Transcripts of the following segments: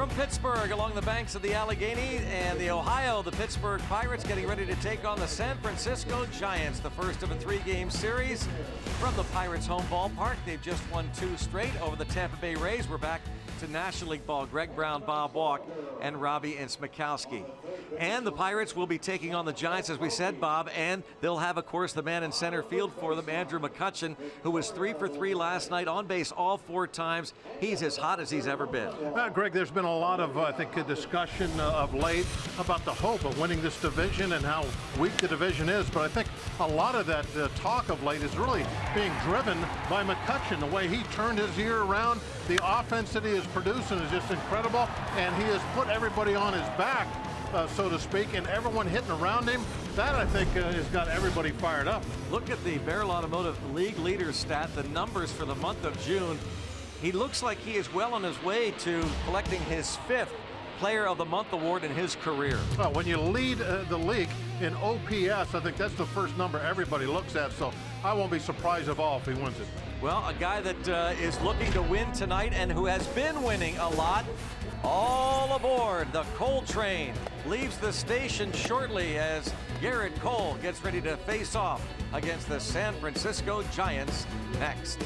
From Pittsburgh, along the banks of the Allegheny and the Ohio, the Pittsburgh Pirates getting ready to take on the San Francisco Giants, the first of a three-game series from the Pirates' home ballpark. They've just won 2 straight over the Tampa Bay Rays. We're back to National League ball. Greg Brown, Bob Walk, and Robbie Ince-Mikowski. And the Pirates will be taking on the Giants, as we said, Bob, and they'll have, of course, the man in center field for them, Andrew McCutchen, who was 3 for 3 last night, on base all 4 times. He's as hot as he's ever been. Greg, there's been a lot of, I think, a discussion of late about the hope of winning this division and how weak the division is, but I think a lot of that talk of late is really being driven by McCutchen. The way he turned his year around, the offense that he is producing is just incredible, and he has put everybody on his back, so to speak, and everyone hitting around him. That, I think, has got everybody fired up. Look at the Barrel Automotive League leader stat, the numbers for the month of June. He looks like he is well on his way to collecting his 5th Player of the Month award in his career. Well, when you lead the league in OPS, I think that's the first number everybody looks at, so I won't be surprised at all if he wins it. Well, a guy that is looking to win tonight and who has been winning a lot. All aboard the Cole train leaves the station shortly as Garrett Cole gets ready to face off against the San Francisco Giants next.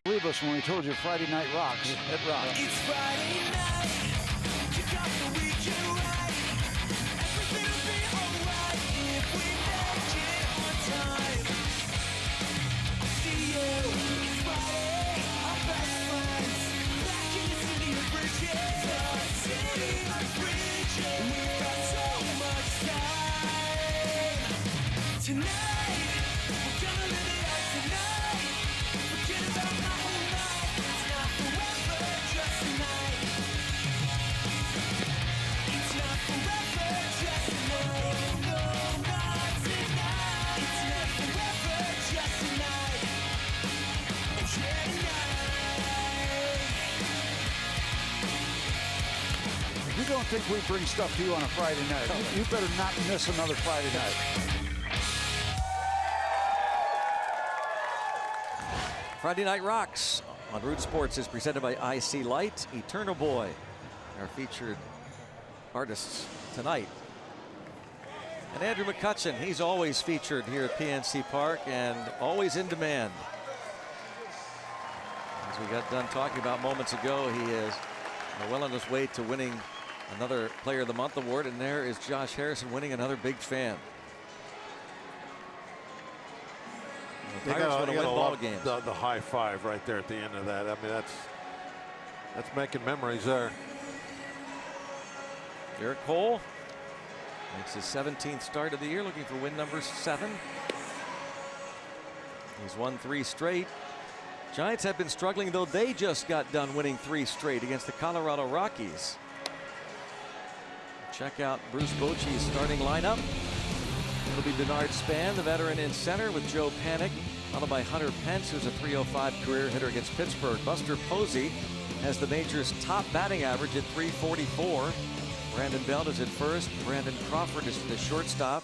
Believe us when we told you Friday Night Rocks at Rock. It's Friday night, kick off the weekend right. Everything will be alright if we make it on time. I'll see you Friday, our best friends, back in the city of bridges. The city of bridges, we've got so much time. Tonight, we're gonna live it out tonight. Forget about my whole life, it's not forever, just tonight. It's not forever, just tonight. No, not tonight. It's not forever, just tonight. It's tonight. If you don't think we bring stuff to you on a Friday night, you better not miss another Friday night. Friday Night Rocks on Root Sports is presented by IC Light, Eternal Boy, our featured artists tonight. And Andrew McCutchen, he's always featured here at PNC Park and always in demand. As we got done talking about moments ago, he is well on his way to winning another Player of the Month award, and there is Josh Harrison winning another big fan. The Pirates want to win ball games. The high five right there at the end of that. I mean, that's making memories there. Garrett Cole makes his 17th start of the year, looking for win number 7. He's won 3 straight. Giants have been struggling, though. They just got done winning 3 straight against the Colorado Rockies. Check out Bruce Bochy's starting lineup. It'll be Denard Span, the veteran, in center with Joe Panik, followed by Hunter Pence, who's a .305 career hitter against Pittsburgh. Buster Posey has the major's top batting average at .344. Brandon Belt is at first. Brandon Crawford is the shortstop.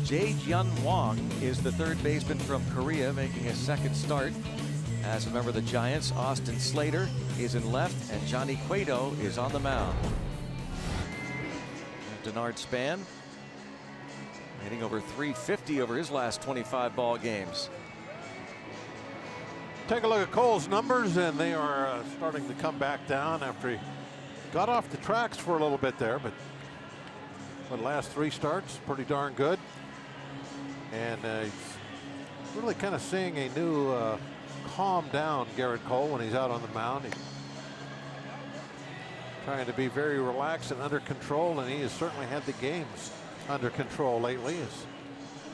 Jae-Hyun Wong is the third baseman from Korea, making his 2nd start as a member of the Giants. Austin Slater is in left, and Johnny Cueto is on the mound. Denard Span hitting over .350 over his last 25 ball games. Take a look at Cole's numbers, and they are starting to come back down after he got off the tracks for a little bit there, but the last 3 starts pretty darn good. And he's really kind of seeing a new calm down Garrett Cole when he's out on the mound. He's trying to be very relaxed and under control, and he has certainly had the games under control lately as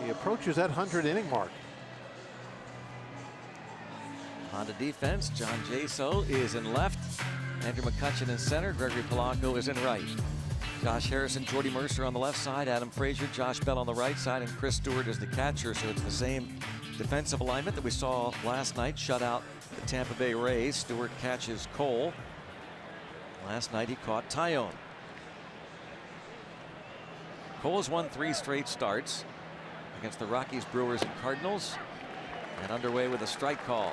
he approaches that 100-inning mark. On to defense, John Jaso is in left. Andrew McCutchen in center. Gregory Polanco is in right. Josh Harrison, Jordy Mercer on the left side. Adam Frazier, Josh Bell on the right side, and Chris Stewart is the catcher. So it's the same defensive alignment that we saw last night. Shut out the Tampa Bay Rays. Stewart catches Cole. Last night he caught Tyone. Cole has won 3 straight starts against the Rockies, Brewers, and Cardinals, and underway with a strike call.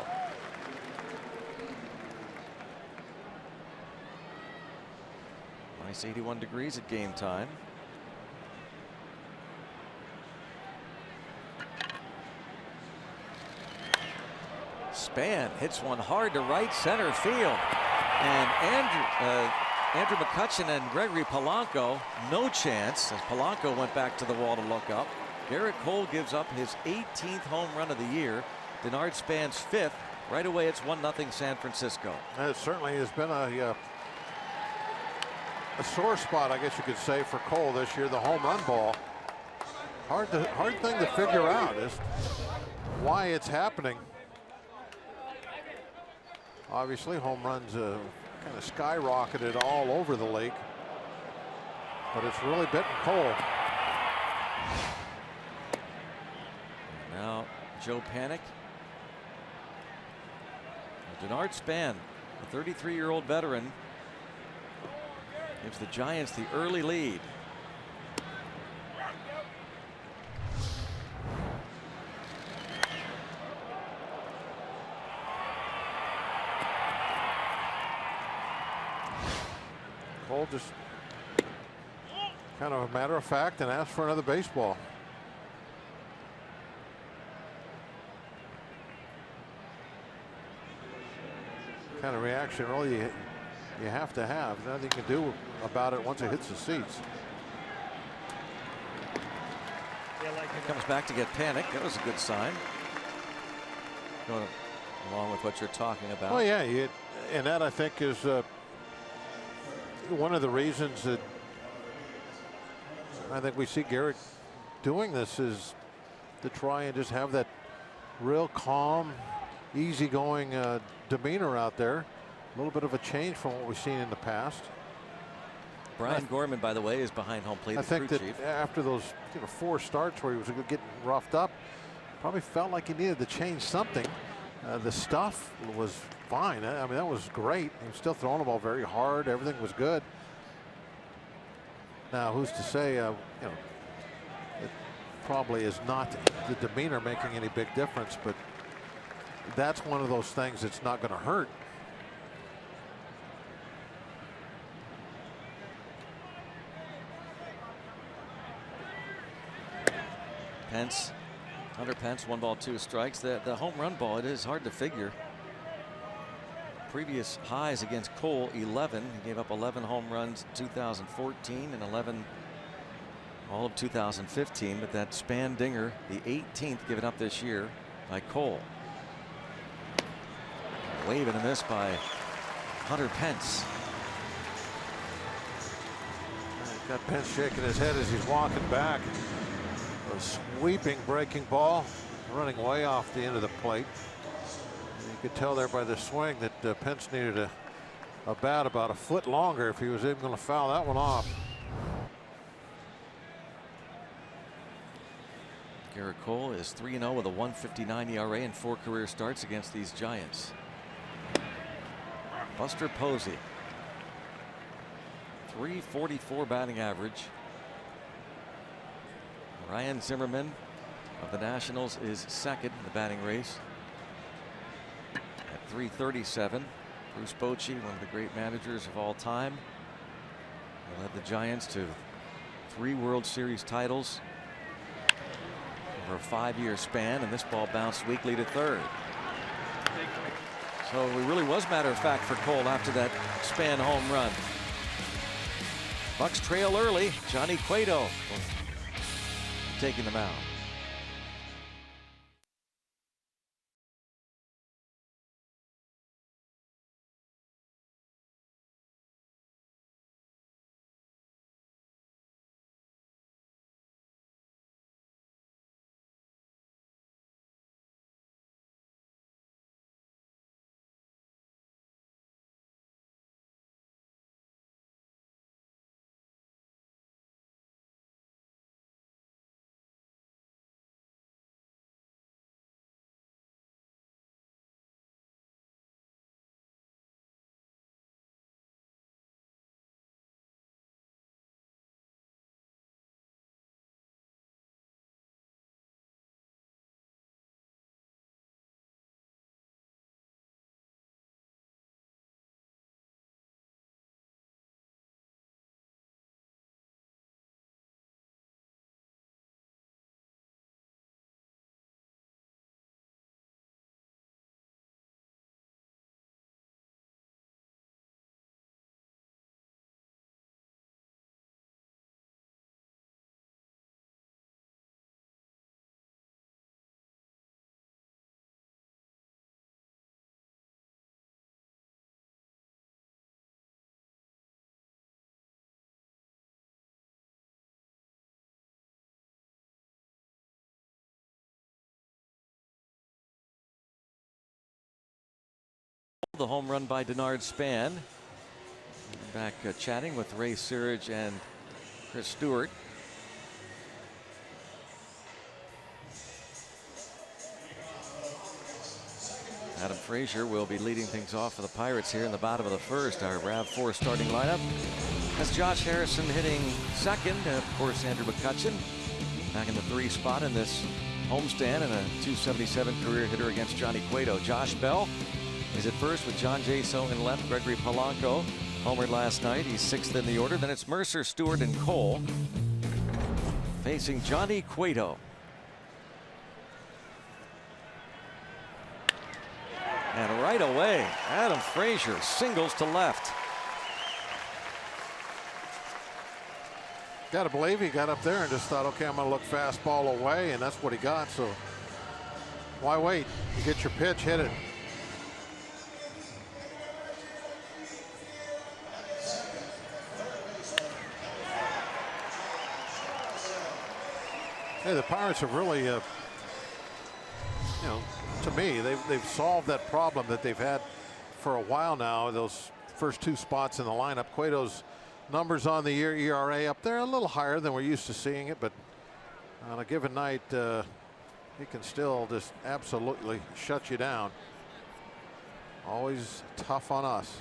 Nice 81 degrees at game time. Span hits one hard to right center field. And Andrew McCutchen and Gregory Polanco, no chance, as Polanco went back to the wall to look up. Garrett Cole gives up his 18th home run of the year. Denard Span's 5th. Right away, it's 1-0 San Francisco. It certainly has been a sore spot, I guess you could say, for Cole this year. The home run ball. Hard thing to figure out is why it's happening. Obviously, home runs kind of skyrocketed all over the league, but it's really bitten Cole. Now Joe Panik. Denard Span, a 33-year-old veteran, gives the Giants the early lead. Cole just kind of a matter of fact and asked for another baseball. Kind of reaction really you have to have. Nothing you can do about it once it hits the seats. He comes back to get Panik. That was a good sign. Going along with what you're talking about. Oh yeah, and that I think is one of the reasons that I think we see Garrett doing this is to try and just have that real calm, easygoing demeanor out there. A little bit of a change from what we've seen in the past. Brian Gorman, by the way, is behind home plate. I think that after those 4 starts where he was getting roughed up, probably felt like he needed to change something. The stuff was fine. I mean, that was great. He was still throwing the ball very hard. Everything was good. Now, who's to say, it probably is not the demeanor making any big difference, but that's one of those things that's not going to hurt. Pence, Hunter Pence, 1 ball 2 strikes. The home run ball, it is hard to figure. Previous highs against Cole, 11. He gave up 11 home runs in 2014 and 11 all of 2015. But that span dinger, the 18th given up this year by Cole. Wave and a miss by Hunter Pence. Got Pence shaking his head as he's walking back. A sweeping breaking ball running way off the end of the plate. You could tell there by the swing that Pence needed a bat about a foot longer if he was even going to foul that one off. Garrett Cole is 3-0 with a 1.59 ERA and 4 career starts against these Giants. Buster Posey, 344 batting average. Ryan Zimmerman of the Nationals is second in the batting race at 337. Bruce Bochy, one of the great managers of all time, led the Giants to 3 World Series titles over a 5-year span, and this ball bounced weakly to third. So it really was matter of fact for Cole after that span home run. Bucks trail early. Johnny Cueto taking the mound. The home run by Denard Span. Back chatting with Ray Searage and Chris Stewart. Adam Frazier will be leading things off for the Pirates here in the bottom of the first. Our RAV4 starting lineup has Josh Harrison hitting second. Of course, Andrew McCutchen back in the 3 spot in this homestand, and a .277 career hitter against Johnny Cueto. Josh Bell is at first with John Jaso in left. Gregory Polanco homered last night. He's 6th in the order. Then it's Mercer, Stewart, and Cole facing Johnny Cueto. And right away, Adam Frazier singles to left. Got to believe he got up there and just thought, okay, I'm going to look fastball away, and that's what he got. So why wait? You get your pitch, hit it. Hey, the Pirates have really, you know, to me, they've solved that problem that they've had for a while now. Those first 2 spots in the lineup. Cueto's numbers on the year, ERA up there a little higher than we're used to seeing it, but on a given night, he can still just absolutely shut you down. Always tough on us.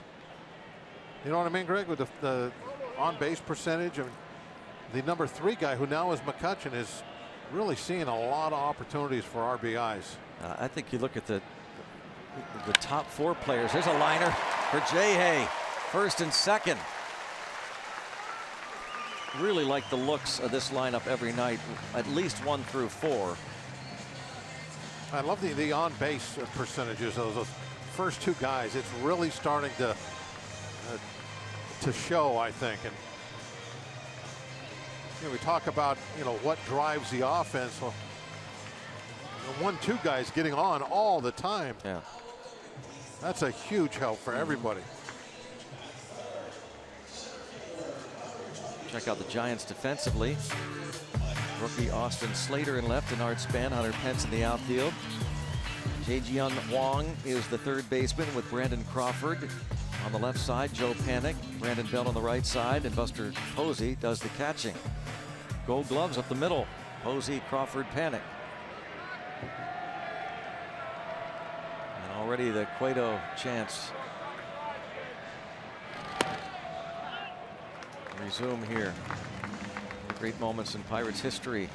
You know what I mean, Greg, with the on-base percentage? I mean, the number 3 guy, who now is McCutchen, is really seeing a lot of opportunities for RBIs. I think you look at the the top 4 players. Here's a liner for Jay Hay, first and second. Really like the looks of this lineup every night, at least 1 through 4. I love the on base percentages of those first 2 guys. It's really starting to show, I think. And we talk about what drives the offense. Well, the 1-2 guys getting on all the time. Yeah, that's a huge help for everybody. Check out the Giants defensively. Rookie Austin Slater in left, and Art Span, Hunter Pence in the outfield. Jae-Jeon Hwang is the third baseman with Brandon Crawford on the left side. Joe Panik, Brandon Bell on the right side, and Buster Posey does the catching. Gold Gloves up the middle. Posey, Crawford, Panik. And already the Cueto chance. Resume here. Great moments in Pirates history.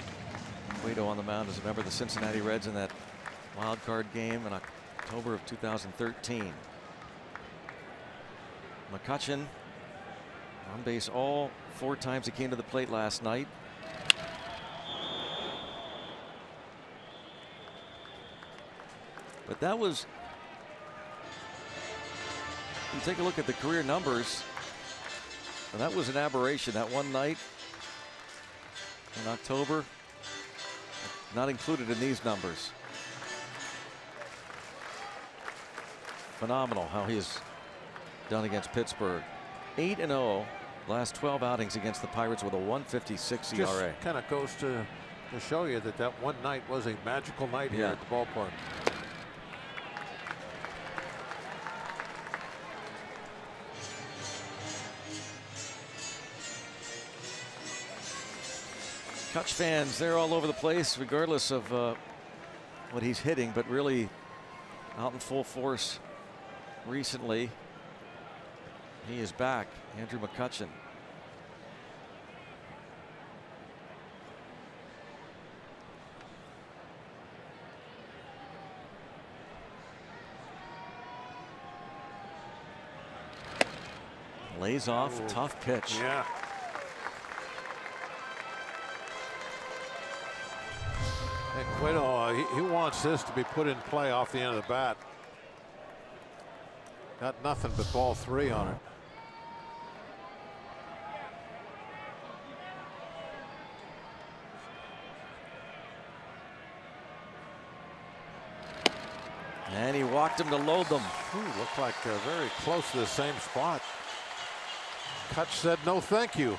Cueto on the mound as a member of the Cincinnati Reds in that wild card game in October of 2013. McCutchen on base all 4 times he came to the plate last night. But that was, you take a look at the career numbers, and that was an aberration. That one night in October, not included in these numbers. Phenomenal how he has done against Pittsburgh. 8-0 last 12 outings against the Pirates with a 1.56 ERA. Just kind of goes to show you that one night was a magical night here at the ballpark. Cutch fans, they're all over the place regardless of what he's hitting, but really out in full force recently. He is back, Andrew McCutchen. Lays off, tough pitch. Yeah. And Cueto, he wants this to be put in play off the end of the bat. Got nothing but ball 3 on it. And he walked him to load them. Ooh, looked like very close to the same spot. Cutch said no thank you.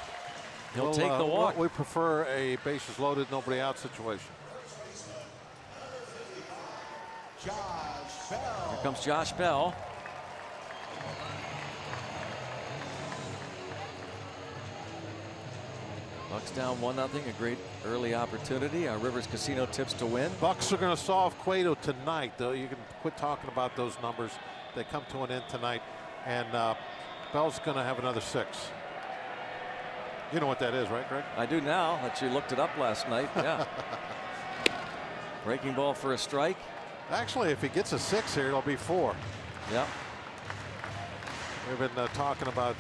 He'll take the walk. We prefer a bases loaded, nobody out situation. Here comes Josh Bell. Bucks down 1-0. A great early opportunity. Our Rivers Casino tips to win. Bucks are going to solve Cueto tonight, though. You can quit talking about those numbers. They come to an end tonight, and Bell's going to have another 6. You know what that is, right, Greg? I do now that you looked it up last night. Yeah. Breaking ball for a strike. Actually, if he gets a 6 here, it'll be 4. Yeah. We've been talking about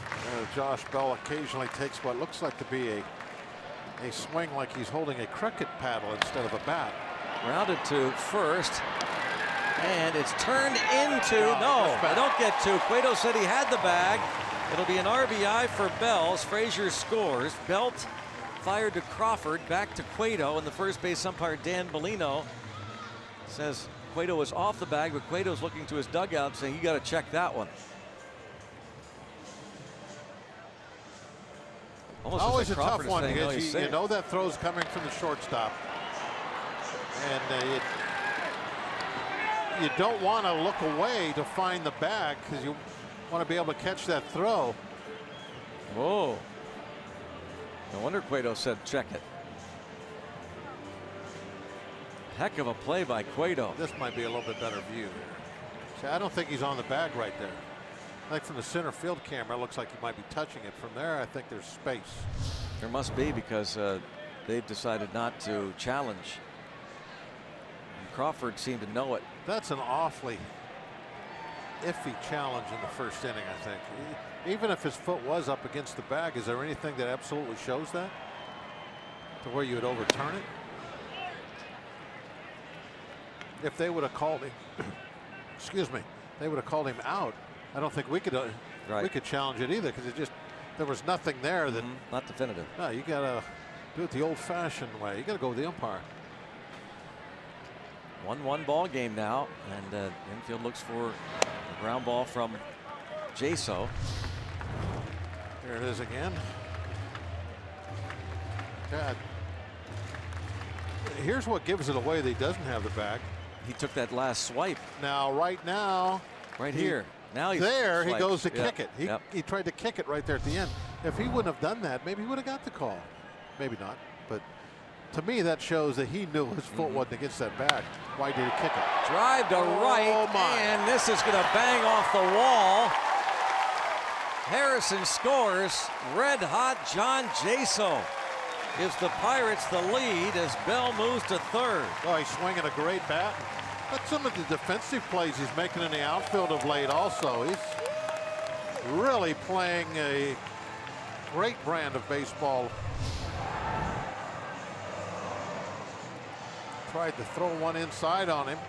Josh Bell occasionally takes what looks like to be a swing like he's holding a cricket paddle instead of a bat. Rounded to first. And it's turned into, no, I don't get to. Cueto said he had the bag. It'll be an RBI for Bells. Frazier scores. Belt fired to Crawford, back to Cueto, and the first base umpire Dan Bellino says Cueto was off the bag, but Cueto's looking to his dugout saying you got to check that one. Always a tough one because you know that throw's coming from the shortstop, and you don't want to look away to find the bag because you want to be able to catch that throw. Whoa. No wonder Cueto said check it. Heck of a play by Cueto. This might be a little bit better view. See, I don't think he's on the bag right there. Like from the center field camera, it looks like he might be touching it. From there, I think there's space. There must be, because they've decided not to challenge. And Crawford seemed to know it. That's an awfully iffy challenge in the first inning, I think. Even if his foot was up against the bag, is there anything that absolutely shows that? To where you would overturn it? If they would have called him, excuse me, they would have called him out, I don't think we could challenge it either, because there was nothing there that. Not definitive. No, you got to do it the old-fashioned way. You got to go with the umpire. 1-1 ball game now, and infield looks for a ground ball from Jaso. Here it is again. God. Here's what gives it away that he doesn't have the bag. He took that last swipe. Now, right here. Now he's there. swiped. He goes to kick it. Yep. He tried to kick it right there at the end. If he wouldn't have done that, maybe he would have got the call. Maybe not. But to me, that shows that he knew his foot wasn't against that bag. Why did he kick it? Drive to right, and this is going to bang off the wall. Harrison scores. Red hot John Jaso gives the Pirates the lead as Bell moves to third. Oh, he's swinging a great bat. But some of the defensive plays he's making in the outfield of late also. He's really playing a great brand of baseball. Tried to throw one inside on him.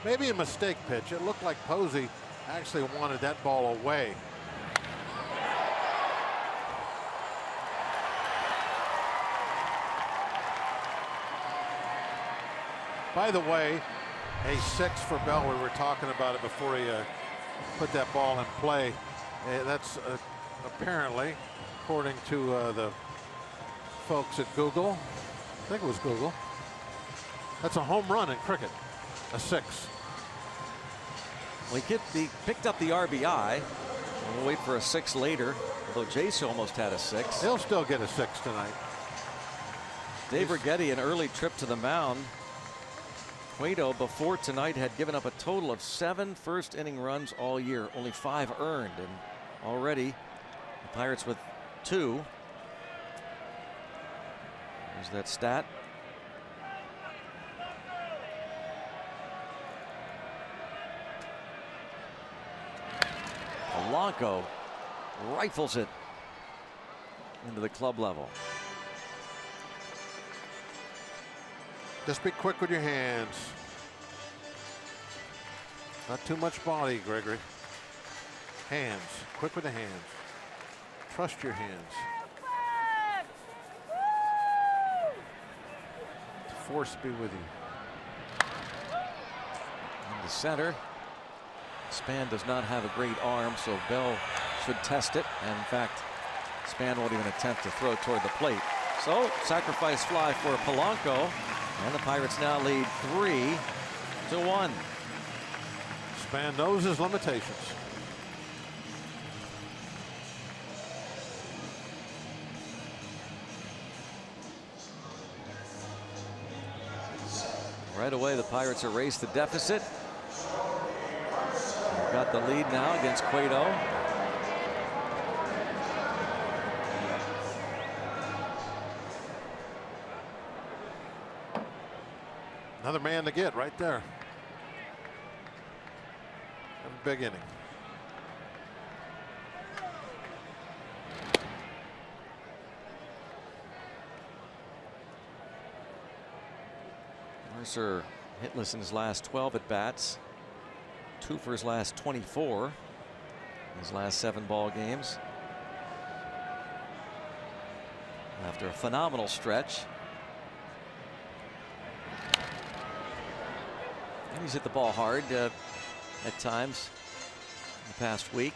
Maybe a mistake pitch. It looked like Posey actually wanted that ball away. By the way, a 6 for Bell. We were talking about it before he put that ball in play. That's apparently, according to the folks at Google, I think it was Google, that's a home run in cricket, a 6. Well, he picked up the RBI. We'll wait for a 6 later, although Jaso almost had a 6. He'll still get a 6 tonight. Dave Righetti, an early trip to the mound. Cueto before tonight had given up a total of 7 first inning runs all year, only 5 earned, and already the Pirates with 2. There's that stat. Polanco rifles it into the club level. Just be quick with your hands. Not too much body, Gregory. Hands. Quick with the hands. Trust your hands. Force be with you. In the center. Span does not have a great arm, so Bell should test it. And in fact, Span won't even attempt to throw toward the plate. So, sacrifice fly for Polanco. And the Pirates now lead 3-1. Span knows his limitations. Right away, the Pirates erase the deficit. They've got the lead now against Cueto. Another man to get right there. Have a big inning. Mercer hitless in his last 12 at bats. 2 for his last 24. His last 7 ball games. After a phenomenal stretch. And he's hit the ball hard at times in the past week.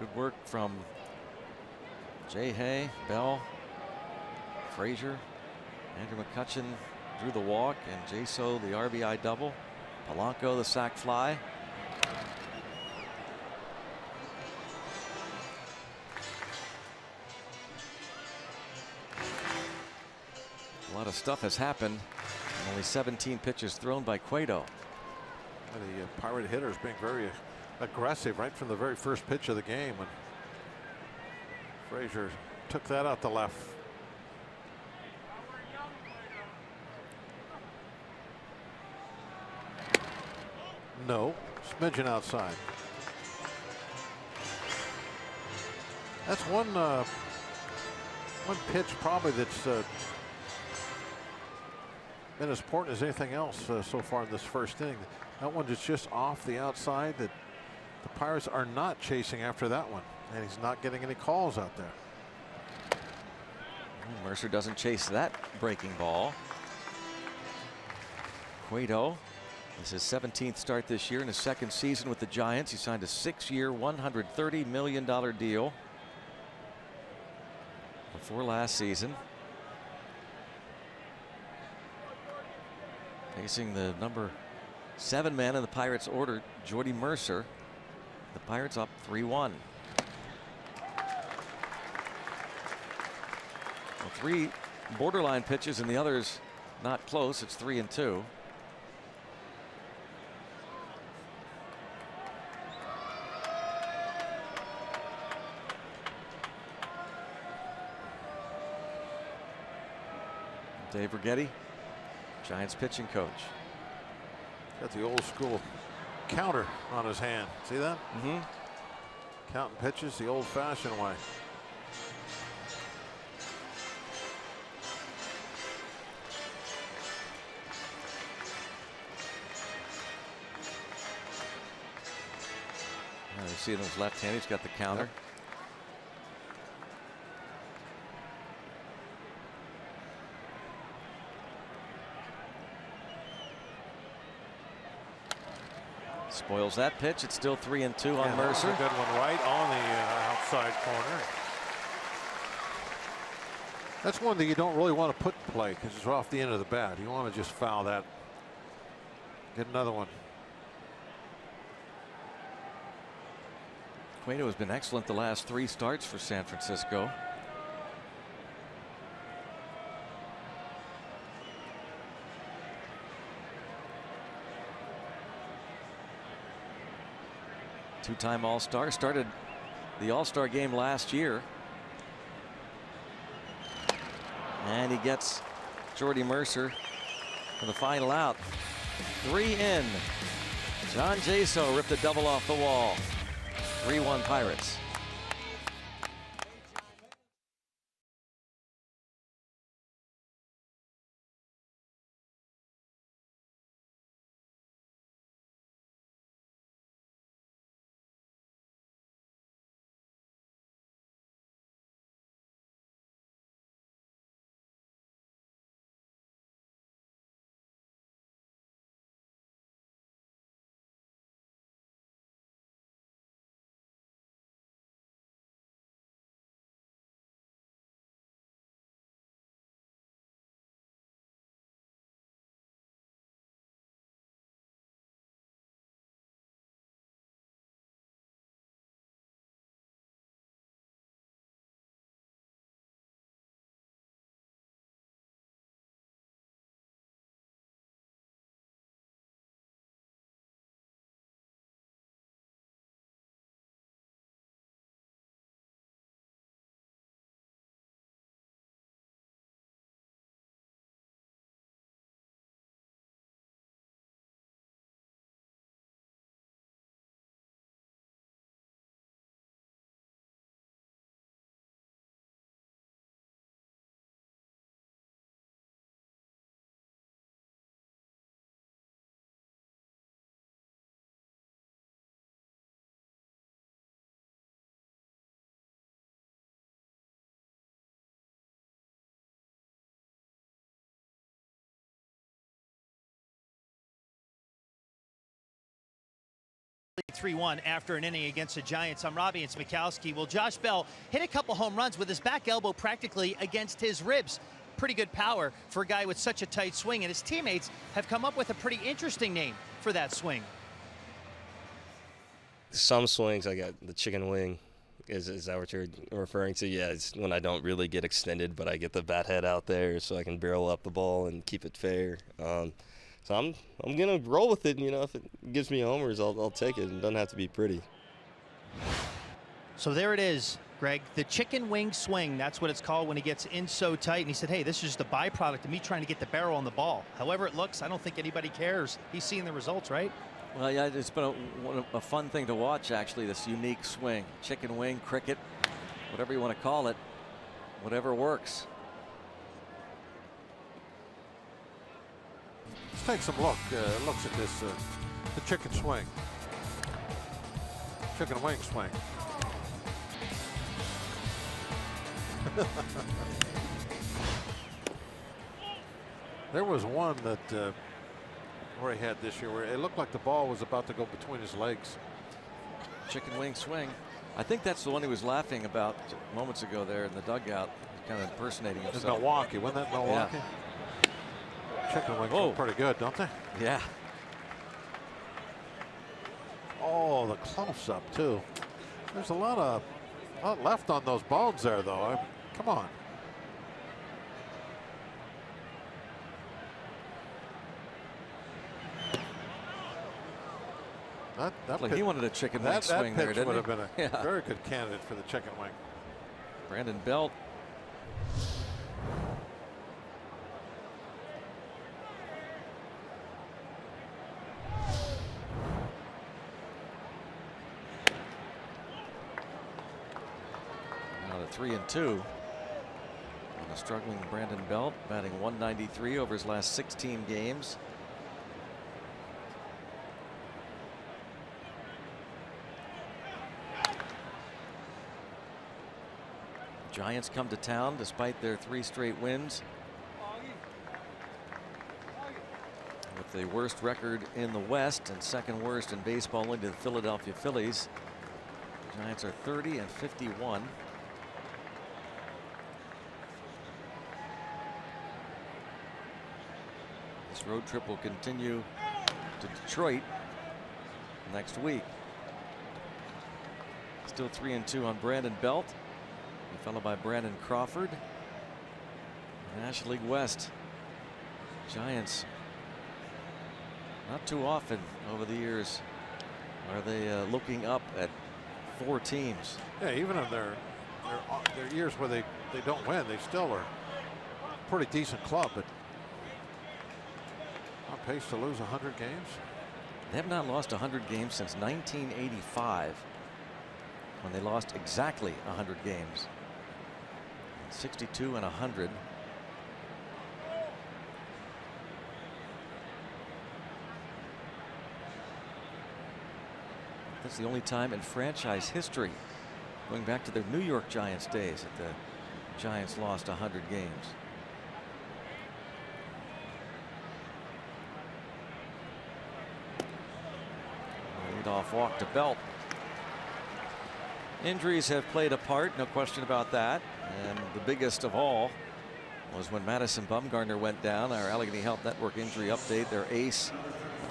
Good work from Jay Hay, Bell, Frazier, Andrew McCutchen drew the walk, and Jaso the RBI double. Polanco the sac fly. A lot of stuff has happened. Only 17 pitches thrown by Cueto. The Pirate hitters being very aggressive right from the very first pitch of the game when Frazier took that out to left. No, smidgen outside. That's one pitch probably that's been as important as anything else so far in this first inning. That one is just off the outside that the Pirates are not chasing after that one, and he's not getting any calls out there. Mercer doesn't chase that breaking ball. Cueto, this is his 17th start this year in his second season with the Giants. He signed a 6-year, $130 million deal before last season. Facing the number 7 man in the Pirates order, Jordy Mercer. The Pirates up 3-1. 3 borderline pitches and the others not close. It's 3-2. Dave Righetti, Giants pitching coach. Got the old school counter on his hand. See that? Mm-hmm. Counting pitches the old fashioned way. You see his left hand, he's got the counter. Yep. Spoils that pitch. It's still 3-2 on Yeah, Mercer. that's a good one right on the outside corner. That's one that you don't really want to put in play because it's off the end of the bat. You want to just foul that. Get another one. Cueto has been excellent the last 3 starts for San Francisco. Two-time All-Star, started the All-Star game last year. And he gets Jordy Mercer for the final out. 3 in. John Jaso ripped a double off the wall. 3-1 Pirates. Lead 3-1 after an inning against the Giants. I'm Robbie and Smikowski. Well, Josh Bell hit a couple home runs with his back elbow practically against his ribs. Pretty good power for a guy with such a tight swing, and his teammates have come up with a pretty interesting name for that swing. Some swings I got the chicken wing. Is that what you're referring to? Yeah, it's when I don't really get extended, but I get the bat head out there so I can barrel up the ball and keep it fair. So I'm gonna roll with it. You know, if it gives me homers, I'll take it. It doesn't have to be pretty. So there it is. Greg, the chicken wing swing, that's what it's called when he gets in so tight. And he said, hey, this is just a byproduct of me trying to get the barrel on the ball. However it looks, I don't think anybody cares. He's seeing the results, right? Well, yeah, it's been a fun thing to watch, actually, this unique swing. Chicken wing, cricket, whatever you want to call it, whatever works. Let's take some looks at this, the chicken swing. Chicken wing swing. There was one that Roy had this year where it looked like the ball was about to go between his legs. Chicken wing swing. I think that's the one he was laughing about moments ago there in the dugout, kind of impersonating In himself. Milwaukee, wasn't that Milwaukee? Yeah. Chicken wings look pretty good, don't they? Yeah. Oh, the close-up too. There's a lot left on those bones there, though. Come on. Like he wanted a chicken wing swing there, didn't would he? have been a very good candidate for the chicken wing. Brandon Belt. Now the 3-2. And a struggling Brandon Belt, batting .193 over his last 16 games. Giants come to town despite their 3 straight wins. With the worst record in the West and second worst in baseball, only to the Philadelphia Phillies. Giants are 30-51. This road trip will continue to Detroit next week. Still 3-2 on Brandon Belt, followed by Brandon Crawford. National League West. Giants, not too often over the years are they looking up at 4 teams. Yeah, even in their years where they don't win, they still are a pretty decent club, but on pace to lose 100 games. They have not lost 100 games since 1985, when they lost exactly 100 games. 62 and 100. That's the only time in franchise history, going back to their New York Giants days, that the Giants lost 100 games. Leadoff walk to Belt. Injuries have played a part, no question about that. And the biggest of all was when Madison Bumgarner went down. Our Allegheny Health Network injury update. Their ace,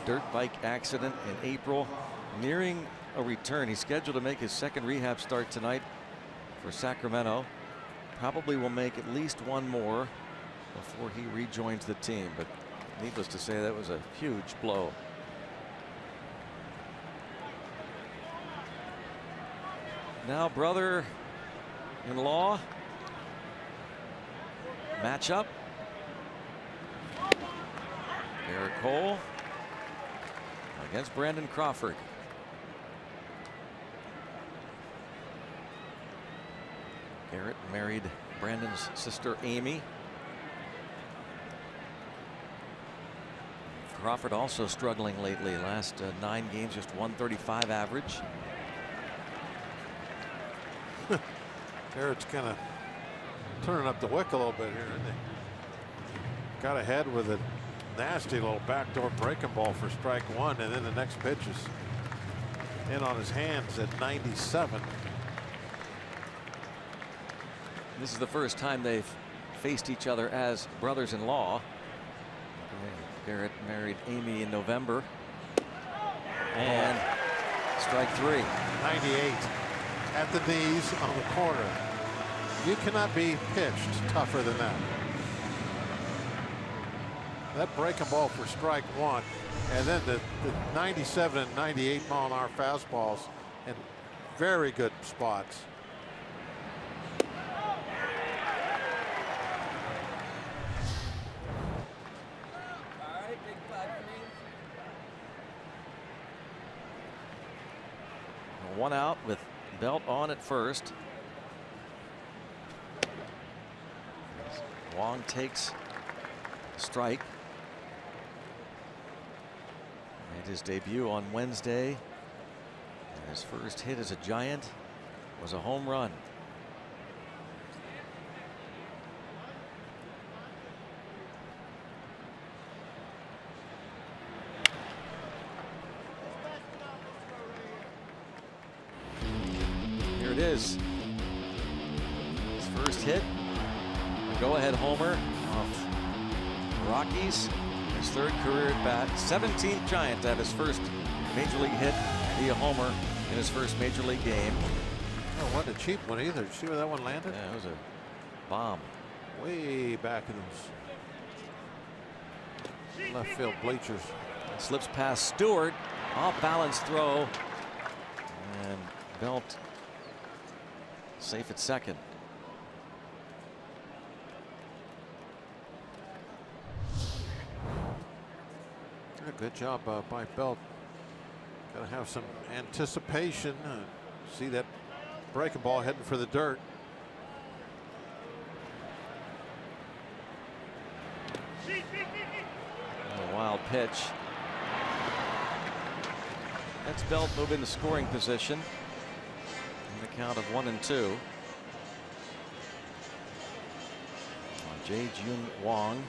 dirt bike accident in April, nearing a return. He's scheduled to make his second rehab start tonight for Sacramento. Probably will make at least one more before he rejoins the team. But needless to say, that was a huge blow. Now brother-in-law matchup. Garrett Cole against Brandon Crawford. Garrett married Brandon's sister Amy. Crawford also struggling lately. Last 9 games, just .135 average. Garrett's kind of turning up the wick a little bit here, isn't he? Got ahead with a nasty little backdoor breaking ball for strike 1, and then the next pitch is in on his hands at 97. This is the first time they've faced each other as brothers-in-law. Garrett married Amy in November. And strike 3. 98 at the knees on the corner. You cannot be pitched tougher than that. That breaking ball for strike 1, and then the 97 and 98 mile-an-hour fastballs in very good spots. 1 out with Belt on at first. Wong takes strike. Made his debut on Wednesday. And his first hit as a Giant was a home run. Here it is. His first hit. A go-ahead homer off Rockies. His 3rd career at bat. 17th Giant to have his first major league hit via homer in his first major league game. Oh, wasn't a cheap one either. Did you see where that one landed? Yeah, it was a bomb. Way back in those left field bleachers. Slips past Stewart. Off balance throw. And Belt safe at second. Good job by Belt. Got to have some anticipation. See that breaking ball heading for the dirt. A wild pitch. That's Belt move into scoring position. In the count of 1-2. Jae-Jun Wong.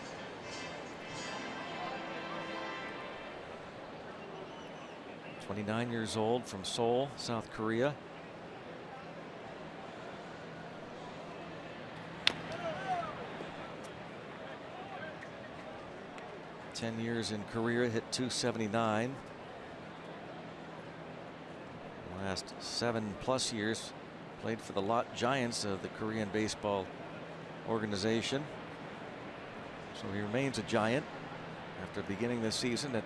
(29 years old) from Seoul, South Korea. (10 years in Korea), hit .279. Last 7+ years played for the Lot Giants of the Korean baseball organization. So he remains a Giant after beginning this season at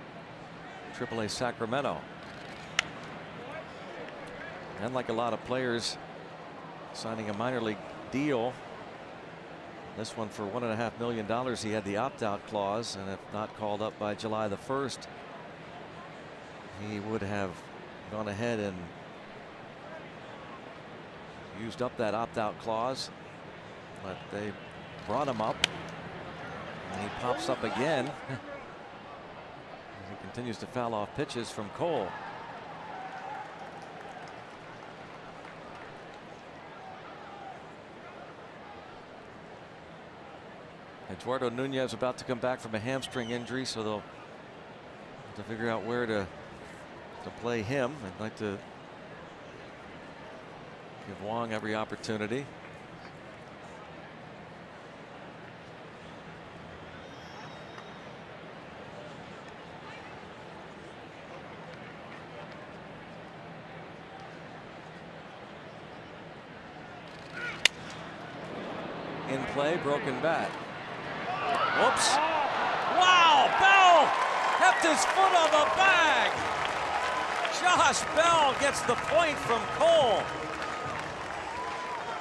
AAA Sacramento. And like a lot of players signing a minor league deal, this one for $1.5 million, he had the opt-out clause, and if not called up by July the 1st, he would have gone ahead and used up that opt-out clause, but they brought him up, and he pops up again. He continues to foul off pitches from Cole. Eduardo Nunez about to come back from a hamstring injury, so they'll have to figure out where to play him. I'd like to give Wong every opportunity. In play, broken bat. Whoops. Wow, Bell kept his foot on the bag. Josh Bell gets the point from Cole.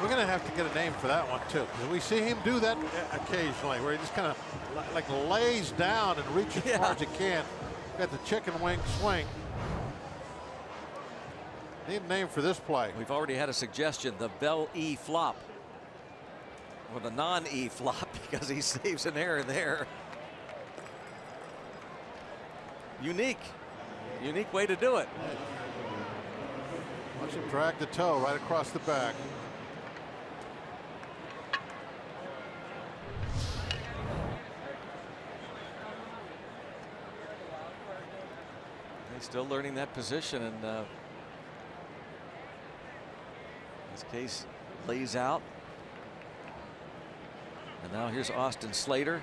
We're going to have to get a name for that one too, because we see him do that occasionally, where he just kind of like lays down and reaches as far as he can. Got the chicken wing swing. Need a name for this play. We've already had a suggestion, the Bell E flop. Or the non-E flop, because he saves an error there. Unique way to do it. Watch him drag the toe right across the back. He's still learning that position, and this case lays out. And now here's Austin Slater.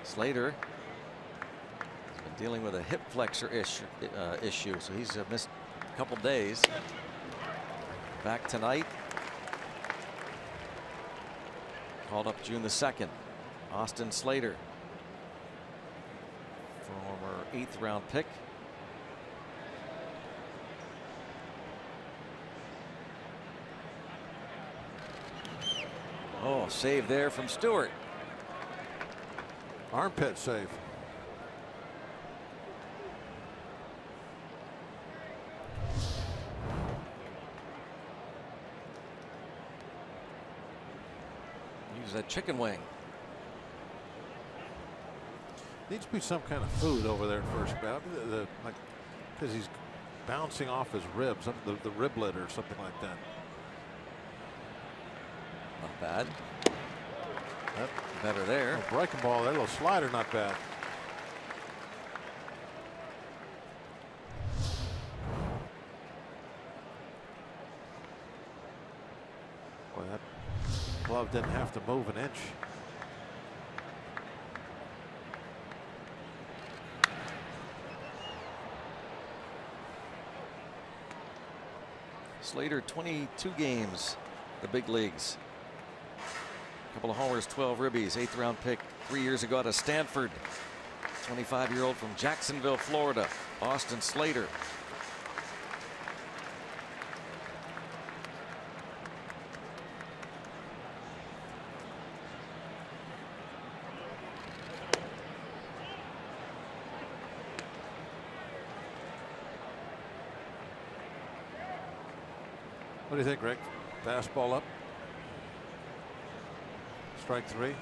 Slater has been dealing with a hip flexor issue, so he's missed a couple days. Back tonight. Called up June the 2nd. Austin Slater, former 8th round pick. Oh, save there from Stewart. Armpit save. that chicken wing. Needs to be some kind of food over there at first, like because he's bouncing off his ribs, the riblet or something like that. Not bad. Better there. Breaking ball, that little slider, not bad. Boy, that glove didn't have to move an inch. Slater, 22 games, the big leagues. A couple of homers, 12 ribbies, 8th round pick 3 years ago out of Stanford. 25-year-old from Jacksonville, Florida, Austin Slater. What do you think, Rick? Fastball up. Strike 3.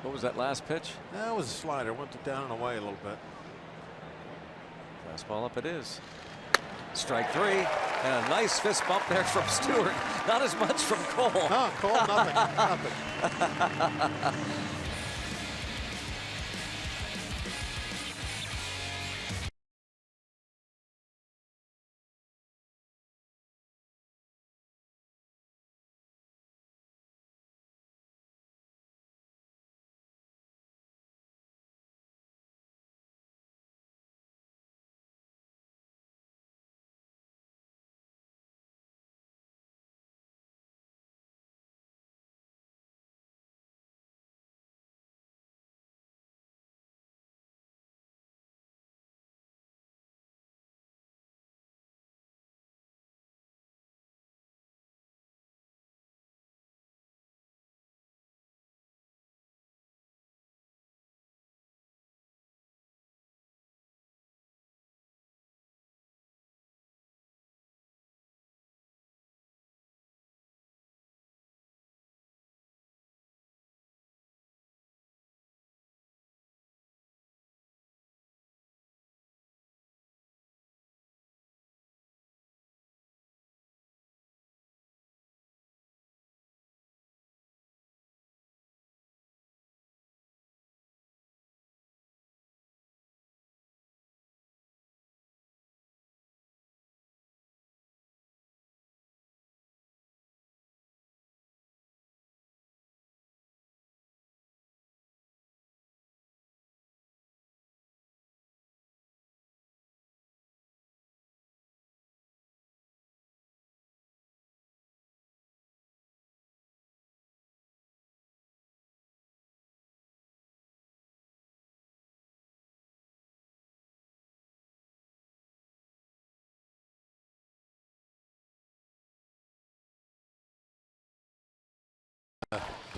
What was that last pitch? That was a slider. Went down and away a little bit. Fastball up it is. Strike 3. And a nice fist bump there from Stewart. Not as much from Cole. No, Cole, nothing. Nothing.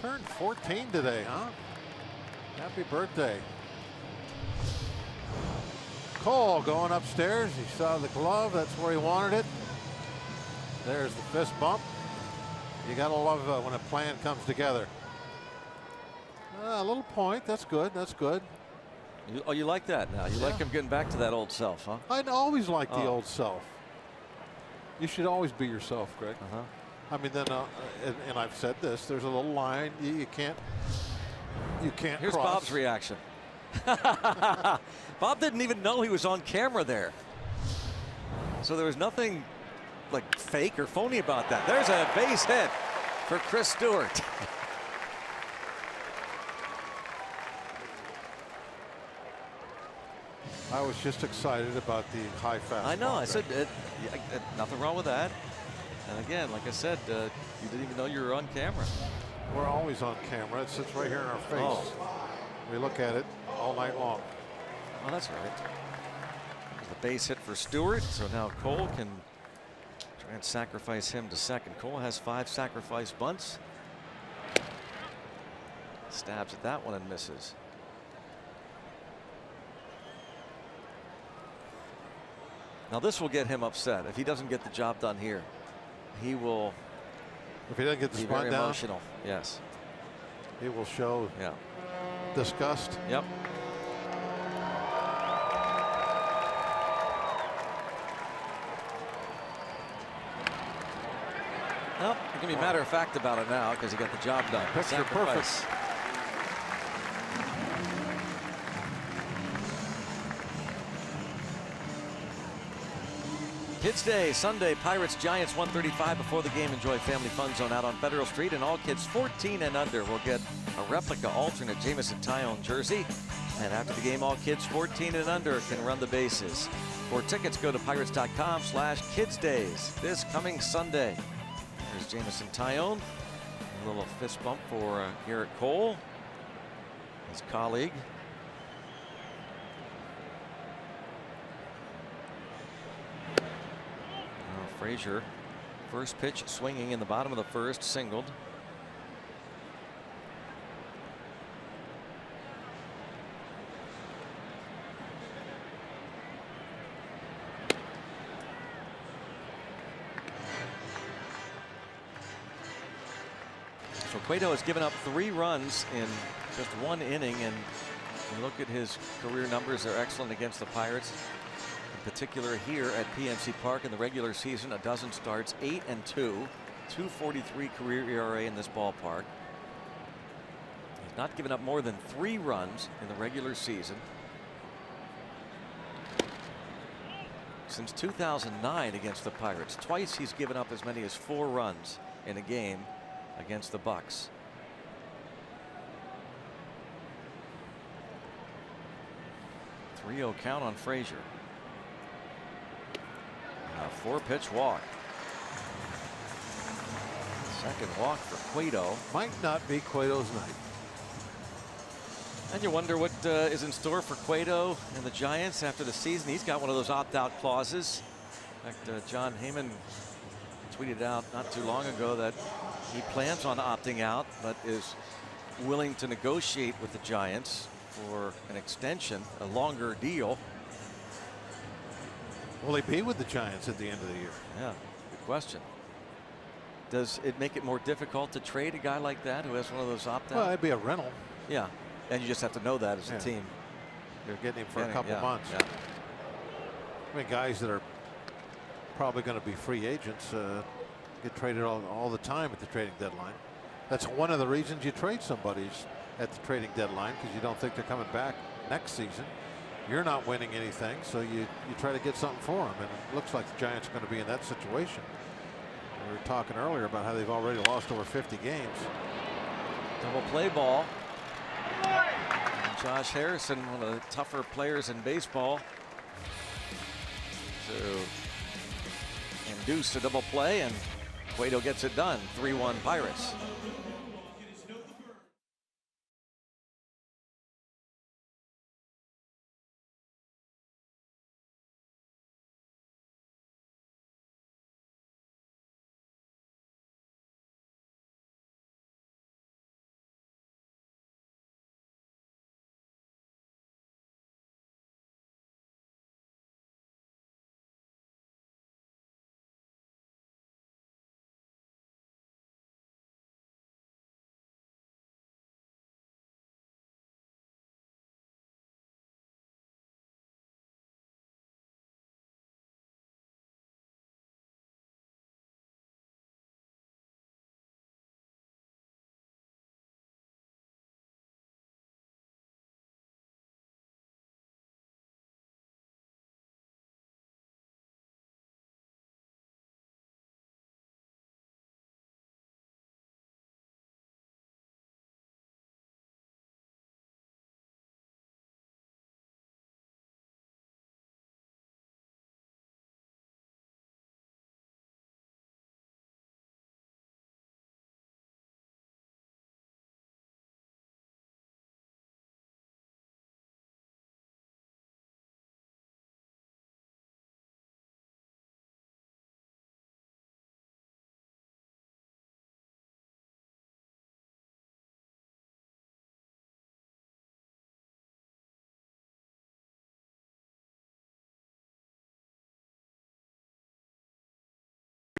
Turned 14 today, huh? Happy birthday. Cole going upstairs. He saw the glove. That's where he wanted it. There's the fist bump. You gotta love when a plan comes together. A little point. That's good. That's good. You like that now? You like him getting back to that old self, huh? I'd always like the old self. You should always be yourself, Greg. I mean, then, and I've said this. There's a little line you can't. Here's cross. Bob's reaction. Bob didn't even know he was on camera there, so there was nothing like fake or phony about that. There's a base hit for Chris Stewart. I was just excited about the high fastball. I know. I said nothing wrong with that. And again, like I said, you didn't even know you were on camera. We're always on camera. It sits right here in our face. We look at it all night long. Oh, that's right. The base hit for Stewart. So now Cole can try and sacrifice him to second. Cole has 5 sacrifice bunts. Stabs at that one and misses. Now this will get him upset if he doesn't get the job done here. He will. If he doesn't get the be spot very down. emotional. Yes. He will show disgust. Yep. Well, you can be matter of fact about it now because he got the job done. Picture perfect. Kids Day, Sunday, Pirates Giants 1:35 before the game. Enjoy Family Fun Zone out on Federal Street, and all kids 14 and under will get a replica alternate Jamison Tyone jersey. And after the game, all kids 14 and under can run the bases. For tickets, go to pirates.com/kidsdays this coming Sunday. There's Jamison Tyone. A little fist bump for Garrett Cole, his colleague. Frazier, first pitch swinging in the bottom of the first, singled. So Cueto has given up 3 runs in just 1 inning, and you look at his career numbers, they're excellent against the Pirates. In particular here at PNC Park in the regular season, a dozen starts, 8-2, 2.43 career ERA in this ballpark. He's not given up more than 3 runs in the regular season since 2009 against the Pirates. Twice he's given up as many as 4 runs in a game against the Bucks. A 3-0 count on Frazier. A 4-pitch walk. Second walk for Cueto. Might not be Cueto's night. And you wonder what is in store for Cueto and the Giants after the season. He's got one of those opt-out clauses. In fact, John Heyman tweeted out not too long ago that he plans on opting out, but is willing to negotiate with the Giants for an extension, a longer deal. Will he be with the Giants at the end of the year? Yeah, good question. Does it make it more difficult to trade a guy like that who has one of those opt-out? Well, it'd be a rental. Yeah, and you just have to know that as a team. You're getting him for a couple months. Yeah. I mean, guys that are probably going to be free agents get traded all the time at the trading deadline. That's one of the reasons you trade somebody at the trading deadline, because you don't think they're coming back next season. You're not winning anything, so you try to get something for them, and it looks like the Giants are going to be in that situation. We were talking earlier about how they've already lost over 50 games. Double play ball. And Josh Harrison, one of the tougher players in baseball, to induce a double play, and Cueto gets it done. 3-1 Pirates.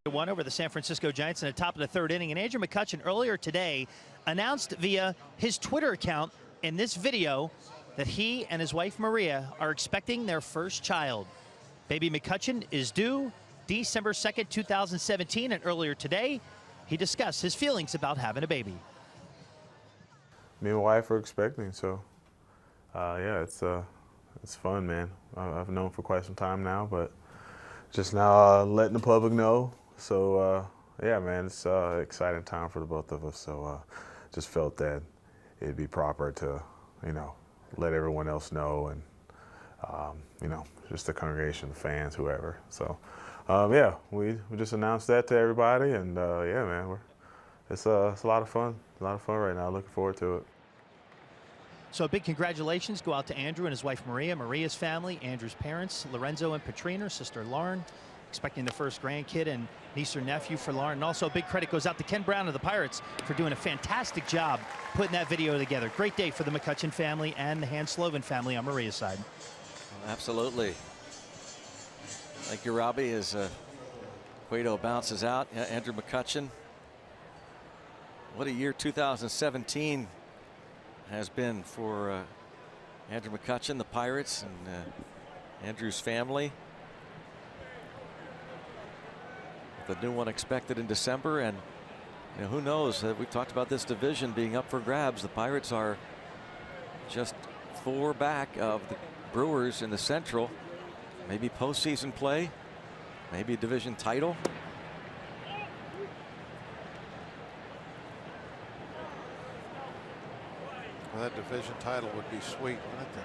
One over the San Francisco Giants in the top of the 3rd inning. And Andrew McCutchen earlier today announced via his Twitter account in this video that he and his wife Maria are expecting their first child. Baby McCutchen is due December 2nd, 2017, and earlier today, he discussed his feelings about having a baby. Me and my wife are expecting, so yeah, it's fun, man. I've known for quite some time now, but just now letting the public know. So yeah, man, it's an exciting time for the both of us. So just felt that it'd be proper to, you know, let everyone else know, and you know, just the congregation, the fans, whoever. So yeah, we just announced that to everybody, and yeah, man, it's a lot of fun. A lot of fun right now. Looking forward to it. So big congratulations go out to Andrew and his wife Maria, Maria's family, Andrew's parents, Lorenzo and Patrina, sister Lauren, expecting the first grandkid, and niece or nephew for Lauren. And also a big credit goes out to Ken Brown of the Pirates for doing a fantastic job putting that video together. Great day for the McCutchen family and the Hans Sloven family on Maria's side. Absolutely. Thank you, Robbie, as Cueto bounces out. Yeah, Andrew McCutchen. What a year 2017 has been for Andrew McCutchen, the Pirates, and Andrew's family. The new one expected in December, and you know, who knows? We've talked about this division being up for grabs. The Pirates are just 4 back of the Brewers in the Central. Maybe postseason play, maybe a division title. Well, that division title would be sweet, wouldn't it?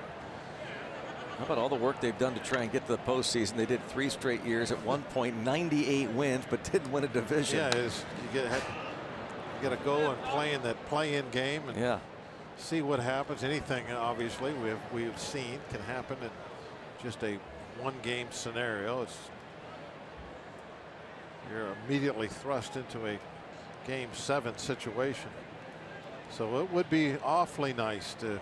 How about all the work they've done to try and get to the postseason? They did 3 straight years, at one point 98 wins, but didn't win a division. Yeah, you got to go and play in that play-in game and yeah, see what happens. Anything, obviously, we've seen can happen in just a one-game scenario. You're immediately thrust into a Game 7 situation. So it would be awfully nice to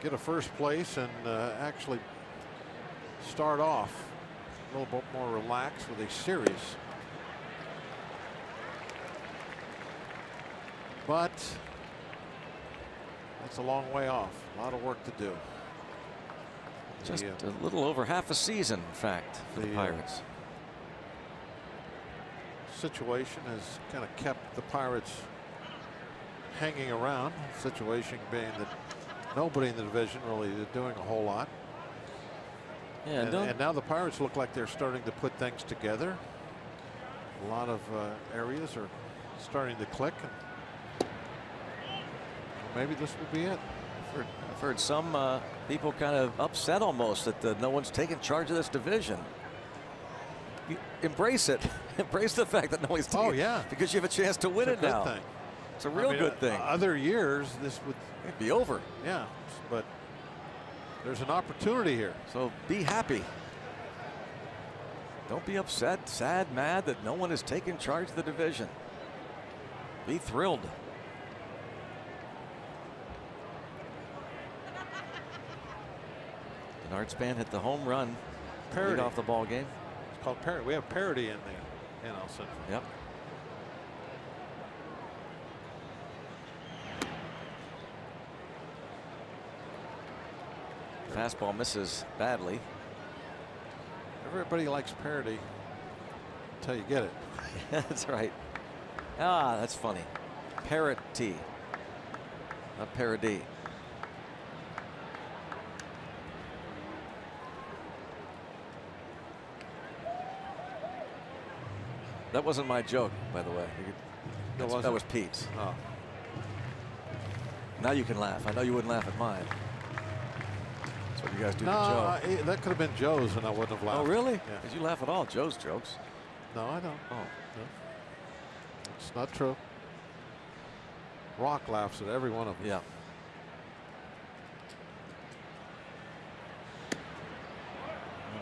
get a first place and actually start off a little bit more relaxed with a series. But that's a long way off. A lot of work to do. Just a little over half a season, in fact, for the Pirates. Situation has kind of kept the Pirates hanging around. Situation being that nobody in the division really is doing a whole lot. Yeah, and now the Pirates look like they're starting to put things together. A lot of areas are starting to click. And maybe this will be it. I've heard some people kind of upset almost that no one's taking charge of this division. You embrace it. Embrace the fact that no one's taking it, because you have a chance to win it now. Thing. It's a real good thing. Other years this would be over. Yeah, but there's an opportunity here. So be happy. Don't be upset, sad, mad that no one is taking charge of the division. Be thrilled. Denard Span hit the home run. Lead off the ball game. It's called parity. We have parity in the NL Central. Yep. Fastball misses badly. Everybody likes parity until you get it. That's right. Ah, that's funny. Parity, not parody. That wasn't my joke, by the way. That was Pete's. Oh. Now you can laugh. I know you wouldn't laugh at mine. That's what you guys do to Joe. That could have been Joe's and I wouldn't have laughed. Oh, really? Yeah. Did you laugh at all Joe's jokes? No, I don't. Oh. No. It's not true. Rock laughs at every one of them. Yeah.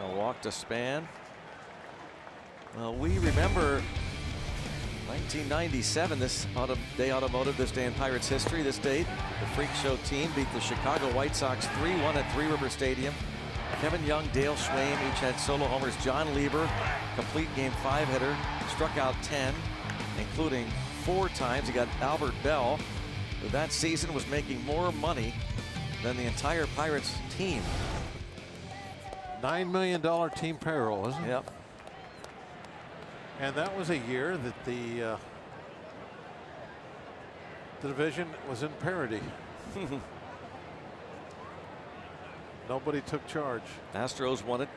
And a walk to Span. Well, we remember 1997, this day automotive, this day in Pirates history, this date. The Freak Show team beat the Chicago White Sox 3-1 at Three River Stadium. Kevin Young, Dale Schwaim each had solo homers. John Lieber, complete Game 5 hitter, struck out 10, including 4 times. He got Albert Bell, who that season was making more money than the entire Pirates team. $9 million team payroll, isn't it? Yep. And that was a year that the division was in parity. Nobody took charge. Astros won it.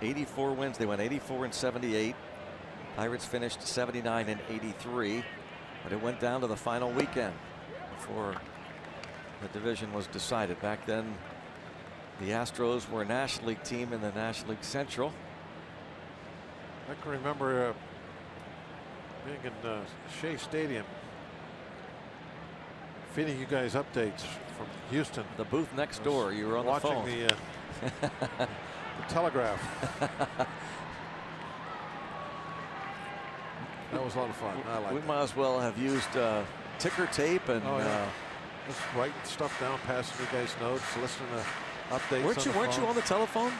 84 wins. They went 84 and 78. Pirates finished 79 and 83. But it went down to the final weekend before the division was decided. Back then, the Astros were a National League team in the National League Central. I can remember being in Shea Stadium, feeding you guys updates from Houston. The booth next door. You were on the phone. Watching the Telegraph. That was a lot of fun. I liked We it. might as well have used ticker tape and. Just writing stuff down, passing you guys notes, listening to updates. Weren't you on the telephone?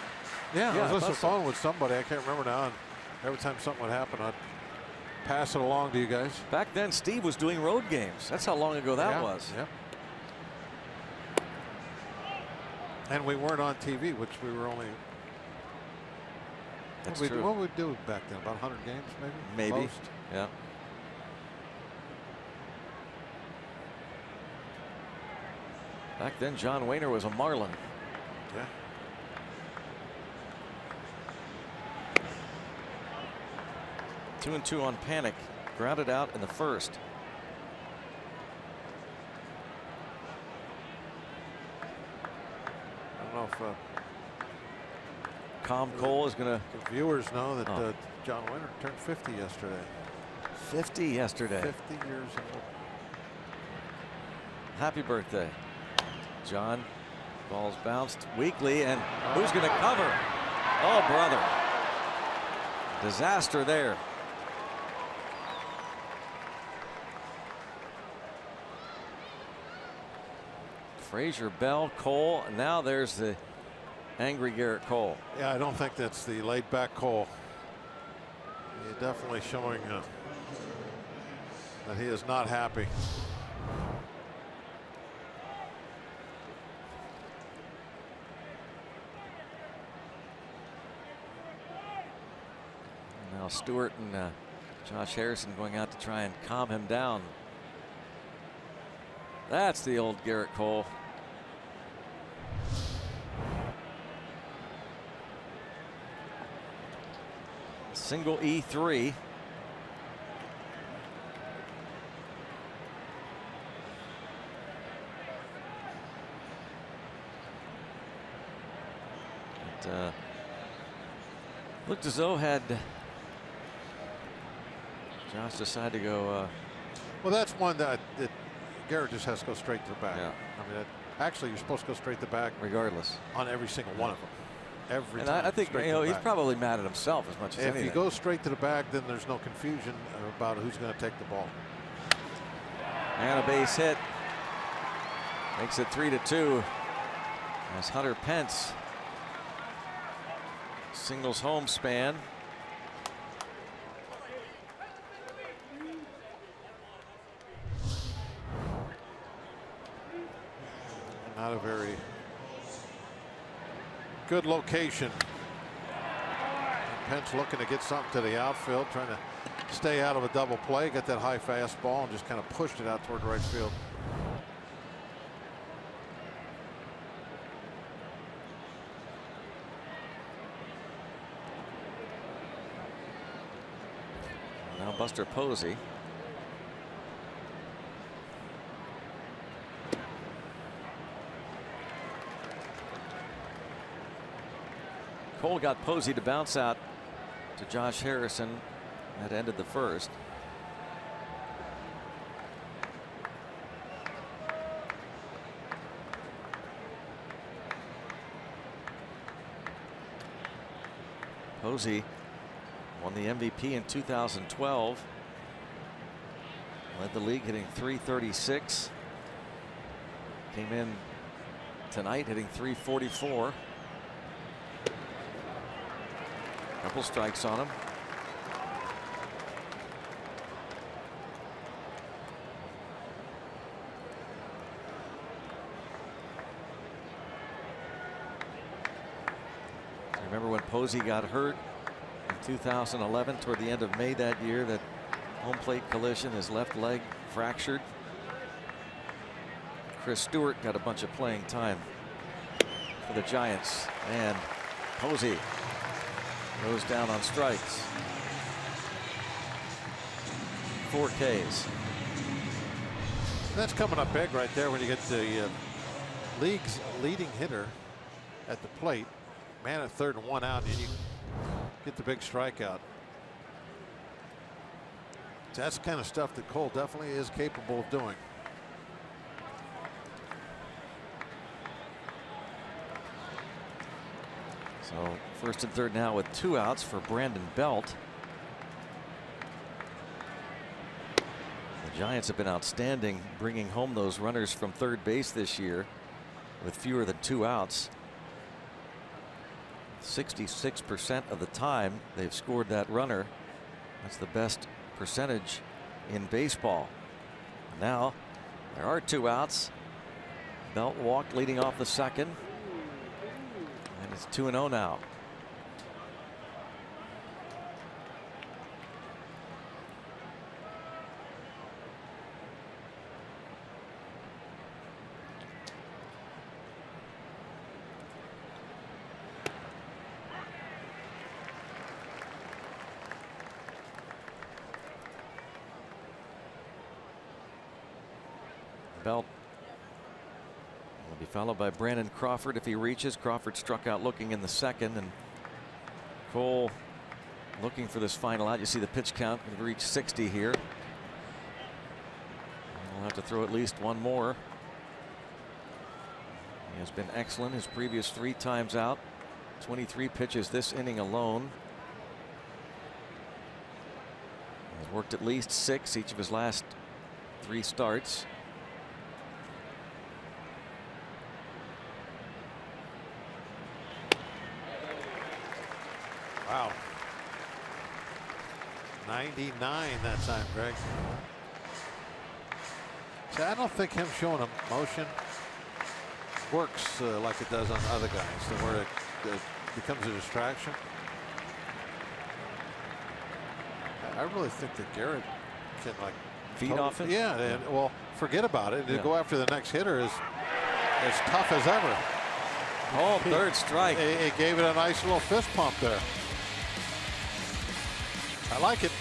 Yeah, I was listening to the so. phone with somebody. I can't remember now. And every time something would happen, I'd pass it along to you guys. Back then, Steve was doing road games. That's how long ago that was. Yeah. And we weren't on TV, which we were only. That's what true. would we do back then? About 100 games, maybe? Maybe. Most. Yeah. Back then, John Wayner was a Marlin. Yeah. Two and two on Panic. Grounded out in the first. I don't know if Com Cole is going to. the viewers know that John Wayner turned 50 yesterday. 50 yesterday. 50 years old. Happy birthday, John. Ball's bounced weakly, and who's going to cover? Oh, brother. Disaster there. Frazier, Bell, Cole. Now there's the angry Garrett Cole. Yeah, I don't think that's the laid back Cole. He's definitely showing that he is not happy. Now Stewart and Josh Harrison going out to try and calm him down. That's the old Garrett Cole. Single E3. It looked as though had Josh decided to go. Well, that's one that Garrett just has to go straight to the back. Yeah. I mean, actually, you're supposed to go straight to the back Regardless. on every single one of them. Every And time. I think straight you to know the he's back. probably mad at himself as much as If anything. you go straight to the back, then there's no confusion about who's going to take the ball. And a base hit makes it 3-2 as Hunter Pence singles home span. Not a very good location. Pence looking to get something to the outfield, trying to stay out of a double play, got that high fastball and just kind of pushed it out toward right field. Now Buster Posey. Cole got Posey to bounce out to Josh Harrison. That ended the first. Posey won the MVP in 2012. Led the league hitting .336. Came in tonight hitting .344. Couple strikes on him. Remember when Posey got hurt in 2011 toward the end of May that year, that home plate collision, his left leg fractured. Chris Stewart got a bunch of playing time for the Giants, and Posey goes down on strikes. 4 Ks. That's coming up big right there when you get the league's leading hitter at the plate, man at third and 1 out, and you get the big strikeout. That's the kind of stuff that Cole definitely is capable of doing. So first and third now with 2 outs for Brandon Belt. The Giants have been outstanding bringing home those runners from third base this year with fewer than 2 outs. 66% of the time they've scored that runner. That's the best percentage in baseball. Now there are 2 outs. Belt walked leading off the second. And it's 2-0 now. Belt will be followed by Brandon Crawford if he reaches. Crawford struck out looking in the second, and Cole looking for this final out. You see the pitch count can reach 60 here. We'll have to throw at least one more. He has been excellent his previous 3 times out. 23 pitches this inning alone. He's worked at least 6 each of his last 3 starts. Wow. 99 that time, Greg. See, I don't think him showing emotion works like it does on other guys, to where it becomes a distraction. I really think that Garrett can, like, feed off it. Yeah, and well, forget about it. To go after the next hitter is as tough as ever. Oh, third strike. It gave it a nice little fist pump there. I like it.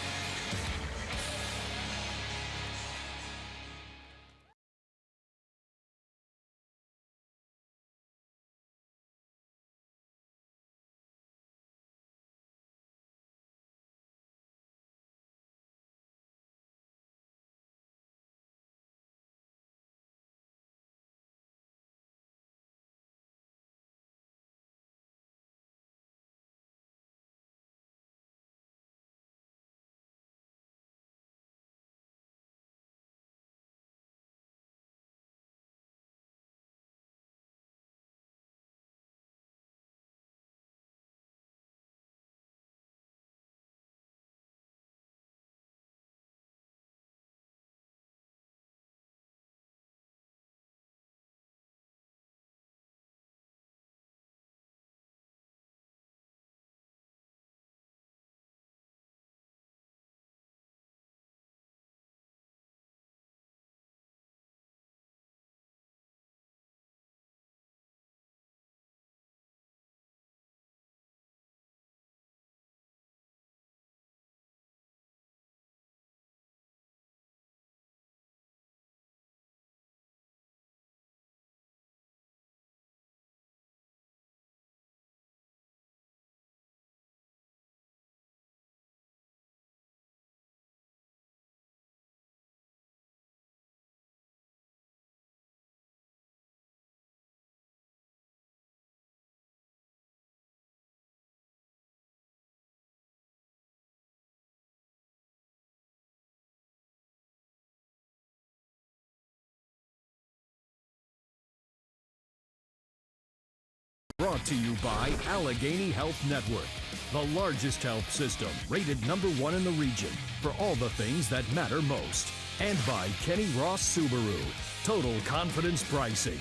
Brought to you by Allegheny Health Network, the largest health system rated #1 in the region for all the things that matter most. And by Kenny Ross Subaru, total confidence pricing.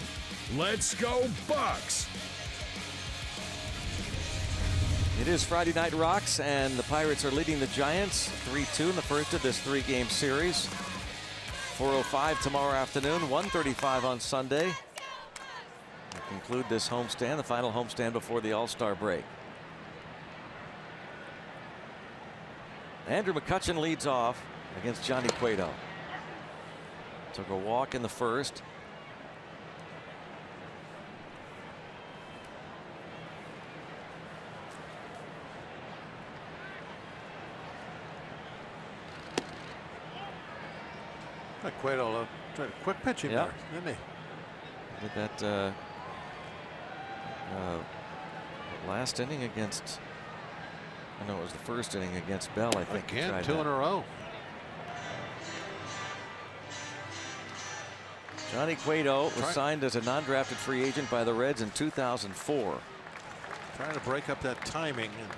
Let's go Bucks! It is Friday Night Rocks, and the Pirates are leading the Giants 3-2 in the first of this 3-game series. 4:05 tomorrow afternoon, 1:35 on Sunday. We'll conclude this homestand, the final homestand before the All-Star break. Andrew McCutchen leads off against Johnny Cueto. Took a walk in the first. Cueto tried a quick pitching there, didn't he? Did that last inning against, I know it was the first inning against Bell, I think. Again, 2 in a row. Johnny Cueto was signed as a non-drafted free agent by the Reds in 2004. Trying to break up that timing. And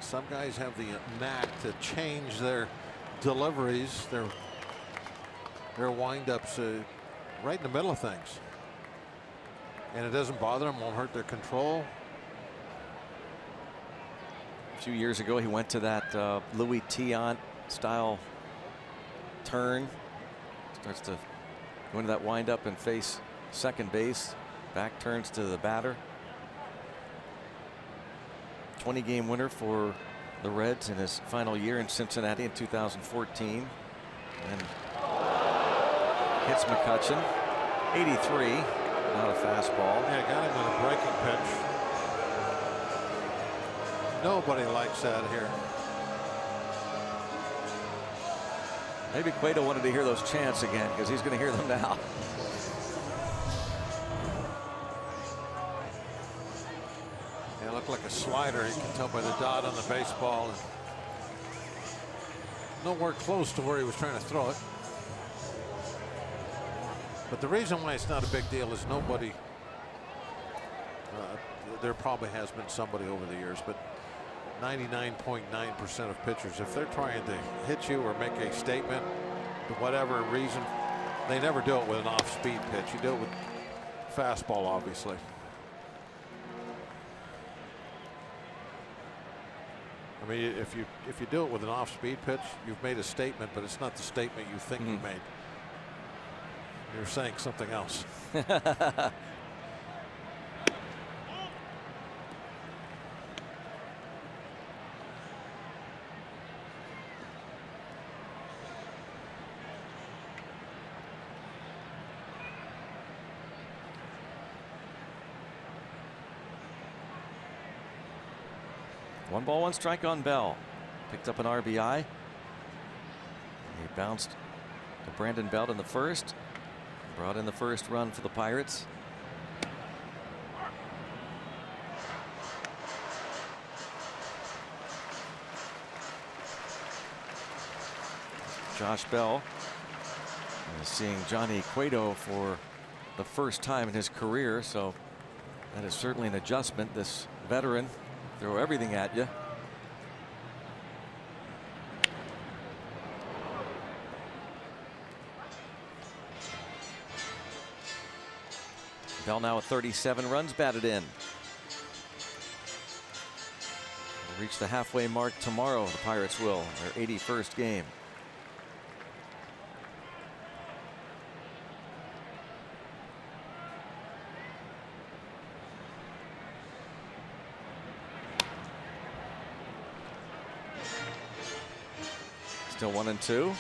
some guys have the knack to change their deliveries, their windups right in the middle of things. And it doesn't bother them, won't hurt their control. A few years ago, he went to that Louis Tiant style turn. Starts to go into that windup and face second base. Back turns to the batter. 20-game winner for the Reds in his final year in Cincinnati in 2014. And hits McCutchen. 83. Not a fastball. Yeah, got him with a breaking pitch. Nobody likes that here. Maybe Cueto wanted to hear those chants again, because he's going to hear them now. Yeah, it looked like a slider. You can tell by the dot on the baseball. And nowhere close to where he was trying to throw it. But the reason why it's not a big deal is nobody, there probably has been somebody over the years, but 99.9% of pitchers, if they're trying to hit you or make a statement for whatever reason, they never do it with an off-speed pitch. You do it with fastball, obviously. I mean, if you do it with an off-speed pitch, you've made a statement, but it's not the statement you think you made. You're saying something else. One ball, one strike on Bell. Picked up an RBI. He bounced to Brandon Belt in the first. Brought in the first run for the Pirates. Josh Bell is seeing Johnny Cueto for the first time in his career, so that is certainly an adjustment. This veteran throw everything at you. Bell now with 37 runs batted in. We'll reach the halfway mark tomorrow. The Pirates will, their 81st game. Still 1-2.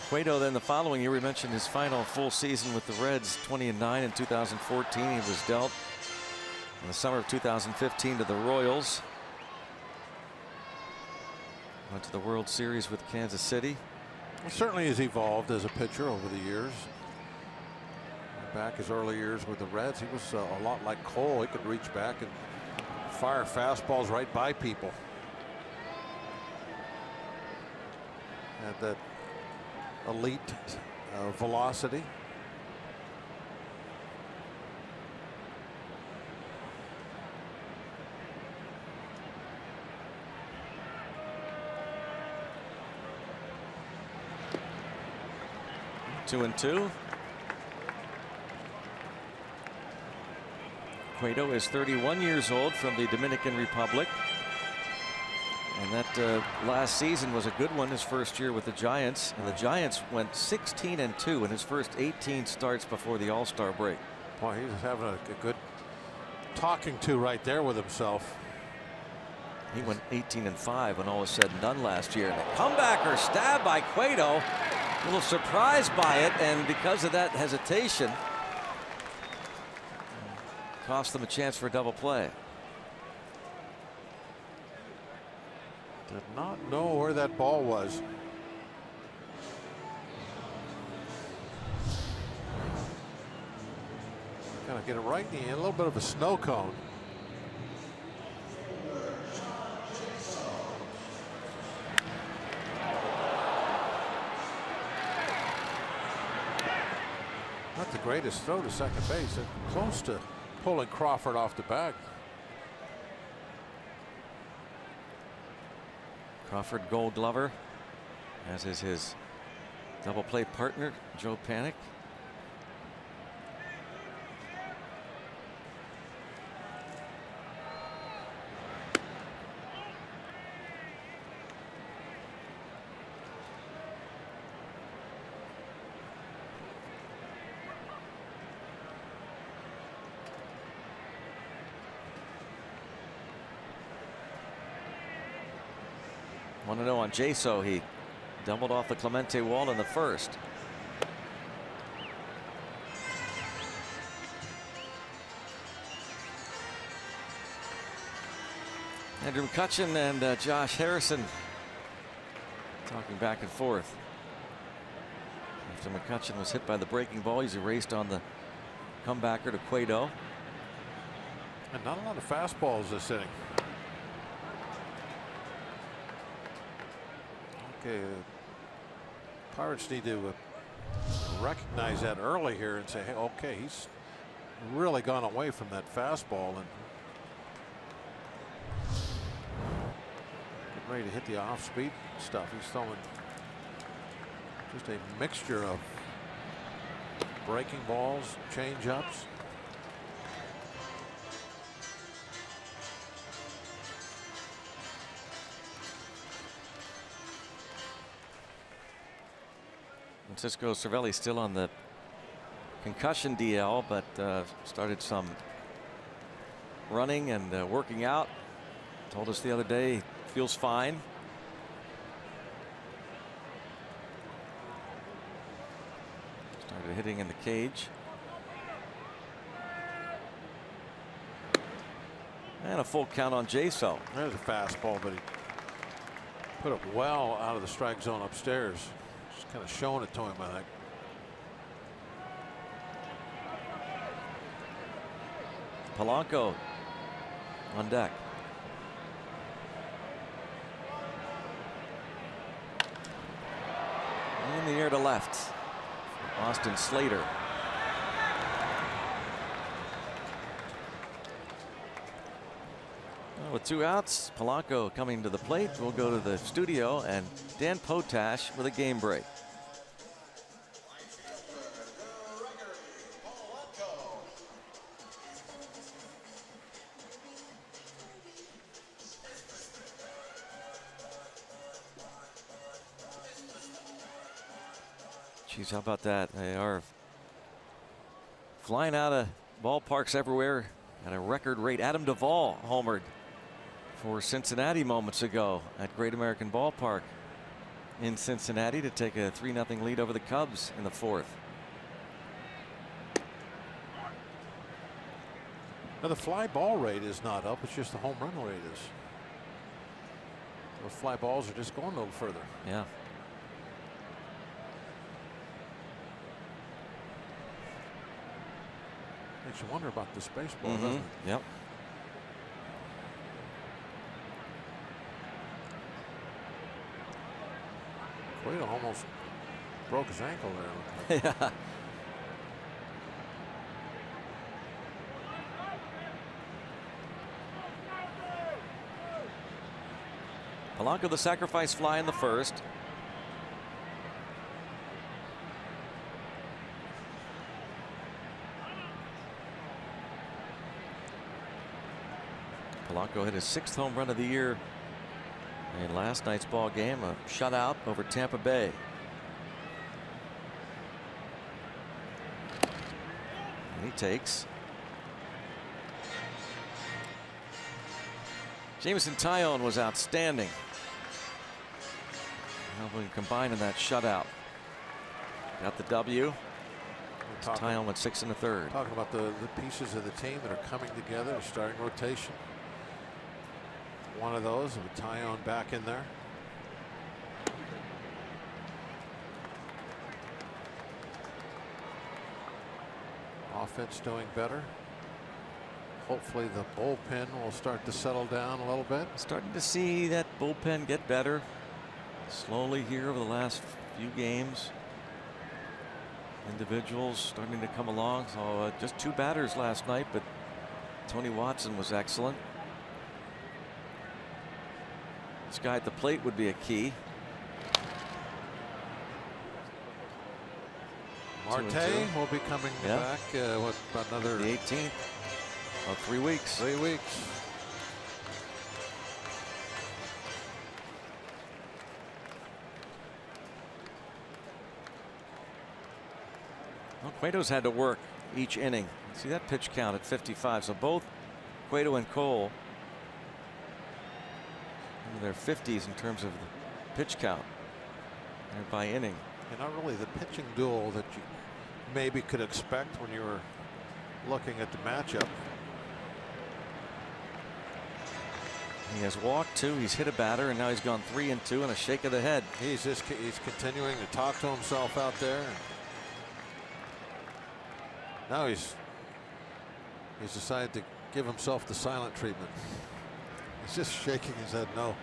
Cueto then the following year, we mentioned his final full season with the Reds, 20-9 in 2014. He was dealt in the summer of 2015 to the Royals. Went to the World Series with Kansas City. Well, certainly has evolved as a pitcher over the years. Back his early years with the Reds, he was a lot like Cole. He could reach back and fire fastballs right by people. Had that elite velocity. Cueto is 31 years old from the Dominican Republic. And that last season was a good one, his first year with the Giants. And the Giants went 16-2 in his first 18 starts before the All-Star break. Boy, he's having a good talking to right there with himself. He went 18-5 when all was said and done last year. And a comebacker stab by Cueto. A little surprised by it, and because of that hesitation, cost them a chance for a double play. Did not know where that ball was. Kind of get it right in the, a little bit of a snow cone. Not the greatest throw to second base. Close to pulling Crawford off the bag. Crawford Gold Glover, as is his double play partner, Joe Panik. Want to know on Jaso, he doubled off the Clemente wall in the first. Andrew McCutchen and Josh Harrison talking back and forth. After McCutchen was hit by the breaking ball, he's erased on the comebacker to Cueto. And not a lot of fastballs this inning. Okay, Pirates need to recognize that early here and say, hey, okay, he's really gone away from that fastball and getting ready to hit the off-speed stuff. He's throwing just a mixture of breaking balls, change-ups. Francisco Cervelli still on the concussion DL, but started some running and working out. Told us the other day he feels fine. Started hitting in the cage. And a full count on Jaso. There's a fastball, but he put it well out of the strike zone upstairs. Just kind of showing it to him, I think. Polanco on deck. In the air to left. Austin Slater. Well, with 2 outs, Polanco coming to the plate. We'll go to the studio and Dan Potash with a game break. Geez, how about that? They are flying out of ballparks everywhere at a record rate. Adam Duvall homered for Cincinnati moments ago at Great American Ballpark in Cincinnati to take a 3-0 lead over the Cubs in the 4th. Now the fly ball rate is not up, it's just the home run rate is. Those fly balls are just going a little further. Yeah. Makes you wonder about this baseball, doesn't it? Yep. Cueto almost broke his ankle there. Yeah. Polanco the sacrifice fly in the first. Polanco hit his 6th home run of the year in last night's ball game, a shutout over Tampa Bay. And he takes. Jameson Taillon was outstanding. Helping combine in that shutout. Got the W. Taillon went 6 1/3. Talking about the pieces of the team that are coming together, a starting rotation. One of those with Taillon back in there. Offense doing better. Hopefully the bullpen will start to settle down a little bit. Starting to see that bullpen get better slowly here over the last few games. Individuals starting to come along. So just 2 batters last night, but Tony Watson was excellent. This guy at the plate would be a key. Marte will be coming back. What, about another? The 18th. About 3 weeks. 3 weeks. Well, Cueto's had to work each inning. See that pitch count at 55. So both Cueto and Cole into their 50s in terms of the pitch count and by inning. And not really the pitching duel that you maybe could expect when you were looking at the matchup. He has walked 2. He's hit a batter, and now he's gone 3 and 2 and a shake of the head. He's continuing to talk to himself out there. Now he's decided to give himself the silent treatment. He's just shaking his head no.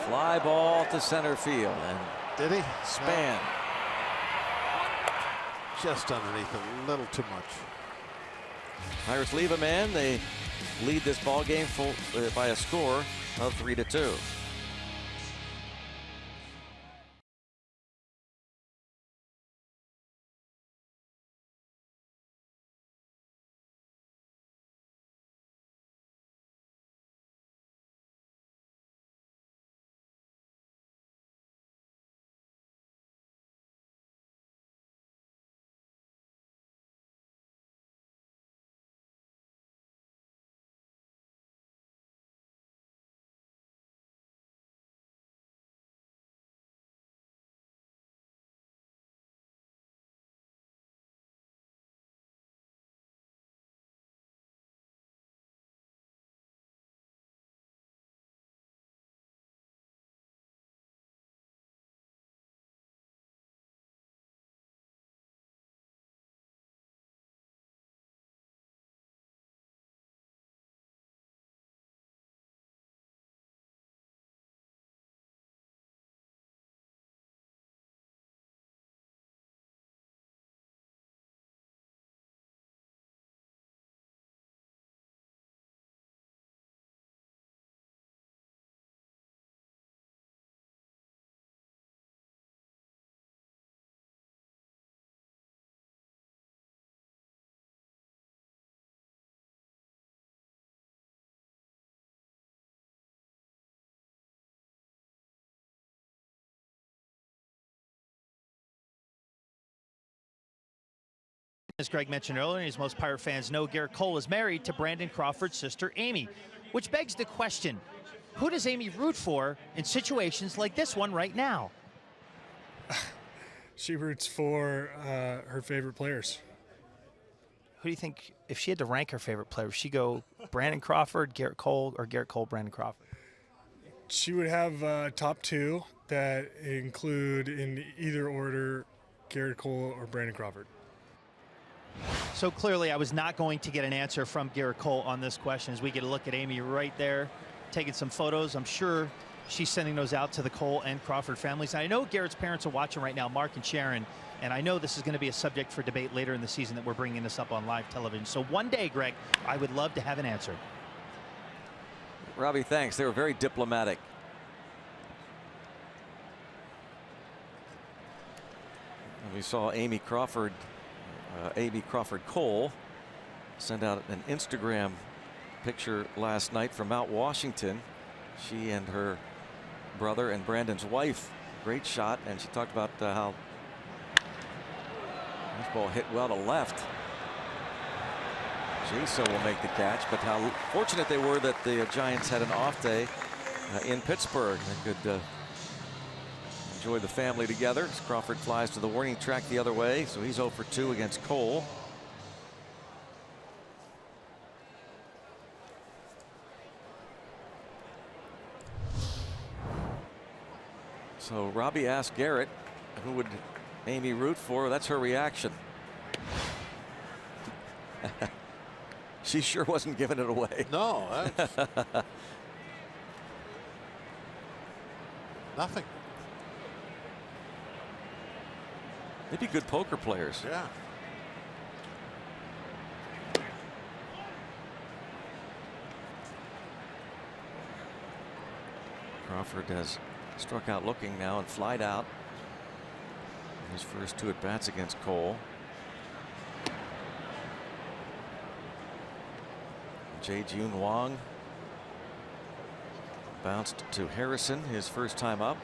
Fly ball to center field, and did he? Span. Just underneath a little too much. Pirates leave a man. They lead this ball game by a score of 3-2. As Greg mentioned earlier, as most Pirate fans know, Garrett Cole is married to Brandon Crawford's sister, Amy, which begs the question, who does Amy root for in situations like this one right now? She roots for her favorite players. Who do you think, if she had to rank her favorite player, would she go Brandon Crawford, Garrett Cole, or Garrett Cole, Brandon Crawford? She would have top 2 that include in either order Garrett Cole or Brandon Crawford. So clearly I was not going to get an answer from Garrett Cole on this question, as we get a look at Amy right there taking some photos. I'm sure she's sending those out to the Cole and Crawford families. And I know Garrett's parents are watching right now, Mark and Sharon, and I know this is going to be a subject for debate later in the season that we're bringing this up on live television. So one day, Greg, I would love to have an answer. Robbie, thanks. They were very diplomatic. We saw Amy Crawford A.B. Crawford Cole sent out an Instagram picture last night from Mount Washington. She and her brother and Brandon's wife. Great shot, and she talked about how this ball hit well to left. Jaso will make the catch, but how fortunate they were that the Giants had an off day in Pittsburgh. They could enjoy the family together as Crawford flies to the warning track the other way, so he's 0 for 2 against Cole. So Robbie asked Garrett who would Amy root for. That's her reaction. She sure wasn't giving it away. No, that's nothing. They'd be good poker players. Yeah. Crawford has struck out looking now and flied out. His first 2 at bats against Cole. Jae-Jun Wong bounced to Harrison his first time up.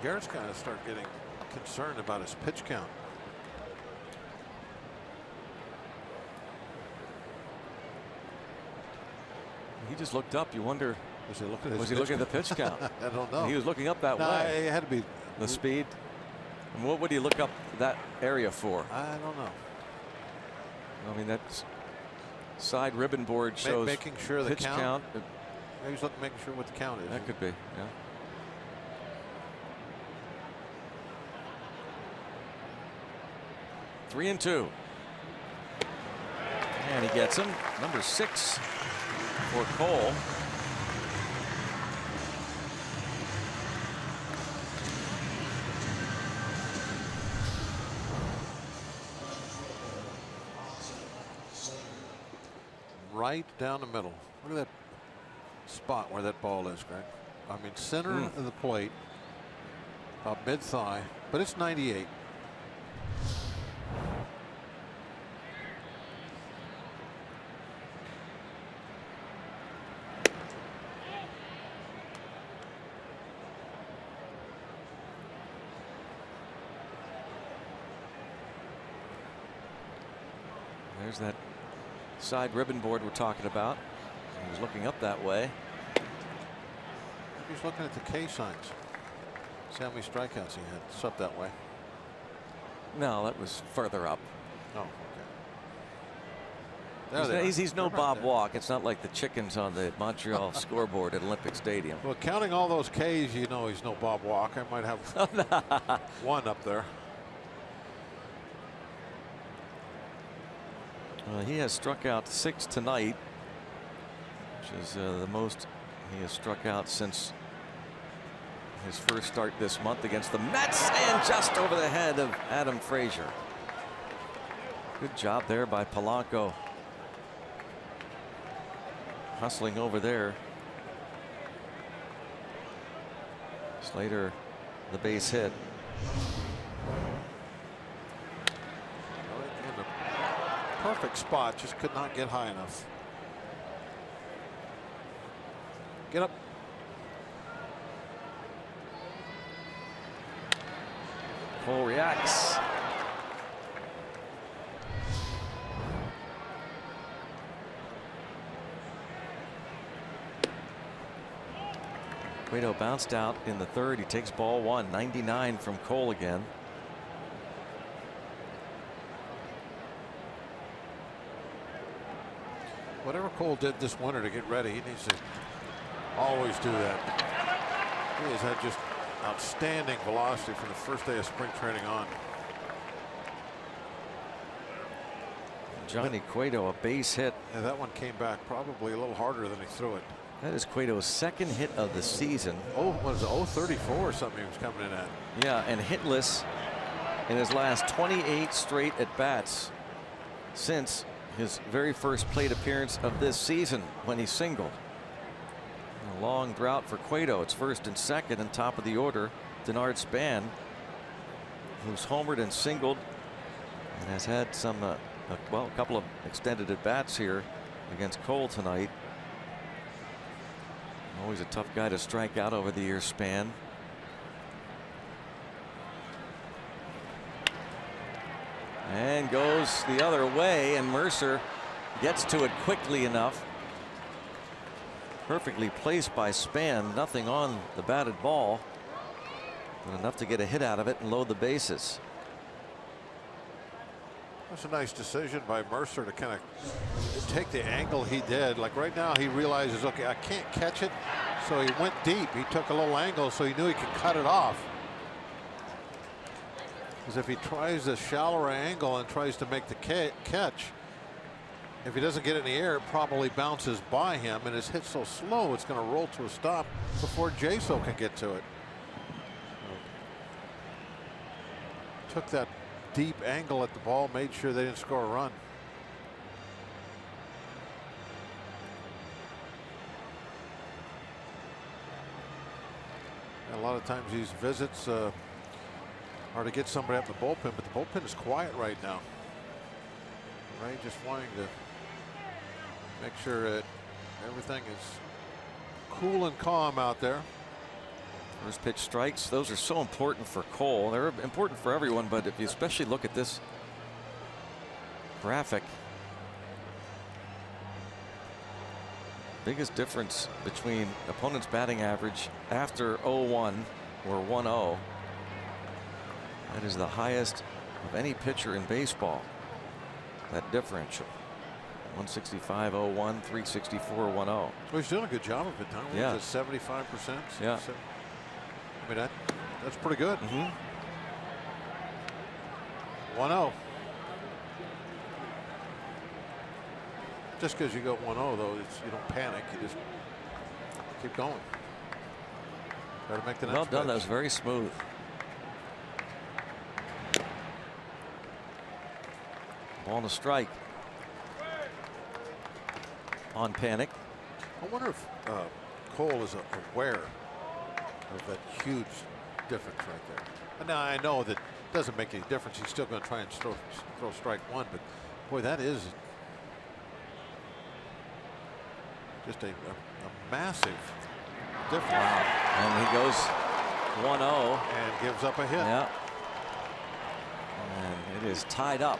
Garrett's got to start getting concerned about his pitch count. He just looked up. You wonder, was he looking at, was he looking at the pitch count? I don't know. He was looking up that way. It had to be the speed. And what would he look up that area for? I don't know. I mean, that side ribbon board shows making sure the pitch count. Maybe he's looking, making sure what the count is. That could be, yeah. Three and 2. And he gets him. Number 6 for Cole. Right down the middle. Look at that spot where that ball is, Greg. I mean, center of the plate, about mid-thigh, but it's 98. There's that side ribbon board we're talking about. He was looking up that way. He's looking at the K signs. See how many strikeouts he had. It's up that way. No, that was further up. Oh, okay. He's no Bob Walk. It's not like the chickens on the Montreal scoreboard at Olympic Stadium. Well, counting all those Ks, you know he's no Bob Walk. I might have one up there. He has struck out 6 tonight, which is the most he has struck out since his first start this month against the Mets, and just over the head of Adam Frazier. Good job there by Polanco. Hustling over there. Slater, the base hit. Perfect spot, just could not get high enough. Get up. Cole reacts. Cueto bounced out in the 3rd. He takes ball 1. 99 from Cole again. Whatever Cole did this winter to get ready, he needs to always do that. He has had just outstanding velocity from the first day of spring training on. Johnny Cueto, a base hit. And that one came back probably a little harder than he threw it. That is Cueto's 2nd hit of the season. Oh, what is it? 034 or something he was coming in at. Yeah, and hitless in his last 28 straight at bats since his very first plate appearance of this season when he singled. A long drought for Cueto. It's first and second, and top of the order, Denard Span, who's homered and singled and has had some, well, a couple of extended at bats here against Cole tonight. Always a tough guy to strike out over the years, Span. And goes the other way, and Mercer gets to it quickly enough. Perfectly placed by Span. Nothing on the batted ball, but enough to get a hit out of it and load the bases. That's a nice decision by Mercer to kind of take the angle he did. Like right now, he realizes, okay, I can't catch it, so he went deep. He took a little angle, so he knew he could cut it off. Because if he tries a shallower angle and tries to make the catch, if he doesn't get it in the air, it probably bounces by him, and his hit's so slow, it's going to roll to a stop before Jaso can get to it. Took that deep angle at the ball, made sure they didn't score a run. And a lot of times these visits are to get somebody up the bullpen, but the bullpen is quiet right now. Ray just wanting to make sure that everything is cool and calm out there. First pitch strikes. Those are so important for Cole. They're important for everyone, but if you especially look at this graphic, biggest difference between opponent's batting average after 0-1 or 1-0. That is the highest of any pitcher in baseball. That differential. 165 0-1, 364 1-0. Well, he's doing a good job of it, Tom. Yeah. 75%. Yeah. I mean, that's pretty good. 1-0. Just because you go 1-0, though, you don't panic. You just keep going. Try to make the next Well done. pitch. That was very smooth. Ball and a strike. On Panic. I wonder if Cole is aware of that huge difference right there. And now I know that doesn't make any difference. He's still going to try and throw strike one, but boy, that is just a massive difference. Wow. And he goes 1-0 and gives up a hit. Yeah. And it is tied up.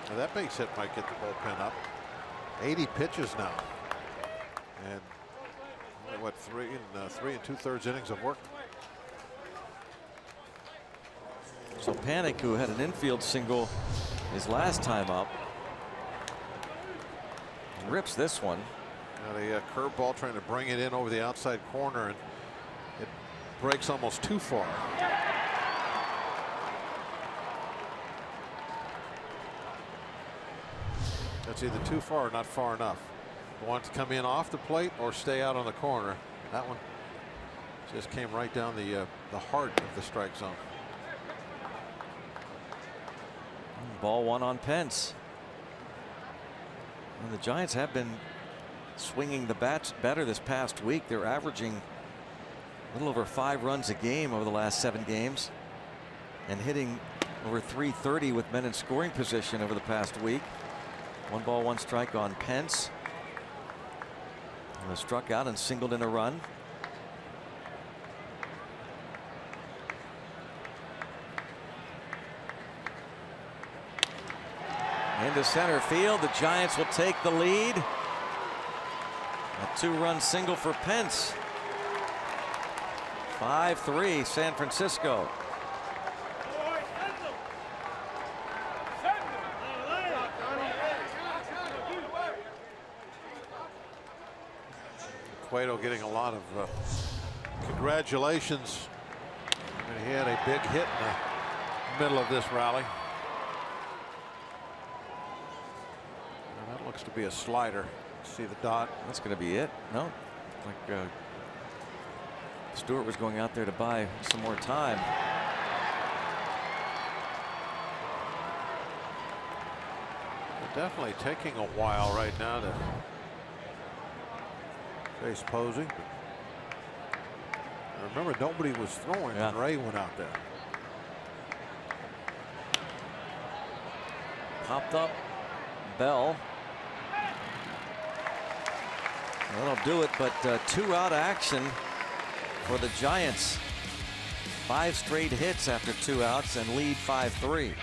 Now that base hit might get the bullpen up. 80 pitches now, and what, 3 2/3 innings of work. So Panic, who had an infield single his last time up, rips this one. Now the curveball trying to bring it in over the outside corner, and it breaks almost too far. That's either too far or not far enough. You want to come in off the plate or stay out on the corner. That one just came right down the heart of the strike zone. Ball one on Pence. And the Giants have been swinging the bats better this past week. They're averaging a little over 5 runs a game over the last 7 games and hitting over 330 with men in scoring position over the past week. 1 ball, 1 strike on Pence. And struck out and singled in a run. Into center field. The Giants will take the lead. A 2-run single for Pence. 5-3 San Francisco. Cueto getting a lot of congratulations. I mean, he had a big hit in the middle of this rally. And that looks to be a slider. See the dot. That's going to be it. No, like Stewart was going out there to buy some more time. They're definitely taking a while right now to Face Posey. Remember, nobody was throwing when Ray went out there. Popped up. Bell. That'll do it, but 2-out action for the Giants. 5 straight hits after 2 outs and lead 5-3.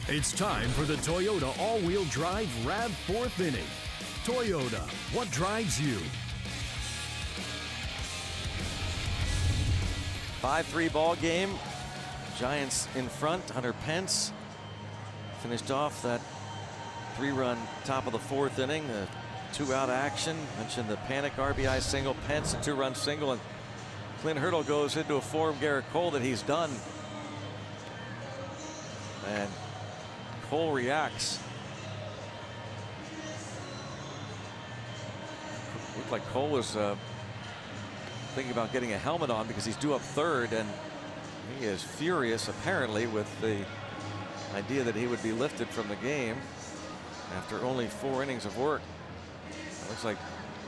It's time for the Toyota all-wheel drive RAV 4th inning. Toyota, what drives you? 5-3 ball game. Giants in front. Hunter Pence finished off that 3-run top of the 4th inning. A 2-out action. Mentioned the panic RBI single. Pence a 2-run single, and Clint Hurdle goes into a form Garrett Cole that he's done. And Cole reacts. Looked like Cole was thinking about getting a helmet on because he's due up 3rd, and he is furious apparently with the idea that he would be lifted from the game after only 4 innings of work. It looks like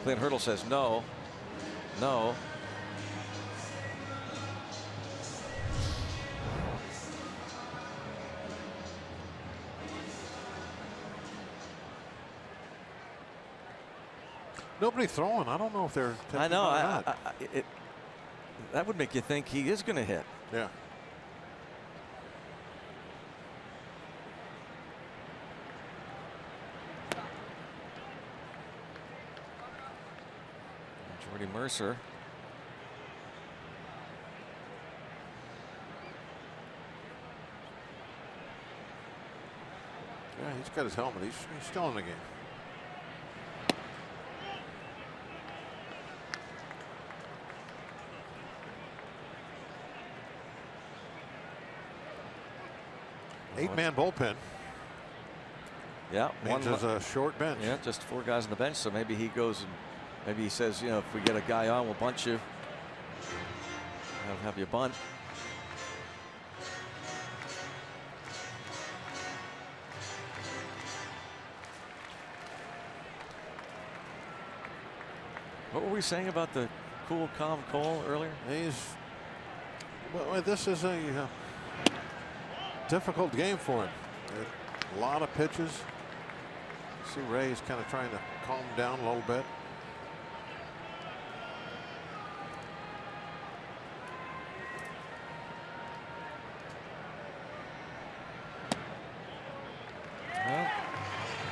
Clint Hurdle says no. No. Nobody throwing. I don't know if they're. I know. That would make you think he is going to hit. Yeah. Jordy Mercer. Yeah, he's got his helmet. He's still in the game. Eight-man bullpen. Yeah, means there's a short bench. Yeah, just 4 guys on the bench. So maybe he goes and maybe he says, you know, if we get a guy on, we'll bunt you. Have you bunt. What were we saying about the cool, calm Cole earlier? Well, this is a difficult game for him. A lot of pitches. See Ray's kind of trying to calm him down a little bit. Well,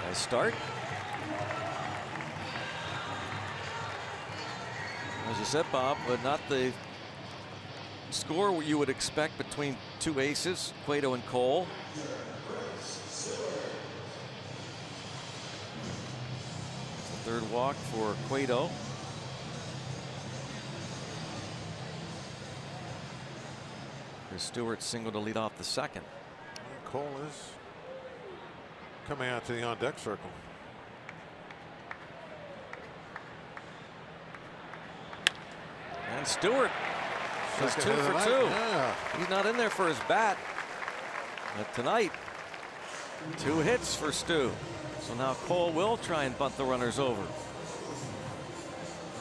nice start. As you said, Bob, but not the score you would expect between 2 aces, Cueto and Cole. Third walk for Cueto. Chris Stewart single to lead off the second. Cole is coming out to the on-deck circle. And Stewart is 2 for 2. Yeah. He's not in there for his bat. But tonight, 2 hits for Stu. So now Cole will try and bunt the runners over.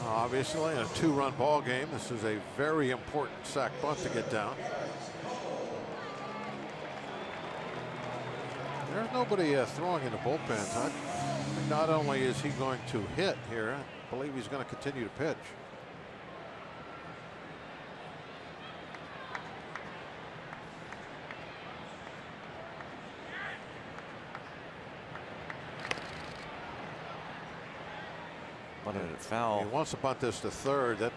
Obviously, in a 2-run ball game, this is a very important sac bunt to get down. There's nobody throwing in the bullpens. Not only is he going to hit here, I believe he's going to continue to pitch. Bunted it foul. He wants to bunt this to third. That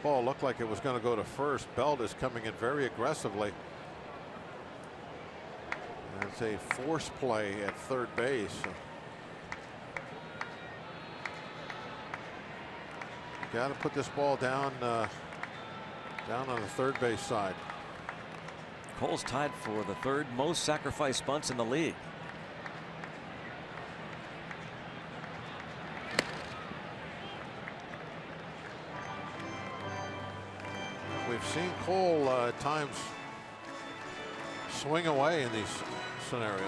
ball looked like it was going to go to first. Belt is coming in very aggressively. And it's a force play at third base. Got to put this ball down, down on the third base side. Cole's tied for the 3rd most sacrifice bunts in the league. We've seen Cole at times swing away in these scenarios.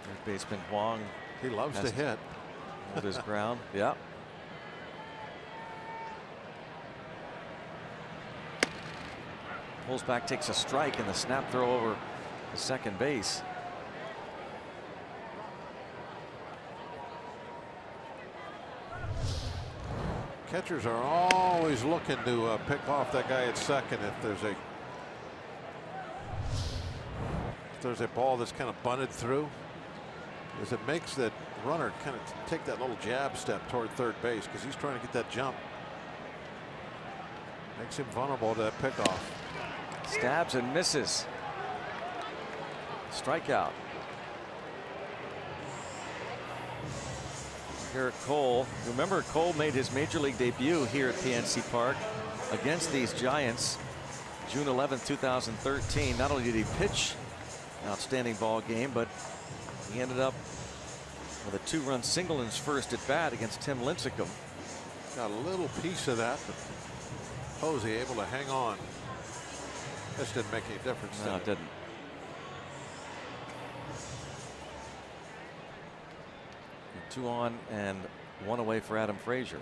Third baseman Wong. He loves to hit. Hold his ground. Yeah. Pulls back, takes a strike, and the snap throw over the second base. Catchers are always looking to pick off that guy at second if there's a ball that's kind of bunted through, as it makes that runner kind of take that little jab step toward third base because he's trying to get that jump. Makes him vulnerable to that pickoff. Stabs and misses. Strikeout. Garrett Cole. Remember, Cole made his major league debut here at PNC Park against these Giants June 11th, 2013. Not only did he pitch an outstanding ball game, but he ended up with a 2-run single in his first at bat against Tim Lincecum. Got a little piece of that, but Posey able to hang on. This didn't make any difference. No, it didn't. Two on and 1 away for Adam Frazier.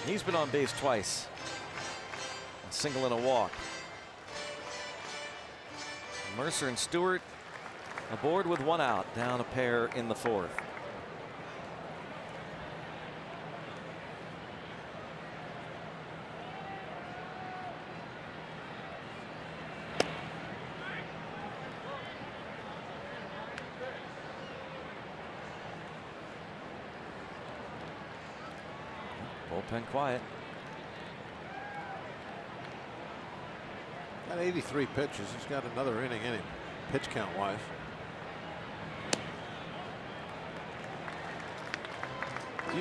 He's been on base twice. A single and a walk. Mercer and Stewart aboard with 1 out, down a pair in the 4th. Bullpen quiet. Got 83 pitches. He's got another inning in him, pitch count wise.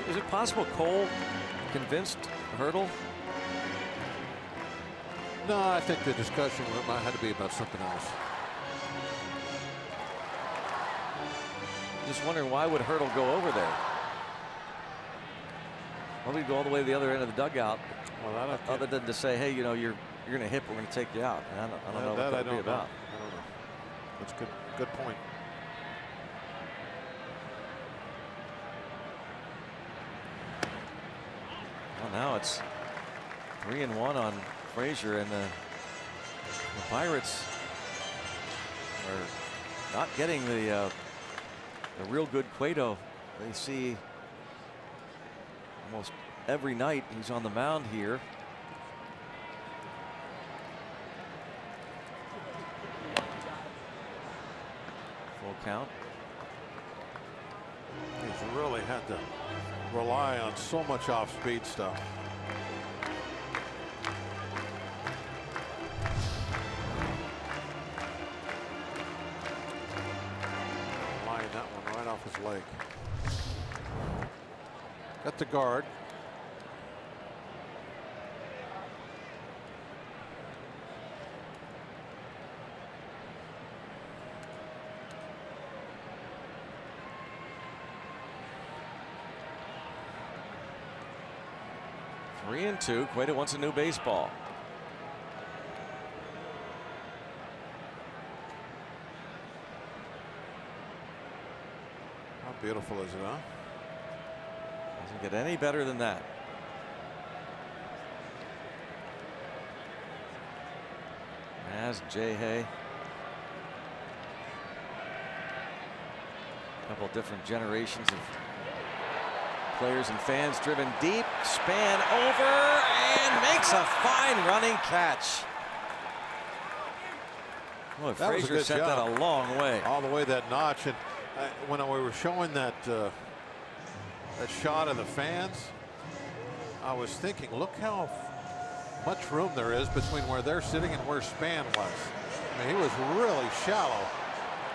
Is it possible Cole convinced Hurdle? No, I think the discussion might have to be about something else. Just wondering, why would Hurdle go over there? Why would he go all the way to the other end of the dugout? Well, other than to say, hey, you know, you're going to hit, we're going to take you out. I don't know what that would be about. I don't know. That's good point. Well, now it's 3-1 on Frazier, and the Pirates are not getting the real good Cueto they see almost every night he's on the mound here. Full count. He's really had to rely on so much off-speed stuff. Line that one right off his leg. Got the guard. Three and two. Cueto wants a new baseball. How beautiful is it, huh? Doesn't get any better than that. As J-Hay. A couple different generations of players and fans driven deep, span over, and makes a fine running catch. Boy, That was a Frazier good sent that job. a long way. All the way that notch. And when we were showing that that shot of the fans, I was thinking, look how much room there is between where they're sitting and where Span was. I mean, he was really shallow,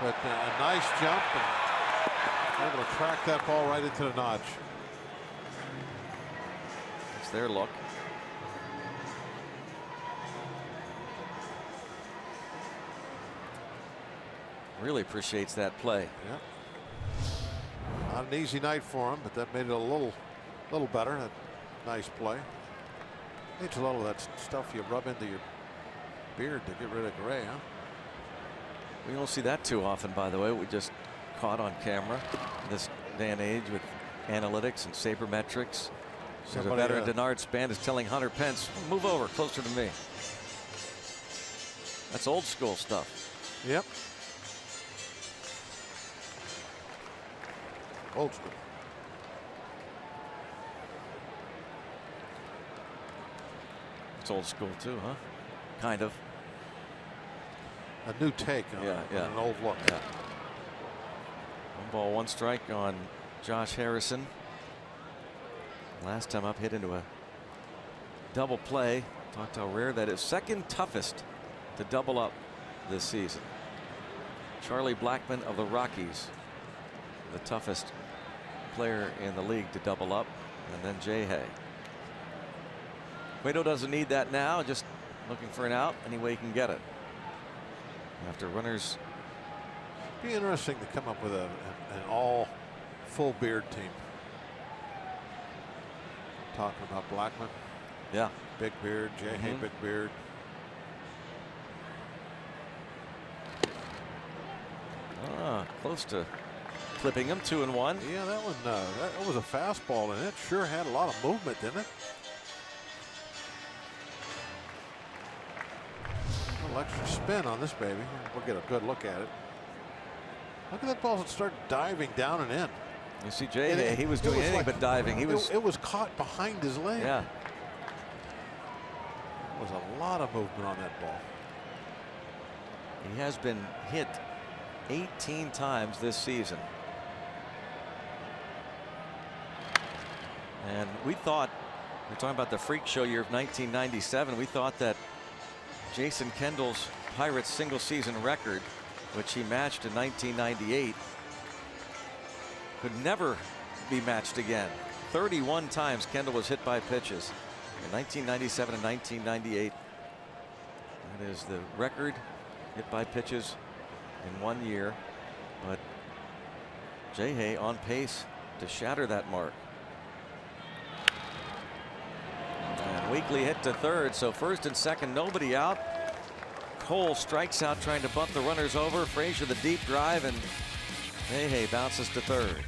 but a nice jump and able to track that ball right into the notch. It's their look. Really appreciates that play. Yep. Not an easy night for him, but that made it a little better. That nice play. Needs a little of that stuff you rub into your beard to get rid of gray, huh? We don't see that too often, by the way. We just caught on camera this day and age with analytics and sabermetrics. There's a veteran, Denard Span, is telling Hunter Pence, move over closer to me. That's old school stuff. Yep. Old school. It's old school too, huh? Kind of. A new take on, Yeah, yeah. on an old look. Yeah. 1 ball, 1 strike on Josh Harrison. Last time up, hit into a double play. Talked how rare that is. Second toughest to double up this season. Charlie Blackmon of the Rockies, the toughest player in the league to double up, and then J-Hay. Cueto doesn't need that now, just looking for an out any way he can get it. After runners. Be interesting to come up with an all full beard team. Talking about Blackmon. Yeah. Big beard, J-Hay, big beard. Close to clipping him. 2-1. Yeah, that one, that was a fastball, and it sure had a lot of movement, didn't it? A little extra spin on this baby. We'll get a good look at it. Look at that ball start diving down and in. You see J-Hay, he was doing anything but diving. He was. It was caught behind his leg. Yeah. There was a lot of movement on that ball. He has been hit 18 times this season. And we thought, we're talking about the freak show year of 1997, we thought that Jason Kendall's Pirates single season record, which he matched in 1998, could never be matched again. 31 times Kendall was hit by pitches in 1997 and 1998. That is the record hit by pitches in 1 year, but J-Hay on pace to shatter that mark. And Weekly hit to third, so first and second, nobody out. Cole strikes out trying to bunt the runners over. Frazier the deep drive, and J-Hay bounces to third.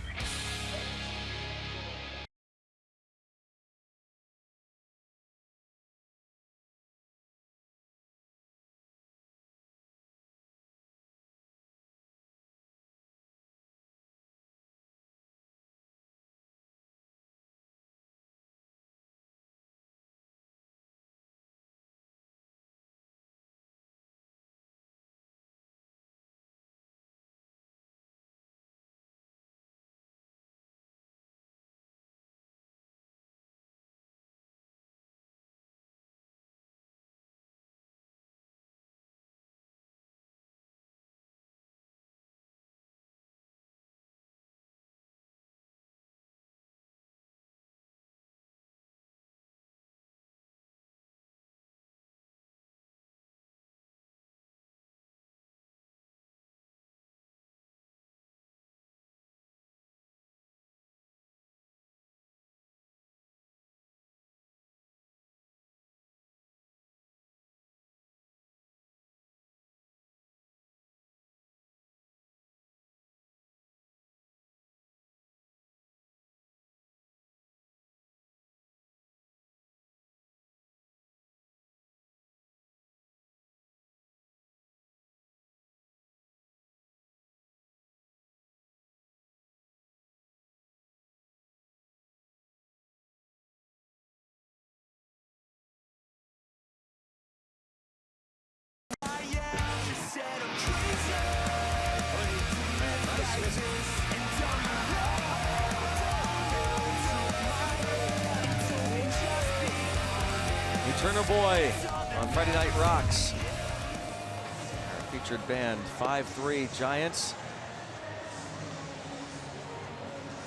Turner Boy on Friday Night Rocks. Our featured band 5-3 Giants.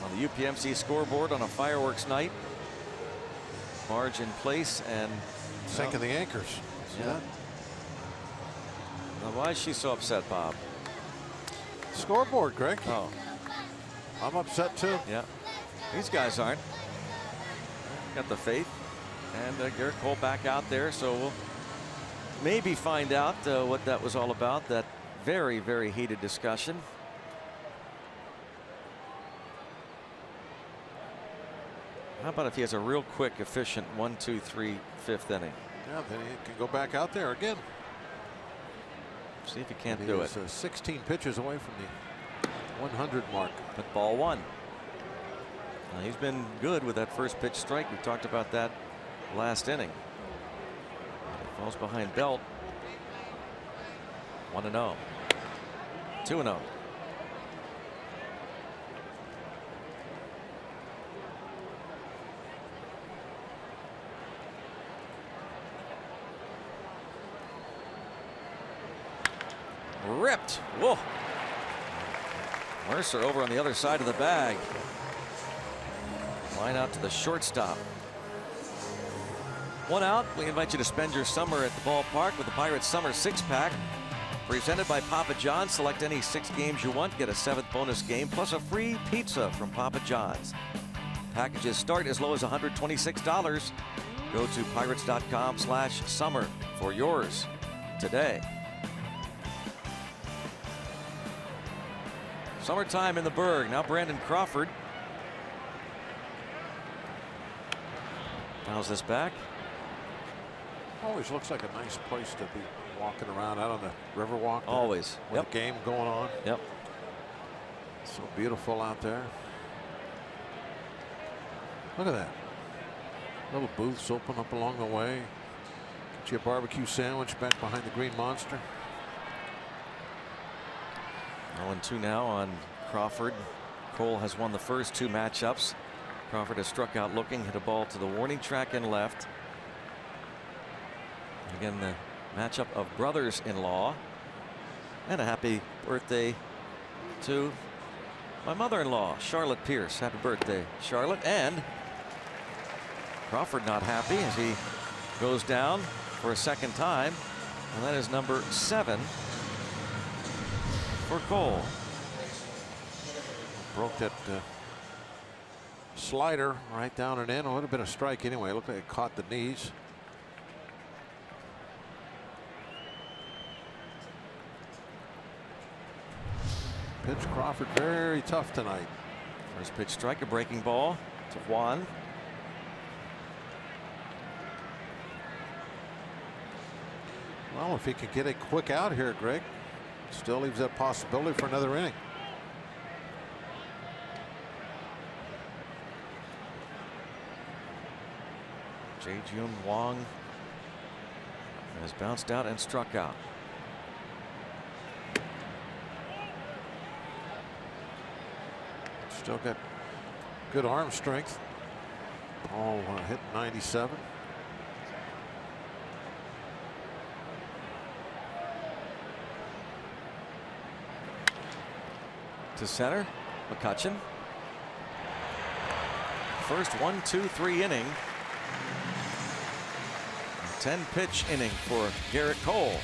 On the UPMC scoreboard on a fireworks night. Barge in place and sinking the anchors. See that? Now why is she so upset, Bob? Scoreboard, Greg. Oh. I'm upset too. Yeah. These guys aren't. Got the faith. And Garrett Cole back out there, so we'll maybe find out what that was all about. That very, very heated discussion. How about if he has a real quick, efficient 1-2-3 fifth inning? Yeah, then he can go back out there again. See if he can't do it. 16 pitches away from the 100 mark. But ball one. Now, he's been good with that first pitch strike. We talked about that last inning. It falls behind Belt. 1-0. 2-0. Ripped. Whoa. Mercer over on the other side of the bag. Line out to the shortstop. One out. We invite you to spend your summer at the ballpark with the Pirates Summer Six-Pack. Presented by Papa John's. Select any 6 games you want. Get a 7th bonus game plus a free pizza from Papa John's. Packages start as low as $126. Go to pirates.com/summer for yours today. Summertime in the Berg. Now Brandon Crawford. How's this back? Always looks like a nice place to be walking around out on the Riverwalk. Always. With a game going on. Yep. So beautiful out there. Look at that. Little booths open up along the way. Get you a barbecue sandwich back behind the Green Monster. 0-2 now on Crawford. Cole has won the first 2 matchups. Crawford has struck out looking, hit a ball to the warning track and left. Again, the matchup of brothers-in-law. And a happy birthday to my mother-in-law, Charlotte Pierce. Happy birthday, Charlotte. And Crawford not happy as he goes down for a second time. And that is number 7 for Cole. Broke that slider right down and in. It would have been a strike anyway. It looked like it caught the knees. Pitch Crawford very tough tonight. First pitch strike, a breaking ball to Juan. Well, if he can get a quick out here, Greg, still leaves that possibility for another inning. Jae-Jun Wong has bounced out and struck out. Still got good arm strength. Ball hit 97. To center, McCutchen. First 1-2-3 inning. 10-pitch inning for Garrett Cole.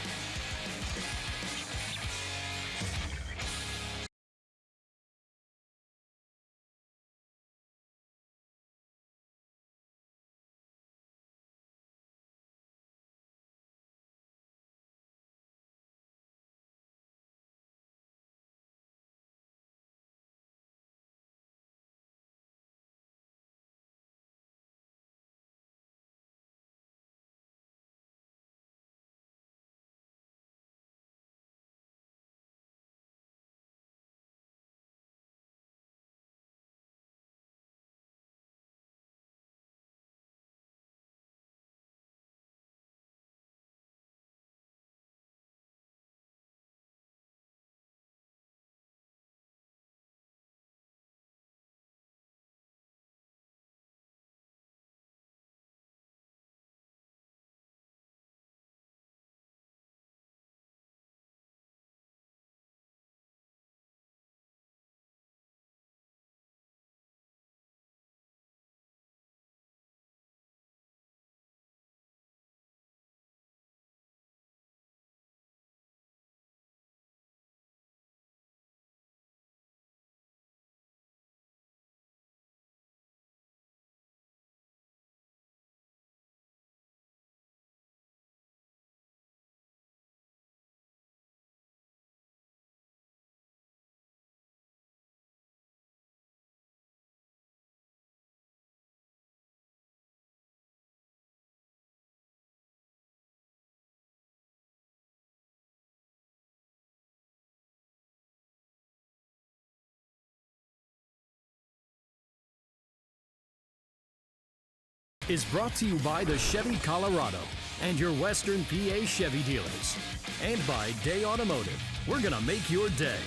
is brought to you by the Chevy Colorado and your Western PA Chevy dealers. And by Day Automotive. We're going to make your day.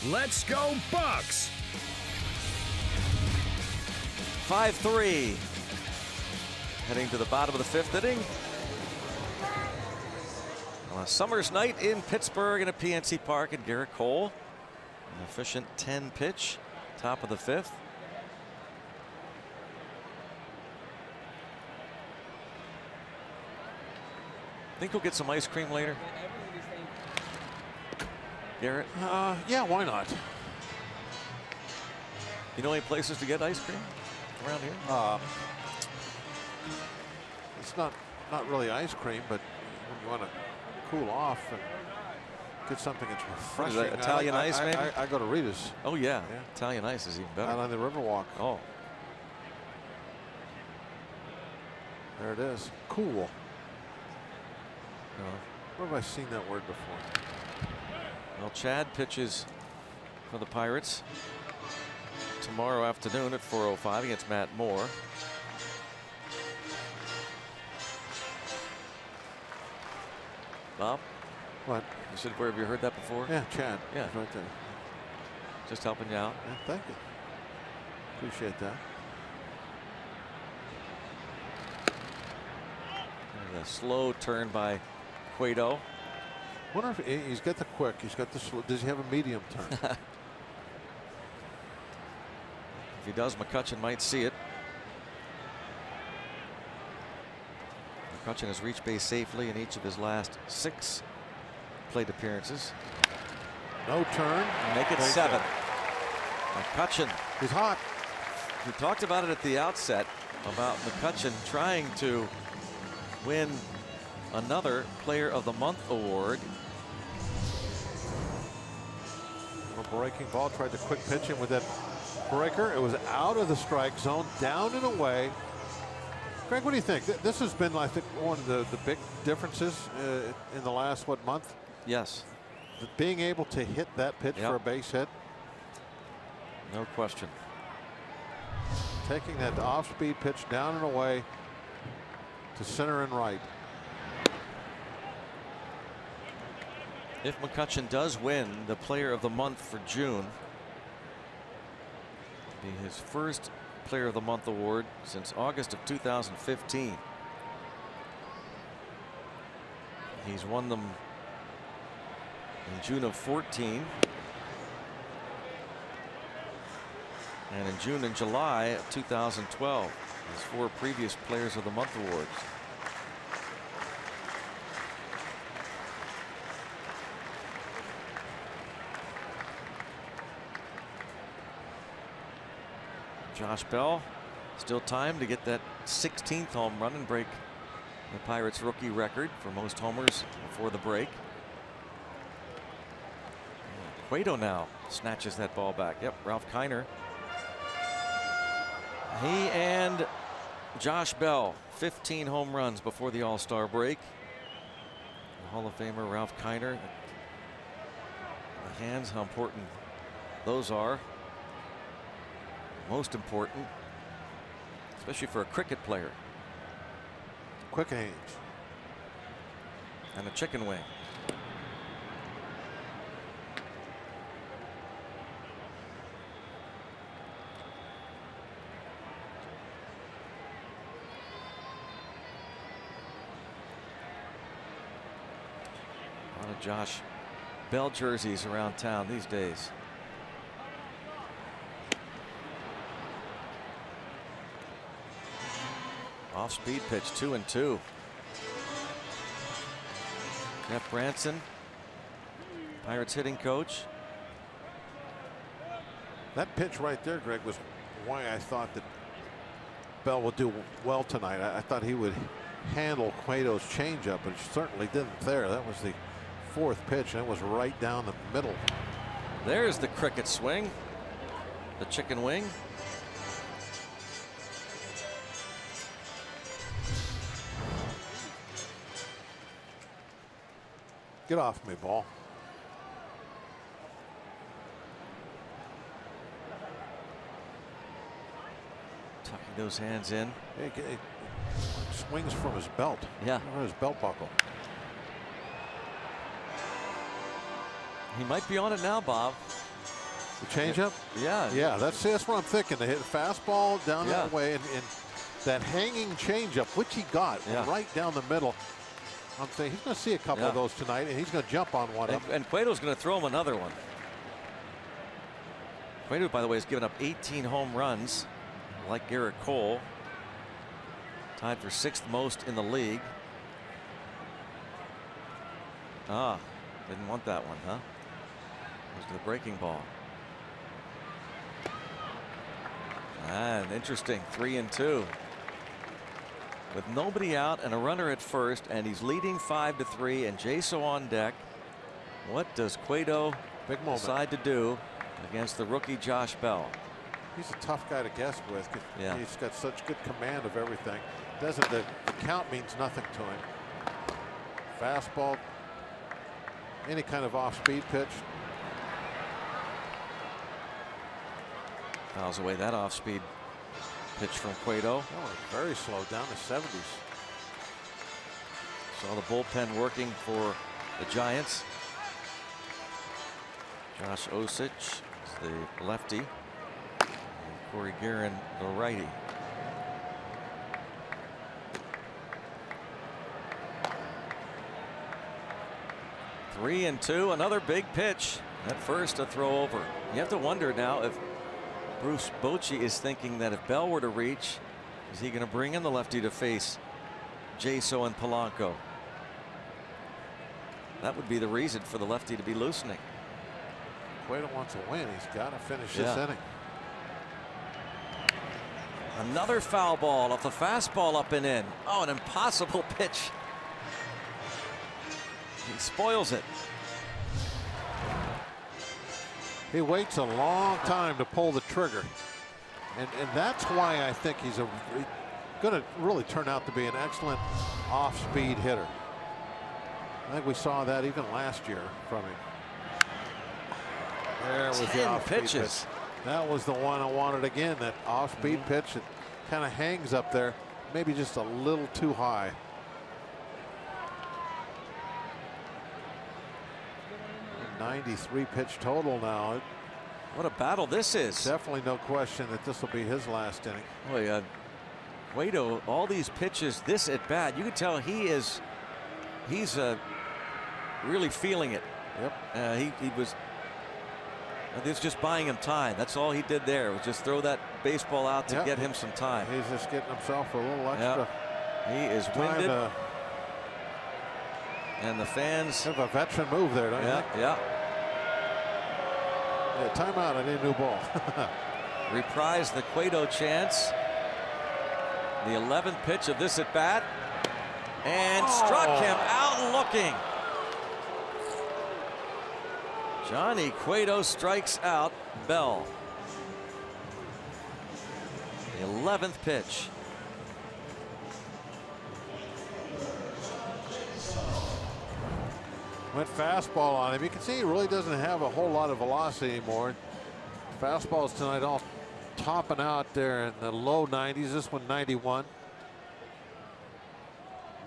Let's go Bucks! 5-3. Heading to the bottom of the 5th inning. On a summer's night in Pittsburgh and at PNC Park, and Garrett Cole, an efficient 10 pitch, top of the 5th. Think we'll get some ice cream later? Garrett? Yeah, why not? You know any places to get ice cream around here? It's not really ice cream, but when you want to cool off and get something that's What is refreshing. that, Italian ice, maybe? I go to Rita's. Oh, yeah. Italian ice is even better. Out on the Riverwalk. Oh. There it is. Cool. Where have I seen that word before? Well, Chad pitches for the Pirates tomorrow afternoon at 4:05 against Matt Moore. Bob? What? You said, where have you heard that before? Yeah, Chad. Yeah. He's right there. Just helping you out. Yeah, thank you. Appreciate that. And a slow turn by Cueto. Wonder if he's got the quick. He's got the slow. Does he have a medium turn? If he does, McCutchen might see it. McCutchen has reached base safely in each of his last 6 plate appearances. No turn. Make it 7. McCutchen. He's hot. We talked about it at the outset about McCutchen trying to win another Player of the Month award. A breaking ball. Tried to quick pitch him with that breaker. It was out of the strike zone, down and away. Greg, what do you think? This has been, I think, one of the big differences in the last, month? Yes. Being able to hit that pitch for a base hit. No question. Taking that off-speed pitch down and away to center and right. If McCutchen does win the Player of the Month for June, it'll be his first Player of the Month award since August of 2015. He's won them in June of 14. And in June and July of 2012. His 4 previous Players of the Month awards. Josh Bell, still time to get that 16th home run and break the Pirates rookie record for most homers before the break. Cueto now snatches that ball back. Yep, Ralph Kiner. He and Josh Bell, 15 home runs before the All-Star break. The Hall of Famer Ralph Kiner. The hands, how important those are. Most important, especially for a cricket player. Quick hands. And a chicken wing. A lot of Josh Bell jerseys around town these days. Off-speed pitch, 2-2. Jeff Branson, Pirates hitting coach. That pitch right there, Greg, was why I thought that Bell would do well tonight. I thought he would handle Cueto's changeup, but he certainly didn't there. That was the 4th pitch, and it was right down the middle. There's the cricket swing, the chicken wing. Get off me, ball. Tucking those hands in. Hey, swings from his belt. Yeah. His belt buckle. He might be on it now, Bob. The changeup? Yeah. Yeah, that's what I'm thinking. To hit a fastball down that way, and that hanging changeup, which he got right down the middle. I'm saying he's going to see a couple of those tonight, and he's going to jump on one. And Cueto's going to throw him another one. Cueto, by the way, has given up 18 home runs, like Garrett Cole. Tied for 6th most in the league. Ah, didn't want that one, huh? Goes to the breaking ball. And interesting, 3-2. With nobody out and a runner at first, and he's leading 5-3, and Jaso on deck. What does Cueto decide to do against the rookie Josh Bell? He's a tough guy to guess with. He's got such good command of everything. The count means nothing to him. Fastball, any kind of off-speed pitch. Fouls away that off-speed pitch from Cueto. Very slow, down to 70s. Saw the bullpen working for the Giants. Josh Osich is the lefty. And Corey Guerin, the righty. Three and two, another big pitch. At first, a throw over. You have to wonder now if Bruce Bochy is thinking that if Bell were to reach, is he going to bring in the lefty to face Jaso and Polanco? That would be the reason for the lefty to be loosening. Cueto wants a win. He's got to finish this inning. Another foul ball off the fastball up and in. Oh, an impossible pitch. He spoils it. He waits a long time to pull the trigger. And that's why I think he's going to really turn out to be an excellent off-speed hitter. I think we saw that even last year from him. There was the off-speed pitch. That was the one I wanted again, that off-speed pitch that kind of hangs up there, maybe just a little too high. .93 pitch total now. What a battle this is. Definitely no question that this will be his last inning. Boy, Cueto, all these pitches, this at bat, you can tell he's really feeling it. Yep. He was just buying him time. That's all he did there, was just throw that baseball out to get him some time. He's just getting himself a little extra. He is winded. And the fans have a veteran move there, don't you think? Yeah. Timeout. I need a new ball. Reprise the Cueto chance. The 11th pitch of this at bat, and struck him out looking. Johnny Cueto strikes out Bell. The 11th pitch. Went fastball on him. You can see he really doesn't have a whole lot of velocity anymore. Fastballs tonight all topping out there in the low 90s. This one 91.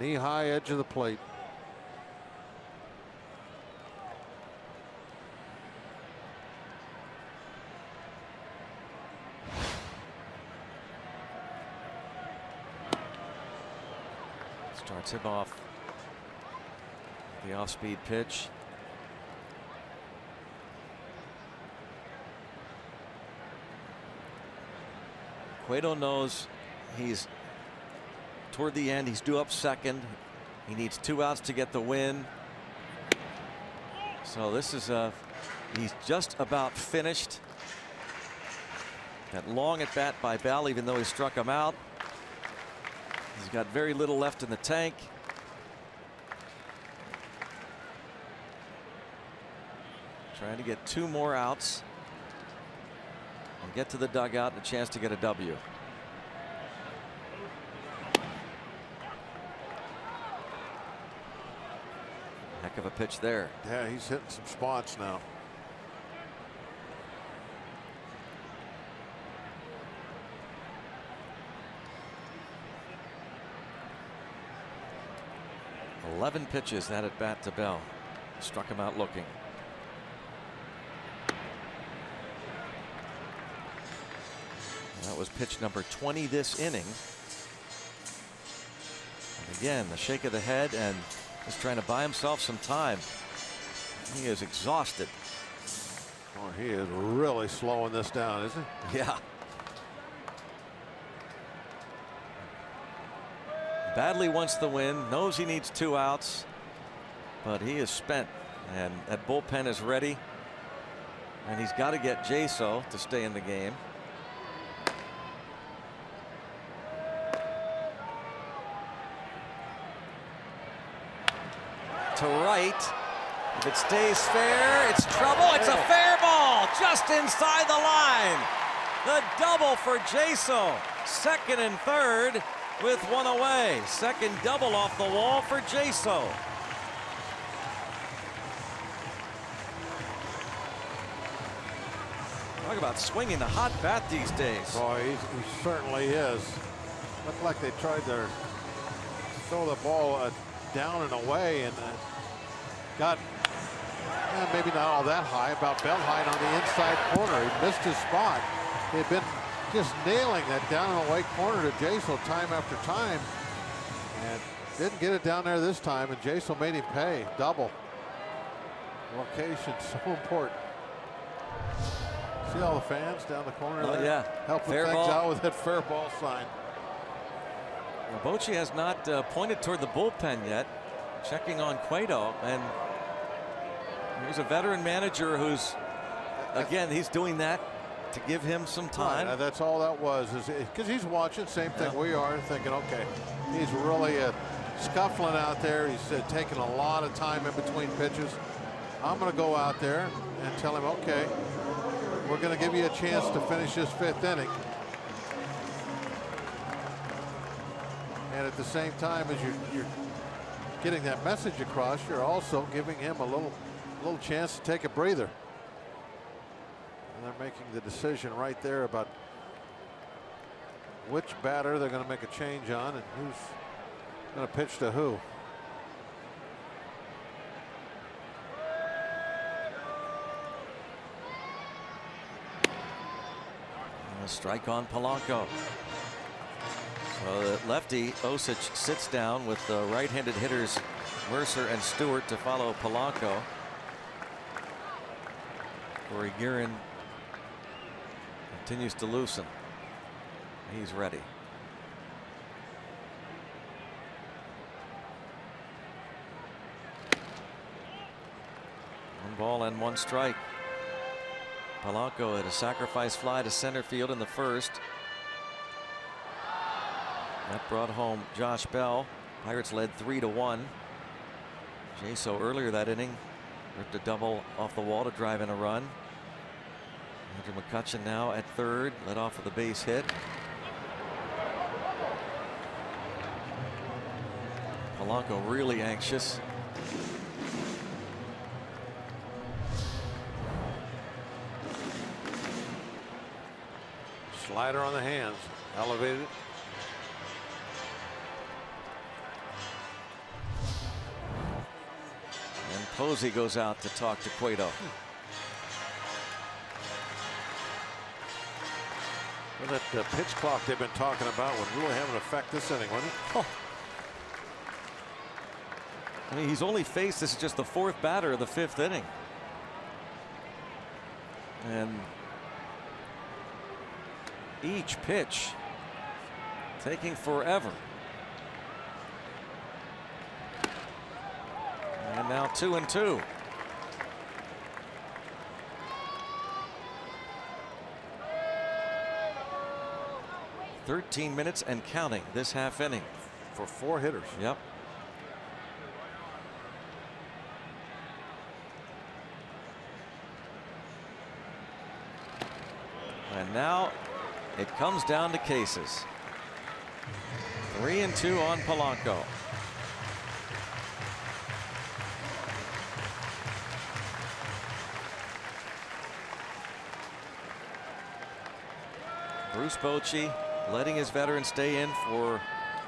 Knee high edge of the plate. Starts him off. The off-speed pitch. Cueto knows he's toward the end. He's due up second. He needs 2 outs to get the win. So this is he's just about finished. That long at bat by Bell, even though he struck him out. He's got very little left in the tank. Trying to get 2 more outs and get to the dugout and a chance to get a W. Heck of a pitch there. Yeah, he's hitting some spots now. 11 pitches, that at bat to Bell. Struck him out looking. That was pitch number 20 this inning. And again, the shake of the head and just trying to buy himself some time. He is exhausted. Oh, he is really slowing this down, isn't he? Yeah. Badly wants the win, knows he needs 2 outs, but he is spent, and that bullpen is ready, and he's got to get Jaso to stay in the game. To right. If it stays fair, it's trouble. It's a fair ball just inside the line. The double for Jaso. Second and third with 1 away. Second double off the wall for Jaso. Talk about swinging the hot bat these days. Boy, he certainly is. Looked like they tried to throw the ball down and away, and got maybe not all that high, about belt height on the inside corner. He missed his spot. He had been just nailing that down and away corner to Jaso time after time, and didn't get it down there this time, and Jaso made him pay. Double. Location so important. See all the fans down the corner there? Yeah. Helping Fair things ball. out with that fair ball sign. Well, Bochy has not pointed toward the bullpen yet. Checking on Cueto, and here's a veteran manager who's, again, he's doing that to give him some time. Right, that's all that was, is because he's watching, same thing we are, thinking, okay, he's really scuffling out there. He's taking a lot of time in between pitches. I'm going to go out there and tell him, okay, we're going to give you a chance to finish this 5th inning. And at the same time as you're getting that message across, you're also giving him a little chance to take a breather. And they're making the decision right there about which batter they're going to make a change on and who's going to pitch to who. And a strike on Polanco. So the lefty Osich sits down with the right-handed hitters Mercer and Stewart to follow Polanco. Corey Guerin continues to loosen. He's ready. One ball and 1 strike. Polanco had a sacrifice fly to center field in the first. That brought home Josh Bell. Pirates led 3-1. Jaso earlier that inning ripped a double off the wall to drive in a run. Andrew McCutchen now at third, led off with a base hit. Polanco really anxious. Slider on the hands, elevated. And Posey goes out to talk to Cueto. Well, that pitch clock they've been talking about would really have an effect this inning, wouldn't it? Oh. I mean, he's only faced, this is just the 4th batter of the 5th inning. And each pitch taking forever. And now 2-2. "13 minutes and counting this half inning for 4 hitters. Yep. And now it comes down to cases. 3-2 on Polanco. Bruce Bochy letting his veteran stay in for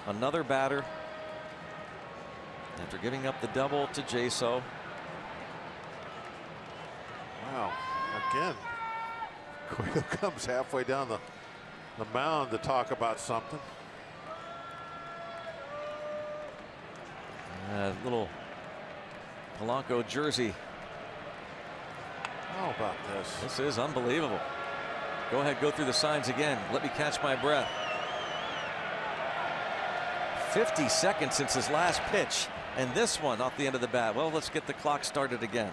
another batter. after giving up the double to Jaso. Wow, again, Cueto comes halfway down the mound to talk about something. Little Polanco jersey. How about this? This is unbelievable. Go ahead, go through the signs again. Let me catch my breath. 50 seconds since his last pitch, and this one off the end of the bat. Well, let's get the clock started again.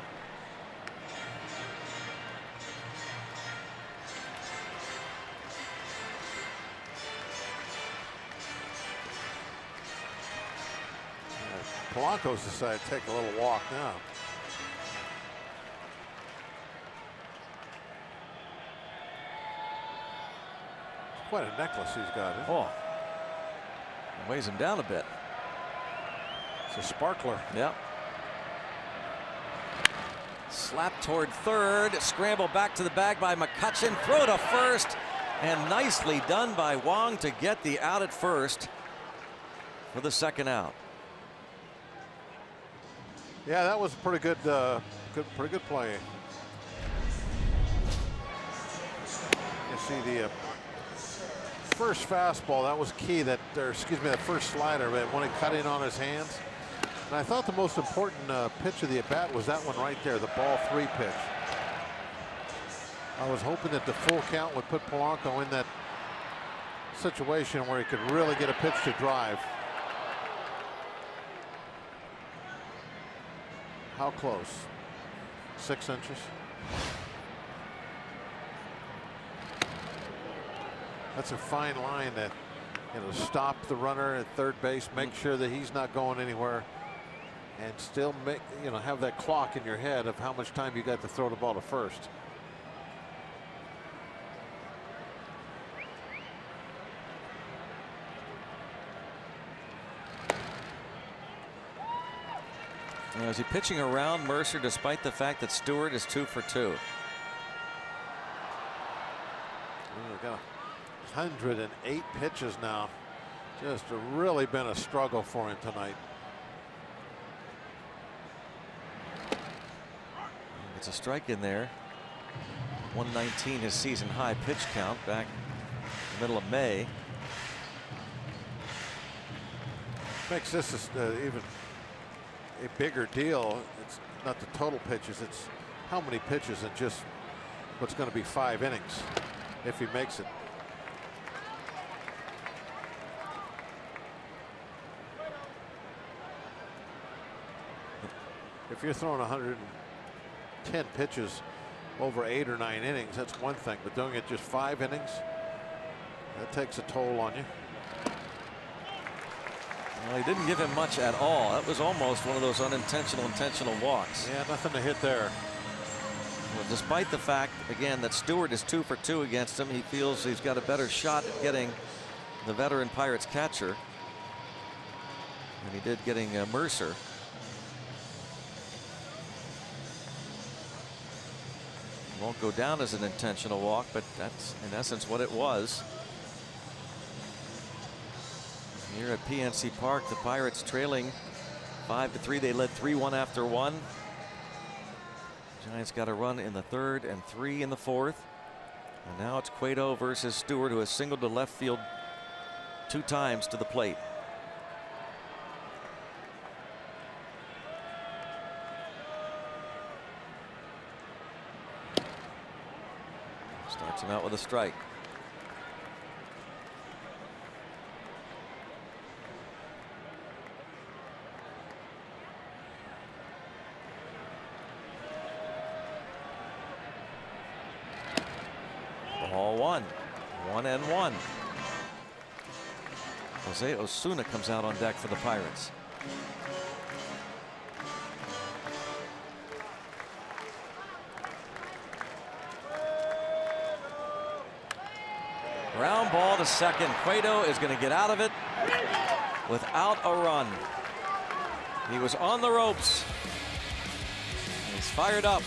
Polanco's decided to take a little walk now. It's quite a necklace he's got. Oh, weighs him down a bit. It's a sparkler. Yep. Slap toward third. Scramble back to the bag by McCutchen. Throw to first. And nicely done by Wong to get the out at first for the second out. Yeah, that was pretty good. Pretty good play. You see the first fastball. That was key. That first slider. When it cut in on his hands. And I thought the most important pitch of the at bat was that one right there, the ball 3 pitch. I was hoping that the full count would put Polanco in that situation where he could really get a pitch to drive. How close? 6 inches. That's a fine line that, stop the runner at third base, make sure that he's not going anywhere, and still make, have that clock in your head of how much time you got to throw the ball to first. Is he pitching around Mercer despite the fact that Stewart is 2 for 2? We've got 108 pitches now. Just really been a struggle for him tonight. It's a strike in there. 119 his season high pitch count back in the middle of May. Makes this even a bigger deal. It's not the total pitches, it's how many pitches in just what's going to be 5 innings if he makes it. If you're throwing 110 pitches over 8 or 9 innings, that's one thing, but doing it just 5 innings, that takes a toll on you. Well, he didn't give him much at all. That was almost one of those intentional walks. Yeah, nothing to hit there. Well, despite the fact, again, that Stewart is 2 for 2 against him, he feels he's got a better shot at getting the veteran Pirates catcher than he did getting Mercer. Won't go down as an intentional walk, but that's in essence what it was. Here at PNC Park, the Pirates trailing 5-3. They led 3-1 after 1. Giants got a run in the third and 3 in the fourth. And now it's Cueto versus Stewart, who has singled to left field 2 times to the plate. Starts him out with a strike. Ball 1. 1-1. Jose Osuna comes out on deck for the Pirates. Ground ball to second. Cueto is going to get out of it without a run. He was on the ropes. He's fired up.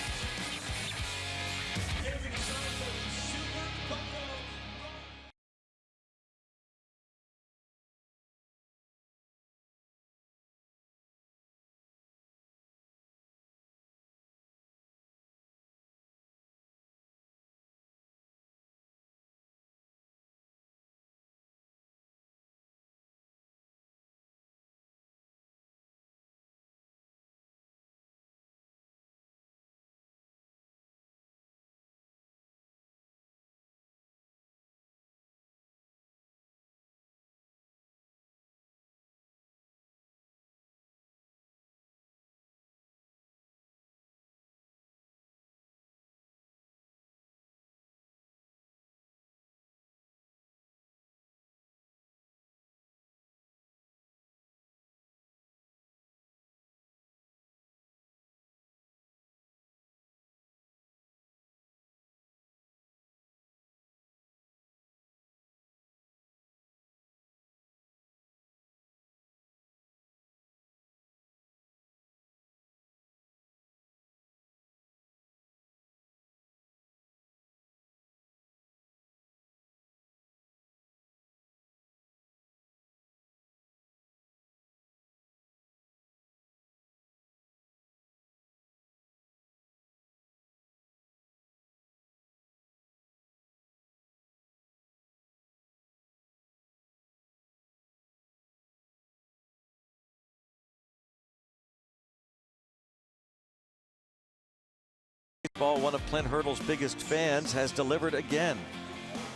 Baseball, one of Clint Hurdle's biggest fans, has delivered again.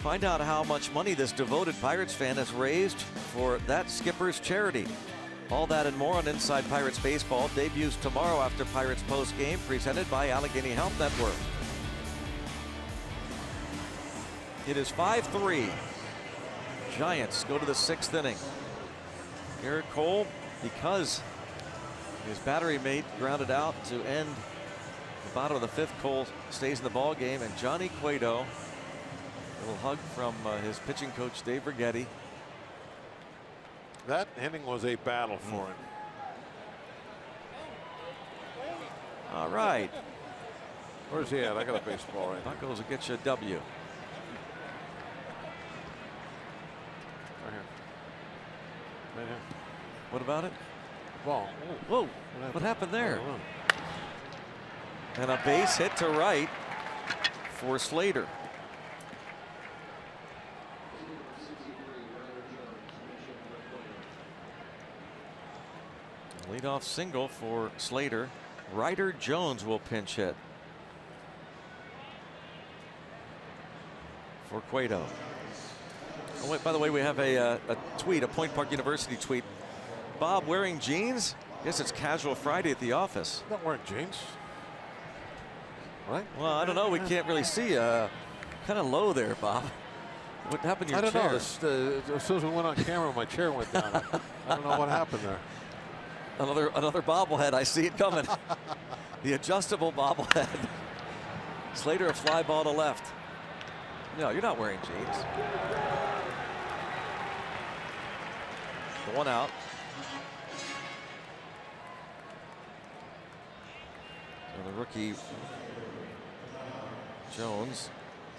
Find out how much money this devoted Pirates fan has raised for that skipper's charity. All that and more on Inside Pirates Baseball debuts tomorrow after Pirates Postgame, presented by Allegheny Health Network. It is 5-3. Giants go to the 6th inning. Garrett Cole, because his battery mate grounded out to end the bottom of the 5th, Cole stays in the ball game, and Johnny Cueto, a little hug from his pitching coach Dave Righetti. That inning was a battle for him. All right. Where's he at? I got a baseball right now. Buckles will get you a W. Right here. Right here. What about it? Ball. Whoa, what happened there? And a base hit to right for Slater. Leadoff single for Slater. Ryder Jones will pinch hit for Cueto. Oh, wait, by the way, we have a tweet, a Point Park University tweet. Bob wearing jeans? Yes, it's casual Friday at the office. Not wearing jeans. Right? Well, I don't know. We can't really see. Kind of low there, Bob. What happened to your chair? I don't know. As soon as we went on camera, my chair went down. I don't know what happened there. Another bobblehead. I see it coming. The adjustable bobblehead. Slater, a fly ball to left. No, you're not wearing jeans. One out. So the rookie Jones,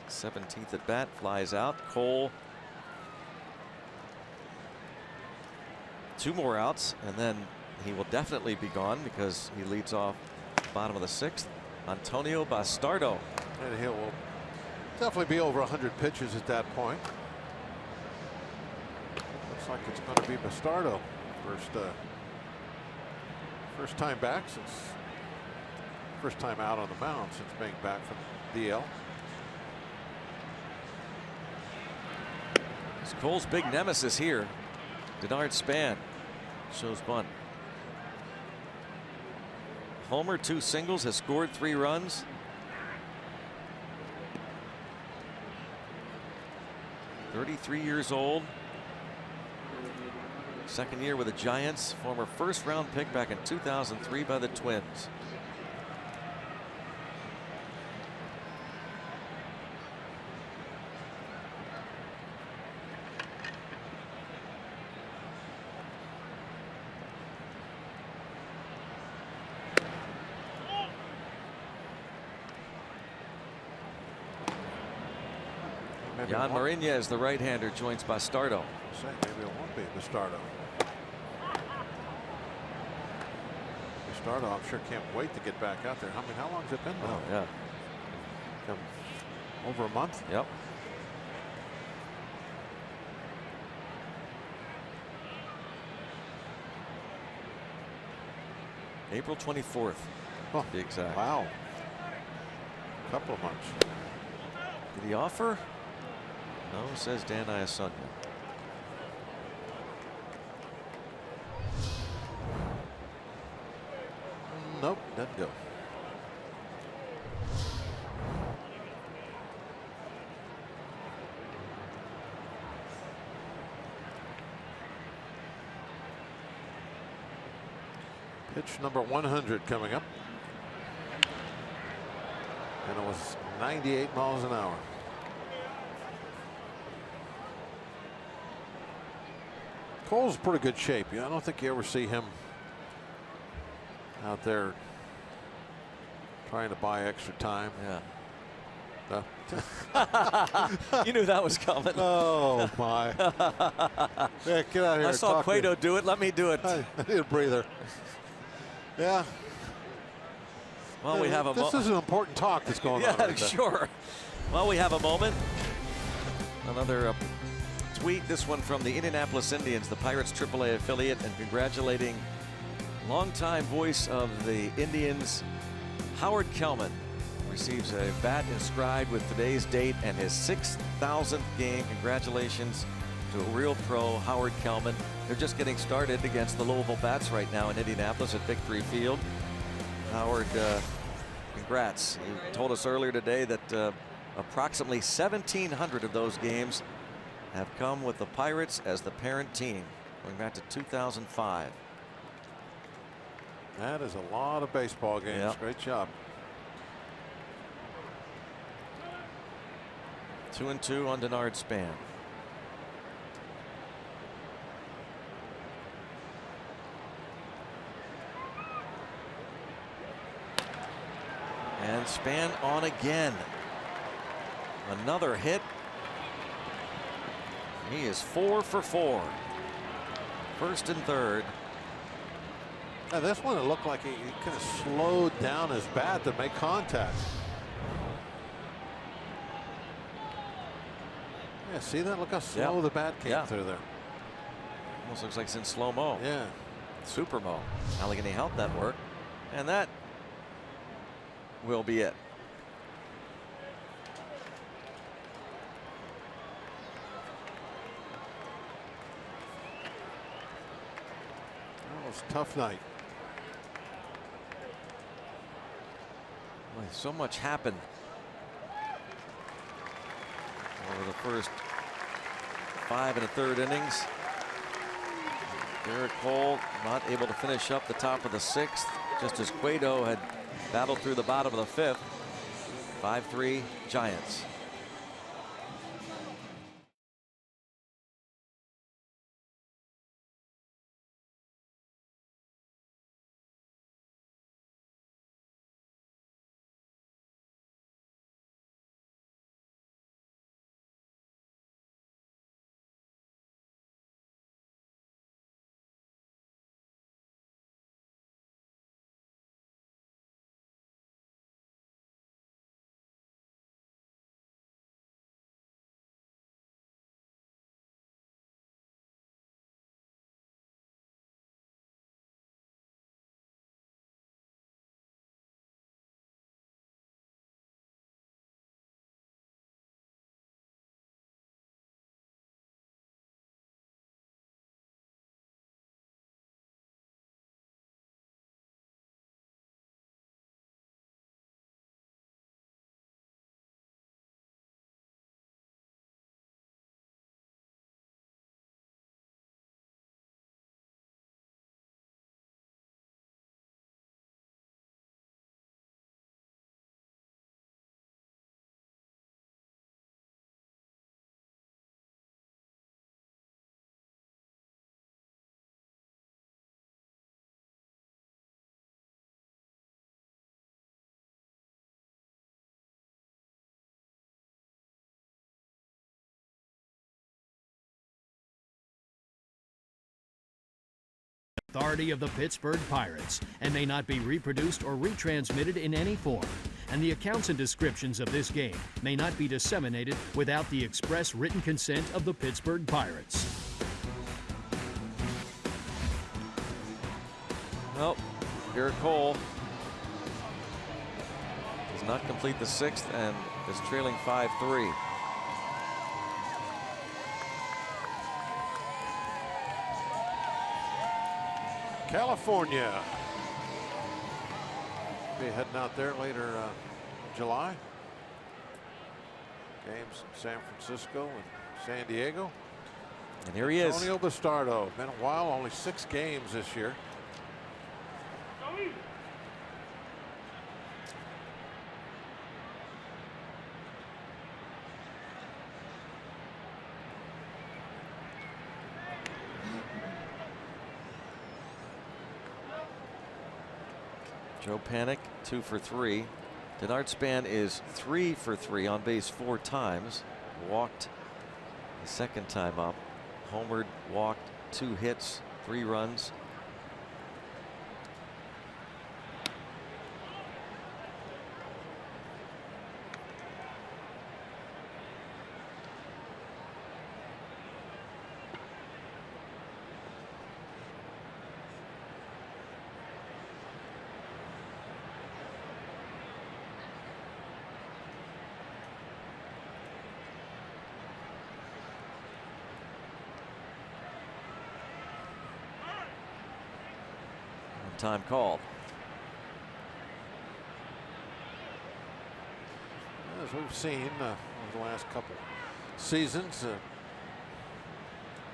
17th at bat, flies out. Cole, 2 more outs, and then he will definitely be gone because he leads off bottom of the 6th. Antonio Bastardo. And he will definitely be over 100 pitches at that point. Looks like it's going to be Bastardo. First time back since first time out on the mound since being back from DL. It's Cole's big nemesis here. Denard Span shows bunt. Homer, 2 singles, has scored 3 runs. (33 years old). Second year with the Giants. Former first-round pick back in 2003 by the Twins. Jan Marinez, the right-hander, joins Bastardo. Maybe it won't be Bastardo. Bastardo, I'm sure can't wait to get back out there. I mean, how long has it been now? Oh, yeah. Over a month? Yep. April 24th, to be exact. Wow. A couple of months. Did he offer? No, says Dan Iasonia. Nope, doesn't go. Pitch number 100 coming up. And it was 98 miles an hour. Cole's in pretty good shape. I don't think you ever see him out there trying to buy extra time. Yeah. No. You knew that was coming. Oh my. Yeah, get out here. I saw Cueto do it. Let me do it. I need a breather. Yeah. Well, we have a This is an important talk that's going on. Yeah, right there. sure. Well, we have a moment. Another tweet. This one from the Indianapolis Indians, the Pirates AAA affiliate, and congratulating longtime voice of the Indians, Howard Kellman, receives a bat inscribed with today's date and his 6,000th game. Congratulations to a real pro, Howard Kelman. They're just getting started against the Louisville Bats right now in Indianapolis at Victory Field. Howard, congrats. He told us earlier today that approximately 1,700 of those games have come with the Pirates as the parent team, going back to 2005. That is a lot of baseball games. Yep. Great job. 2-2 on Denard Span. And Span on again. Another hit. He is 4 for 4. First and third. Now this one, it looked like he kind of slowed down his bat to make contact. Yeah, see that? Look how slow the bat came through there. Almost looks like it's in slow-mo. Yeah. Super-mo. Allegheny Health Network. And that will be it. That was a tough night. Boy, so much happened over the first 5 1/3 innings. Garrett Cole not able to finish up the top of the 6th, just as Cueto had battled through the bottom of the 5th. 5-3 Giants. Authority of the Pittsburgh Pirates and may not be reproduced or retransmitted in any form. And the accounts and descriptions of this game may not be disseminated without the express written consent of the Pittsburgh Pirates. Well, Garrett Cole does not complete the 6th and is trailing 5-3. California. Be heading out there later July. Games in San Francisco and San Diego. And here he is. Antonio Bastardo. Been a while, only 6 games this year. Joe Panik 2 for 3. Denard Span is 3 for 3 on base 4 times. Walked the 2nd time up. Homered, walked, 2 hits, 3 runs. time called. As we've seen over the last couple seasons,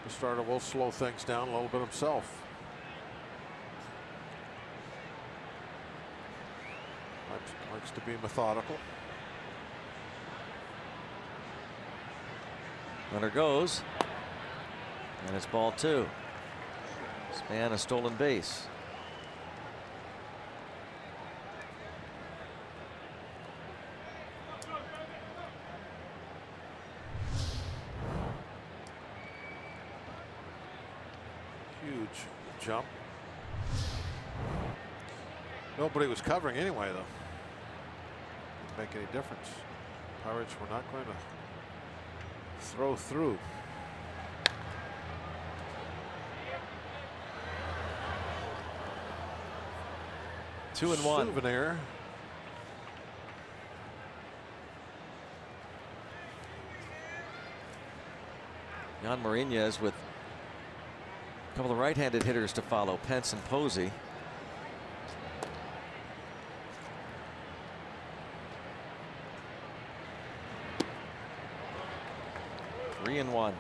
the starter will slow things down a little bit himself. Likes to be methodical. Runner goes, and it's ball 2. Span a stolen base. Huge jump. Nobody was covering anyway, though. Didn't make any difference. Pirates were not going to throw through. Two and one. Souvenir. Jan Marinez with a couple of right-handed hitters to follow, Pence and Posey. Three and one.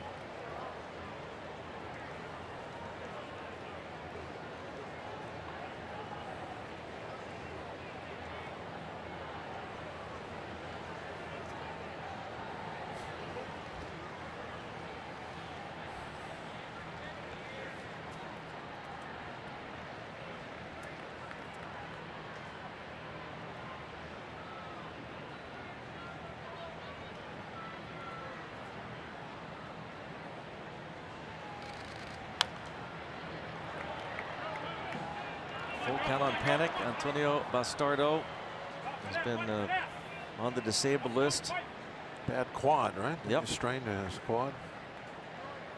Full count on Panic. Antonio Bastardo has been on the disabled list. Bad quad, right? Yep. He strained his quad.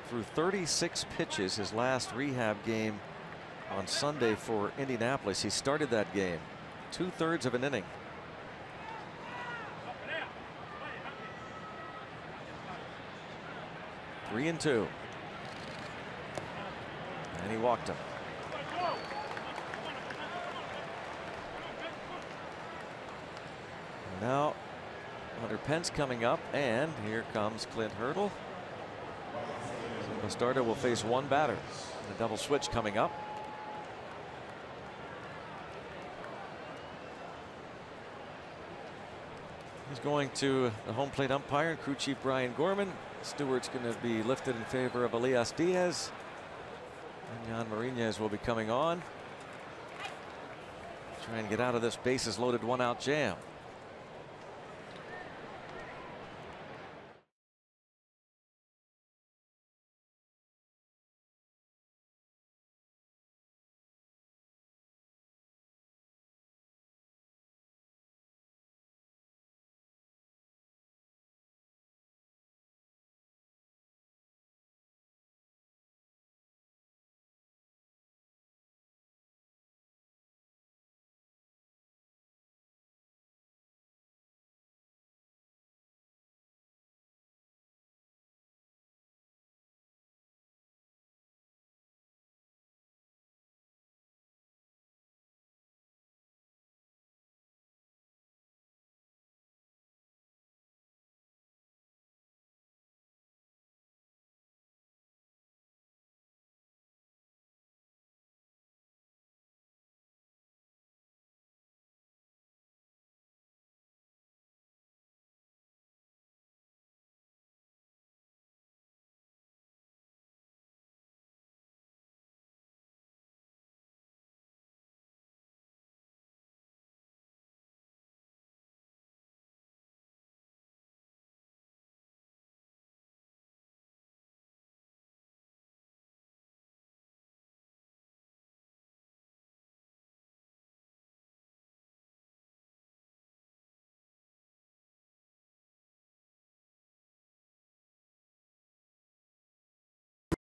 Through 36 pitches his last rehab game on Sunday for Indianapolis. He started that game 2/3 of an inning. Three and two. And he walked him. Now Hunter Pence coming up, and here comes Clint Hurdle. Bastardo will face one batter. A double switch coming up. He's going to the home plate umpire and crew chief Brian Gorman. Stewart's going to be lifted in favor of Elias Diaz. And Jan Marinez will be coming on. Try and get out of this bases loaded 1-out jam.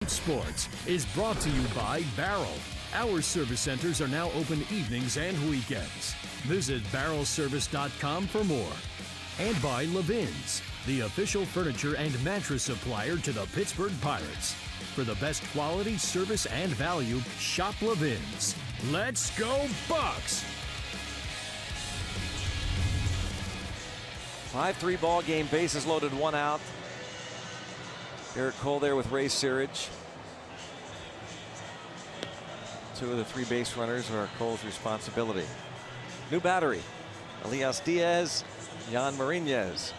Sports is brought to you by Barrel. Our service centers are now open evenings and weekends. Visit barrelservice.com for more. And by Levin's, the official furniture and mattress supplier to the Pittsburgh Pirates. For the best quality, service, and value, shop Levin's. Let's go Bucks! 5-3 ball game, bases loaded, 1 out. Garrett Cole there with Ray Searage. 2 of the 3 base runners are Cole's responsibility. New battery, Elias Diaz, Jan Marinez.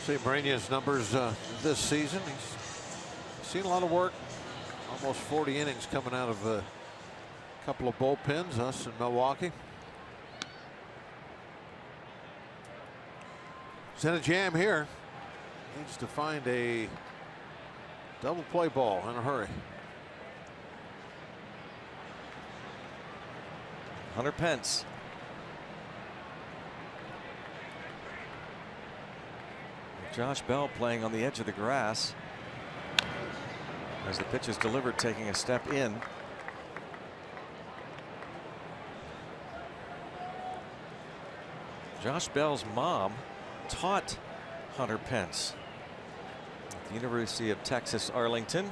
See Marinez's numbers this season. He's seen a lot of work. Almost 40 innings coming out of a couple of bullpens, us in Milwaukee. He's in a jam here. Needs to find a double play ball in a hurry. Hunter Pence. Josh Bell playing on the edge of the grass as the pitch is delivered, taking a step in. Josh Bell's mom taught Hunter Pence at the University of Texas Arlington.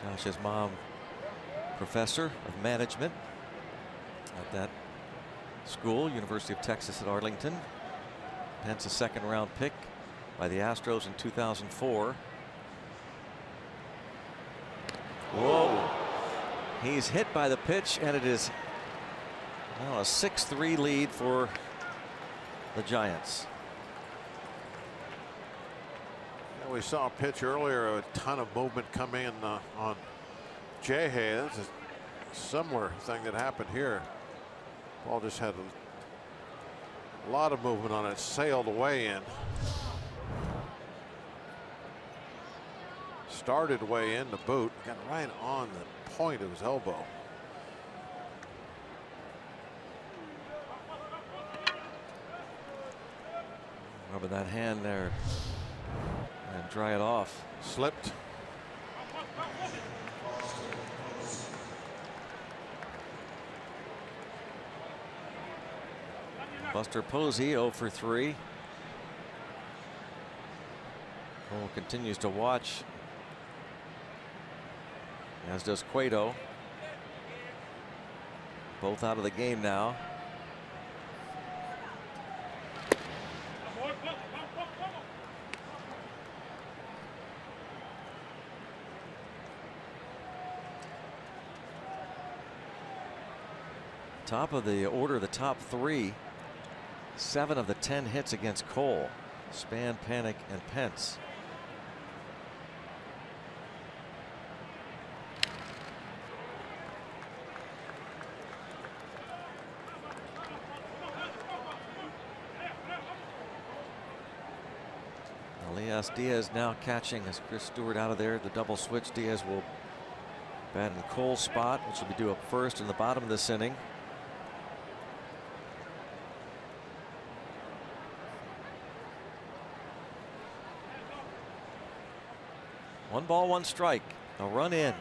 Josh's mom, professor of management at that school, University of Texas at Arlington. Pence a second-round pick by the Astros in 2004. Whoa. He's hit by the pitch, and it is now a 6-3 lead for the Giants. Yeah, we saw a pitch earlier, a ton of movement come in on Jay. That's a similar thing that happened here. Ball just had a lot of movement on it, sailed away in. Started way in the boot, got right on the point of his elbow. Rubbing that hand there and dry it off. Slipped. Buster Posey 0 for 3. Cole continues to watch, as does Cueto. Both out of the game now. Top of the order, the top 3. 7 of the 10 hits against Cole. Span, Panic, and Pence. Elias Diaz now catching as Chris Stewart out of there. The double switch. Diaz will bat in Cole's spot, which will be due up first in the bottom of this inning. One ball, one strike. A run in.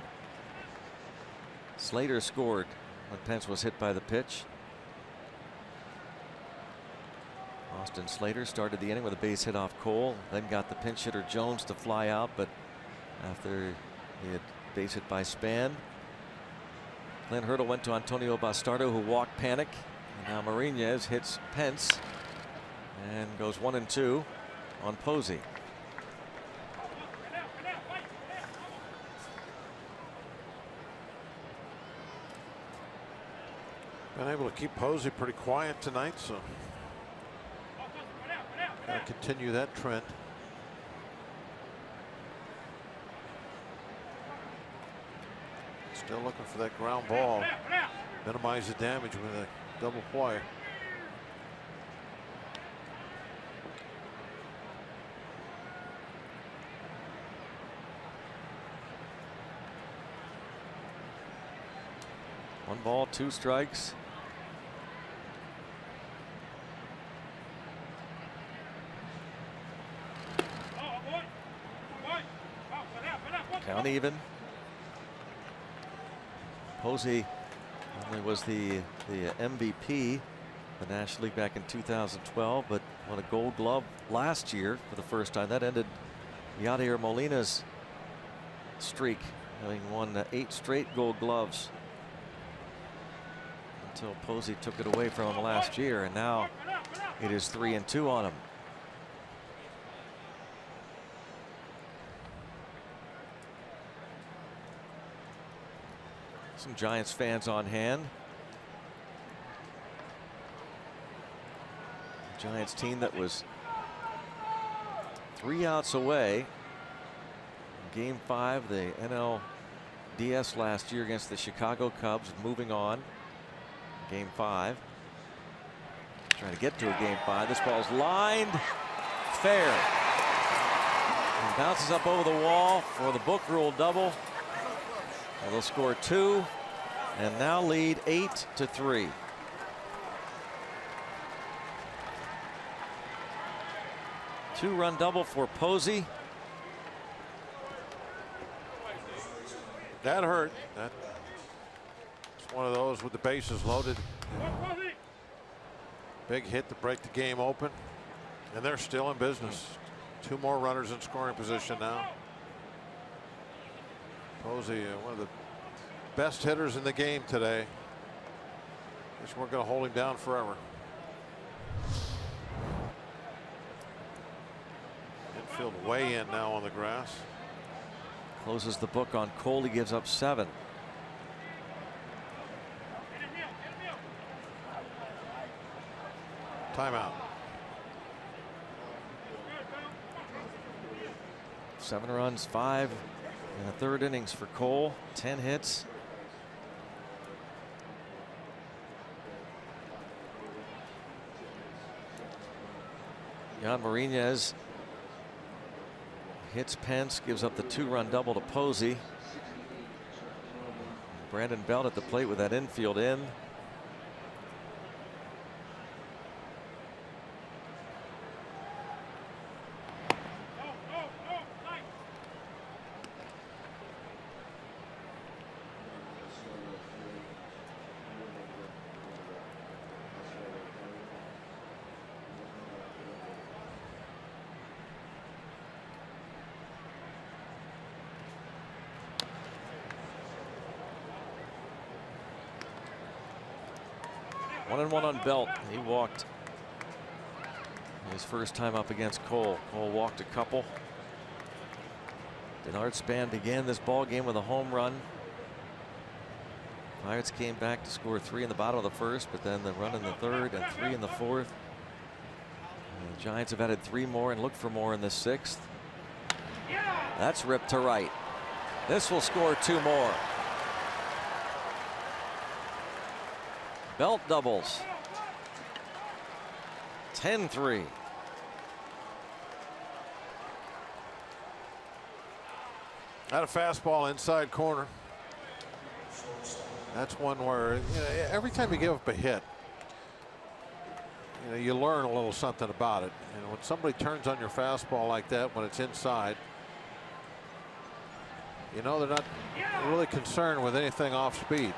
Slater scored when Pence was hit by the pitch. Austin Slater started the inning with a base hit off Cole, then got the pinch hitter Jones to fly out, but after he had base hit by Span, Clint Hurdle went to Antonio Bastardo, who walked Panic. And now Marinez hits Pence and goes 1-2 on Posey. Been able to keep Posey pretty quiet tonight, so gotta continue that trend. Still looking for that ground ball. Minimize the damage with a double play. One ball, two strikes. Count even. Posey only was the MVP of the National League back in 2012, but won a Gold Glove last year for the first time. That ended Yadier Molina's streak, having won 8 straight Gold Gloves until Posey took it away from him last year, and now it is 3-2 on him. Some Giants fans on hand. The Giants team that was 3 outs away in Game 5, the NLDS last year against the Chicago Cubs, moving on. Game 5. Trying to get to a Game 5. This ball's lined fair. And bounces up over the wall for the book rule double. And they'll score 2 and now lead 8-3. Two-run double for Posey. That hurt. That's one of those with the bases loaded. Big hit to break the game open. And they're still in business. 2 more runners in scoring position now. Posey, one of the best hitters in the game today. Guess we're going to hold him down forever. Infield way in now on the grass. Closes the book on Cole. He gives up 7. Timeout. 7 runs, 5 in the 3rd innings for Cole. 10 hits. Jan Marinez hits Pence, gives up the 2-run double to Posey. Brandon Belt at the plate with that infield in. One and one on Belt. He walked his first time up against Cole. Cole walked a couple. Denard Span began this ball game with a home run. Pirates came back to score 3 in the bottom of the 1st, but then the run in the 3rd and 3 in the 4th. And the Giants have added 3 more and look for more in the 6th. That's ripped to right. This will score 2 more. Belt doubles. 10-3. Had a fastball inside corner. That's one where, every time you give up a hit, you learn a little something about it. And when somebody turns on your fastball like that when it's inside, they're not really concerned with anything off speed.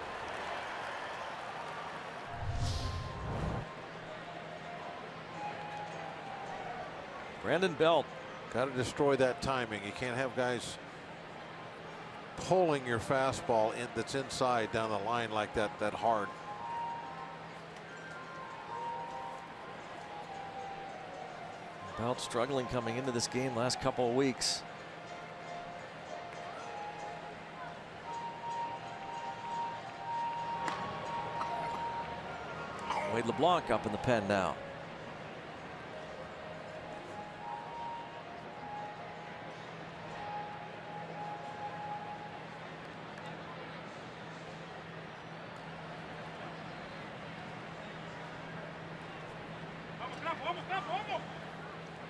Brandon Belt. Got to destroy that timing. You can't have guys pulling your fastball that's inside down the line like that hard. Belt struggling coming into this game last couple of weeks. Wade LeBlanc up in the pen now.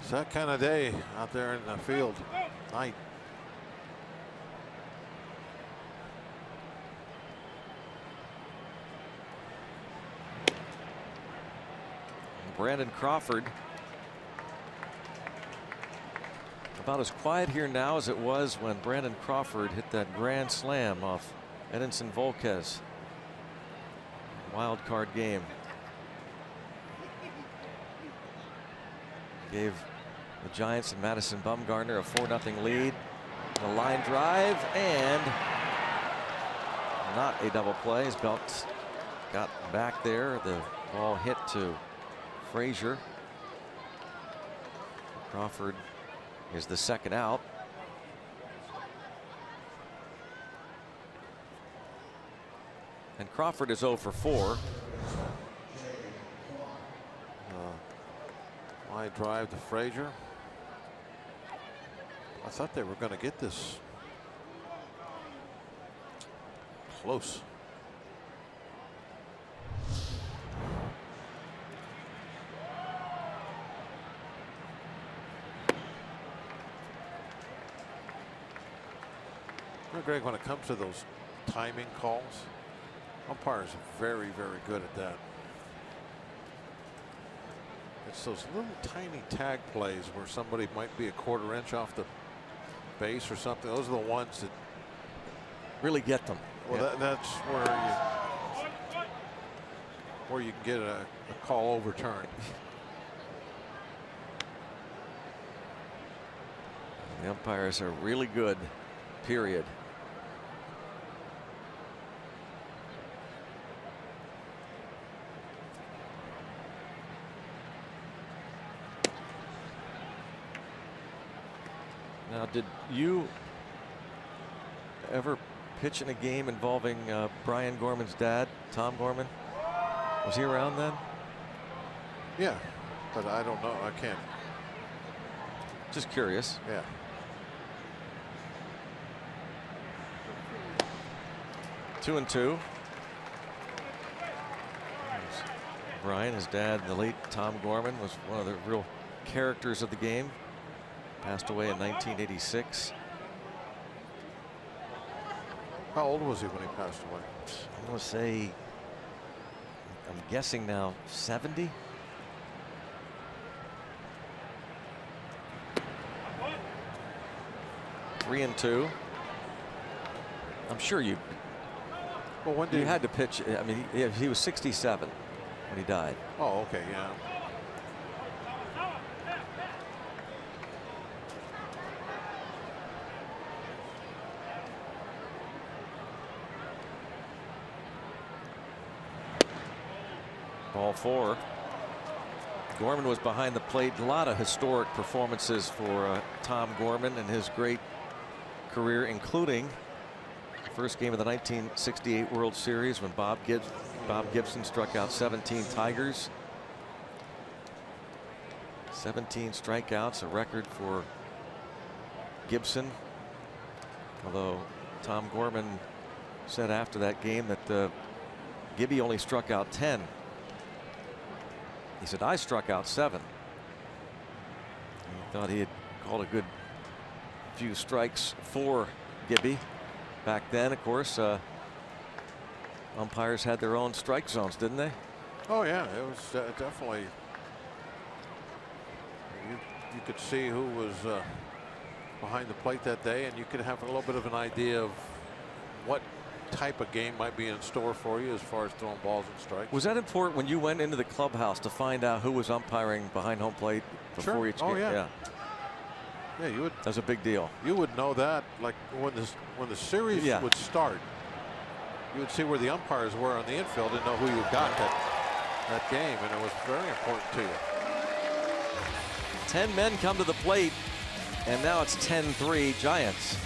It's that kind of day out there in the field. Night. Brandon Crawford. About as quiet here now as it was when Brandon Crawford hit that grand slam off Edinson Volquez wild card game. Gave the Giants and Madison Bumgarner a 4-0 lead. A line drive and not a double play as Belt got back there. The ball hit to Frazier. Crawford is the second out. And Crawford is 0 for 4. Line drive to Frazier. I thought they were going to get this close. You know, Greg, when it comes to those timing calls, umpires are very, very good at that. It's those little tiny tag plays where somebody might be a quarter inch off the base or something. Those are the ones that really get them. Well, that's where you can get a call overturned. The umpires are really good, period. Now, did you ever pitch in a game involving Brian Gorman's dad, Tom Gorman? Was he around then? Yeah, but I don't know. I can't. Just curious. Yeah. Two and two. Brian, his dad, the late Tom Gorman, was one of the real characters of the game. Passed away in 1986. How old was he when he passed away? I'm going to say, I'm guessing now 70. Three and two. I'm sure you. Well, when did you had to pitch? I mean, he was 67 when he died. Oh, okay, yeah. Ball four. Gorman was behind the plate. A lot of historic performances for Tom Gorman and his great career, including the first game of the 1968 World Series when Bob Gibson struck out 17 Tigers. 17 strikeouts, a record for Gibson. Although Tom Gorman said after that game that Gibby only struck out 10. He said, I struck out 7. He thought he had called a good few strikes for Gibby. Back then, of course, umpires had their own strike zones, didn't they? Oh, yeah, it was definitely. You could see who was behind the plate that day, and you could have a little bit of an idea of what type of game might be in store for you as far as throwing balls and strikes. Was that important when you went into the clubhouse to find out who was umpiring behind home plate before each game? Oh, yeah. Yeah, you would. That's a big deal. You would know that, like when the series would start, you would see where the umpires were on the infield and know who you got that game, and it was very important to you. 10 men come to the plate, and now it's 10-3 Giants.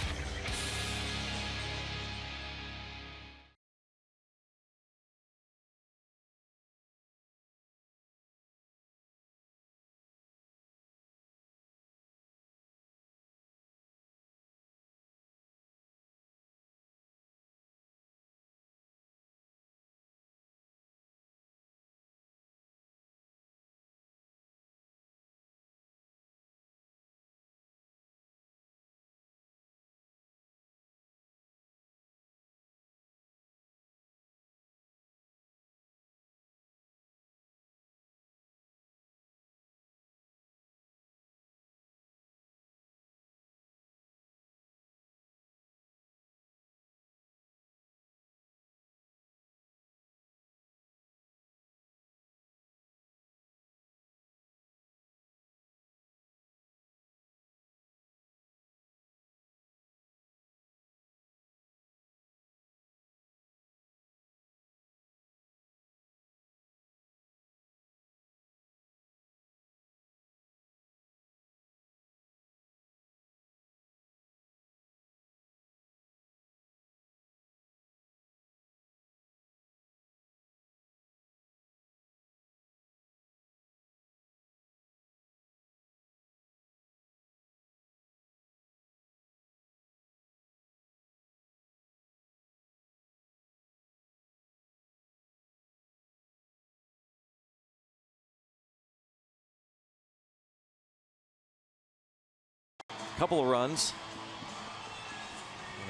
couple of runs.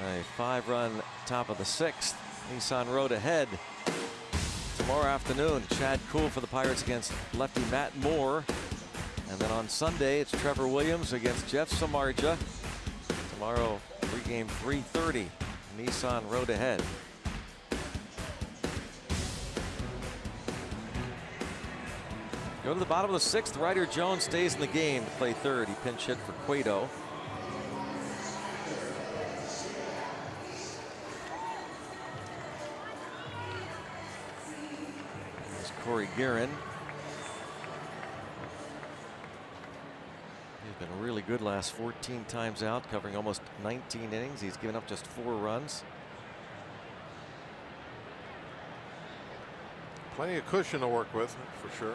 And a 5-run top of the 6th. Nissan Road ahead tomorrow afternoon. Chad Kuhl for the Pirates against lefty Matt Moore. And then on Sunday, it's Trevor Williams against Jeff Samardzija. Tomorrow, pregame 3:30. Nissan Road ahead. Go to the bottom of the 6th. Ryder Jones stays in the game to play third. He pinch hit for Cueto. There's Corey Guerin. He's been really good last 14 times out, covering almost 19 innings. He's given up just 4 runs. Plenty of cushion to work with, for sure.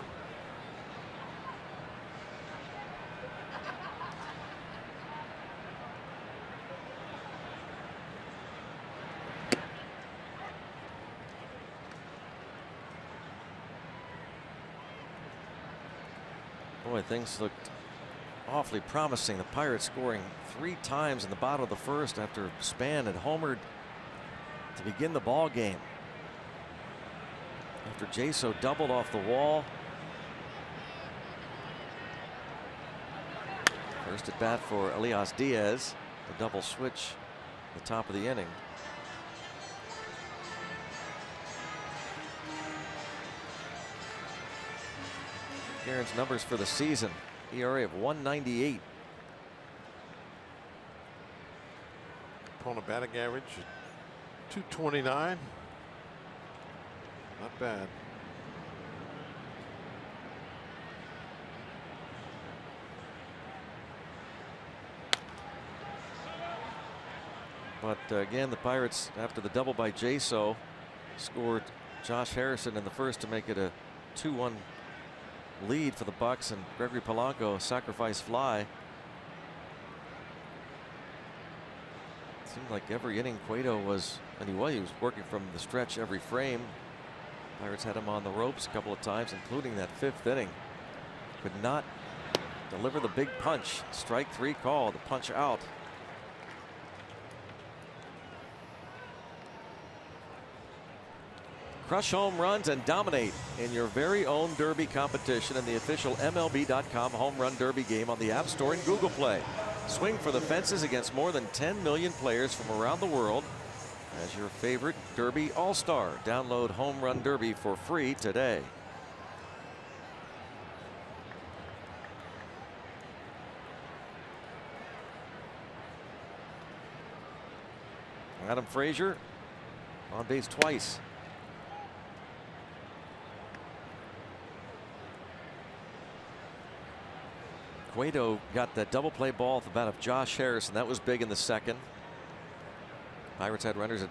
Boy, things looked awfully promising. The Pirates scoring 3 times in the bottom of the 1st after Span had homered to begin the ball game. After Jaso doubled off the wall. First at bat for Elias Diaz. The double switch at the top of the inning. Guerin's numbers for the season. ERA of 1.98. Opponent batting average 229. Not bad. But again, the Pirates, after the double by Jaso, scored Josh Harrison in the 1st to make it a 2-1 lead for the Bucks, and Gregory Polanco a sacrifice fly. It seemed like every inning Cueto was, and he was working from the stretch every frame. Pirates had him on the ropes a couple of times, including that 5th inning. Could not deliver the big punch. Strike 3 call, the punch out. Crush home runs and dominate in your very own Derby competition in the official MLB.com Home Run Derby game on the App Store and Google Play. Swing for the fences against more than 10 million players from around the world as your favorite Derby All-Star. Download Home Run Derby for free today. Adam Frazier on base twice. Cueto got that double play ball at the bat of Josh Harrison. That was big in the 2nd. Pirates had runners at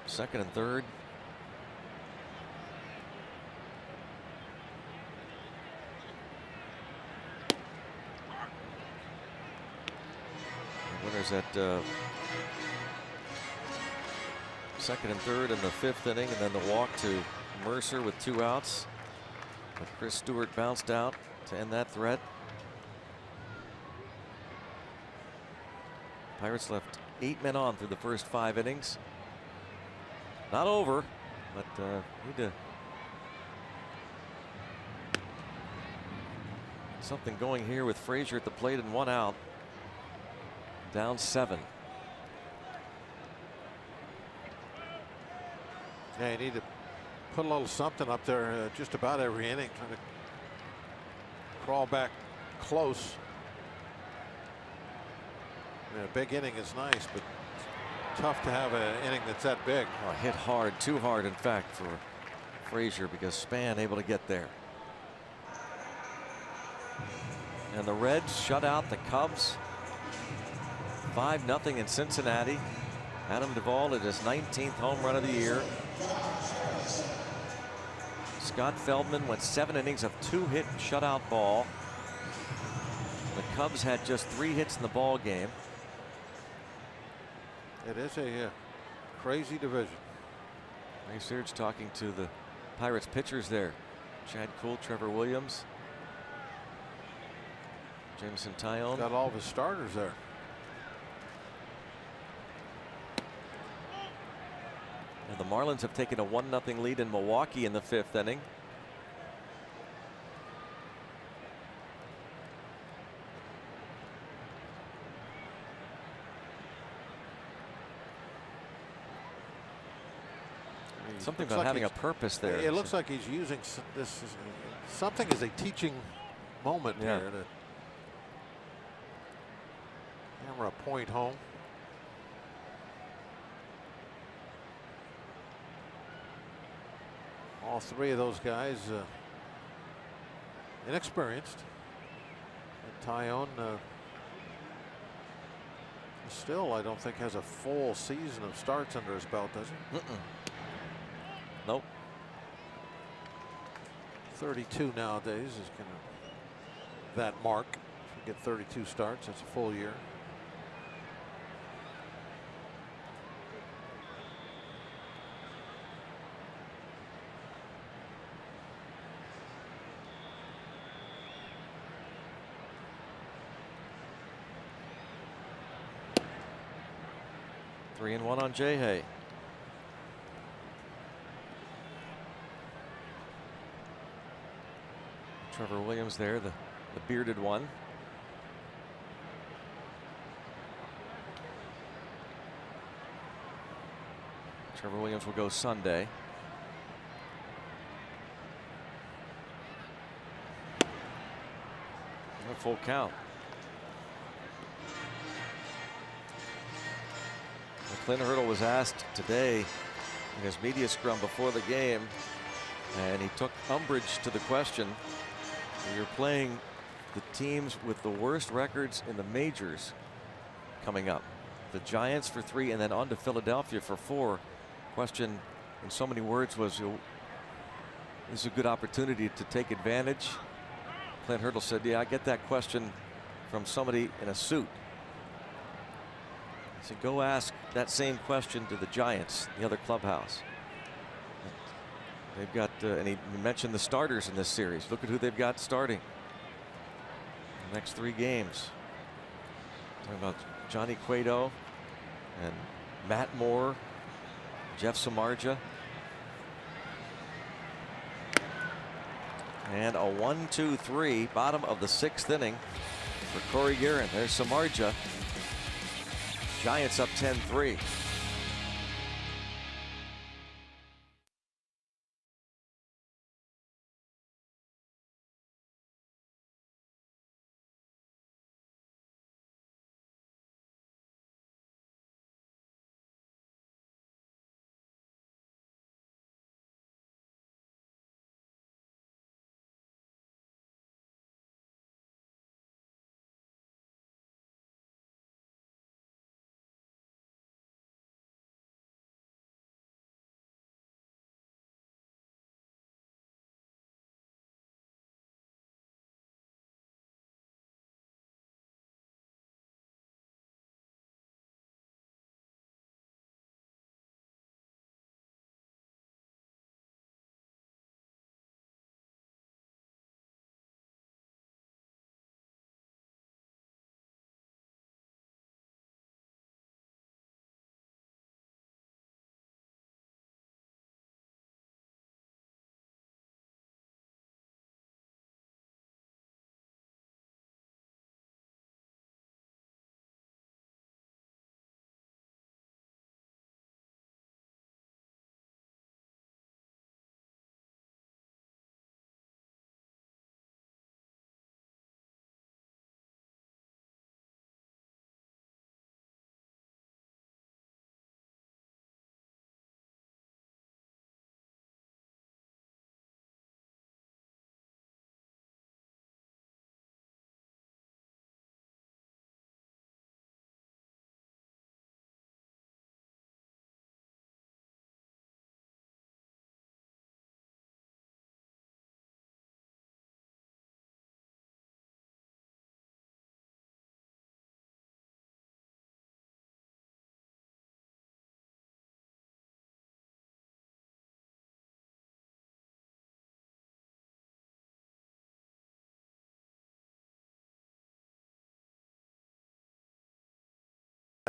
2nd and 3rd. Runners at 2nd and 3rd in the 5th inning, and then the walk to Mercer with 2 outs. But Chris Stewart bounced out to end that threat. Pirates left 8 men on through the first 5 innings. Not over, but need to something going here with Frazier at the plate and 1 out. Down 7. Yeah, you need to put a little something up there just about every inning, trying to crawl back close. Yeah, a big inning is nice, but tough to have an inning that's that big. Oh, hit hard, too hard, in fact, for Frazier, because Span able to get there. And the Reds shut out the Cubs 5-0 in Cincinnati. Adam Duvall at his 19th home run of the year. Scott Feldman went 7 innings of 2-hit shutout ball. The Cubs had just 3 hits in the ball game. It is a crazy division. Ray Search talking to the Pirates pitchers there. Chad Kuhl, Trevor Williams. Jameson Tyone. Got all of his starters there. And the Marlins have taken a 1-0 lead in Milwaukee in the 5th inning. Something Looks about like having a he's- purpose there. It looks like he's using this. Something as a teaching moment Yeah. here to hammer a point home. All three of those guys inexperienced. And Tyone still, I don't think, has a full season of starts under his belt, does he? Nope. 32 nowadays is kind of that mark. If you get 32 starts, that's a full year. Three and one on Jay. Trevor Williams there, the bearded one. Trevor Williams will go Sunday. A full count. Clint Hurdle was asked today in his media scrum before the game, and he took umbrage to the question. You're playing the teams with the worst records in the majors coming up. The Giants for 3 and then on to Philadelphia for 4. Question in so many words was, this is a good opportunity to take advantage. Clint Hurdle said, yeah, I get that question from somebody in a suit. He said, go ask that same question to the Giants, the other clubhouse. They've got, and he mentioned the starters in this series. Look at who they've got starting the next 3 games. Talking about Johnny Cueto and Matt Moore, Jeff Samardzija. And a 1-2-3, bottom of the 6th inning for Corey Guerin. There's Samardzija. Giants up 10-3.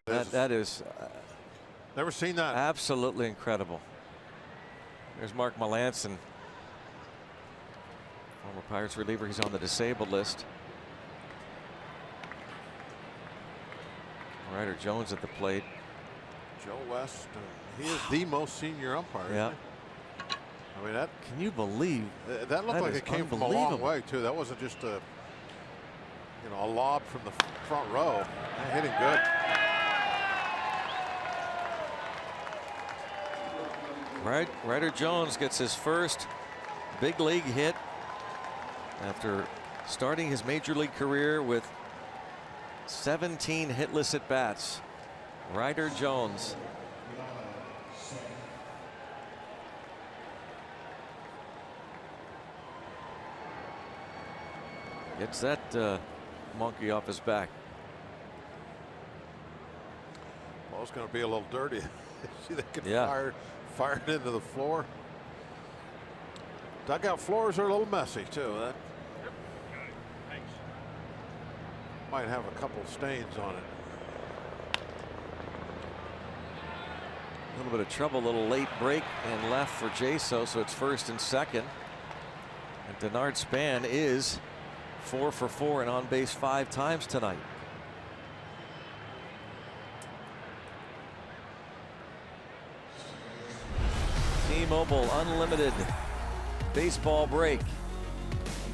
That is never seen that. Absolutely incredible. There's Mark Melanson, former Pirates reliever. He's on the disabled list. Ryder Jones at the plate. Joe West, he is the most senior umpire. Yeah. Isn't he? I mean, that. Can you believe that looked like it came from a long way too. That wasn't just a, a lob from the front row. That hit him good. Ryder Jones gets his first big league hit after starting his major league career with 17 hitless at bats. Ryder Jones. Gets that monkey off his back. Ball's going to be a little dirty. See, they can fire it into the floor. Dugout floors are a little messy too. That might have a couple stains on it. A little bit of trouble, a little late break and left for Jaso, so it's first and second. And Denard Span is 4 for 4 and on base 5 times tonight. T-Mobile Unlimited baseball break.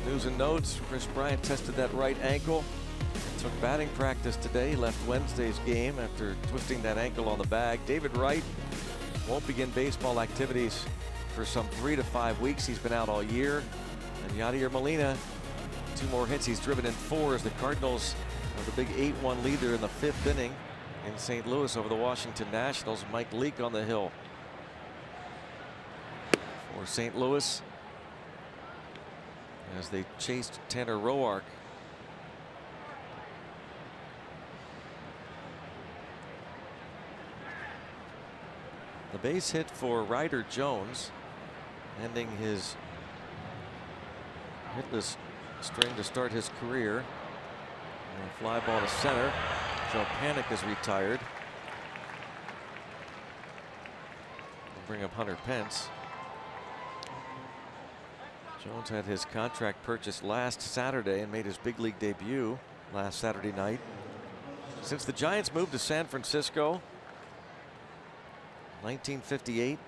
News and notes. Chris Bryant tested that right ankle. Took batting practice today. Left Wednesday's game after twisting that ankle on the bag. David Wright won't begin baseball activities for some 3 to 5 weeks. He's been out all year. And Yadier Molina, 2 more hits. He's driven in 4 as the Cardinals are the big 8-1 leader in the 5th inning in St. Louis over the Washington Nationals. Mike Leake on the hill for St. Louis as they chased Tanner Roark. The base hit for Ryder Jones, ending his hitless string to start his career. And a fly ball to center. Joe Panik is retired. We'll bring up Hunter Pence. Jones had his contract purchased last Saturday and made his big league debut last Saturday night. Since the Giants moved to San Francisco, 1958,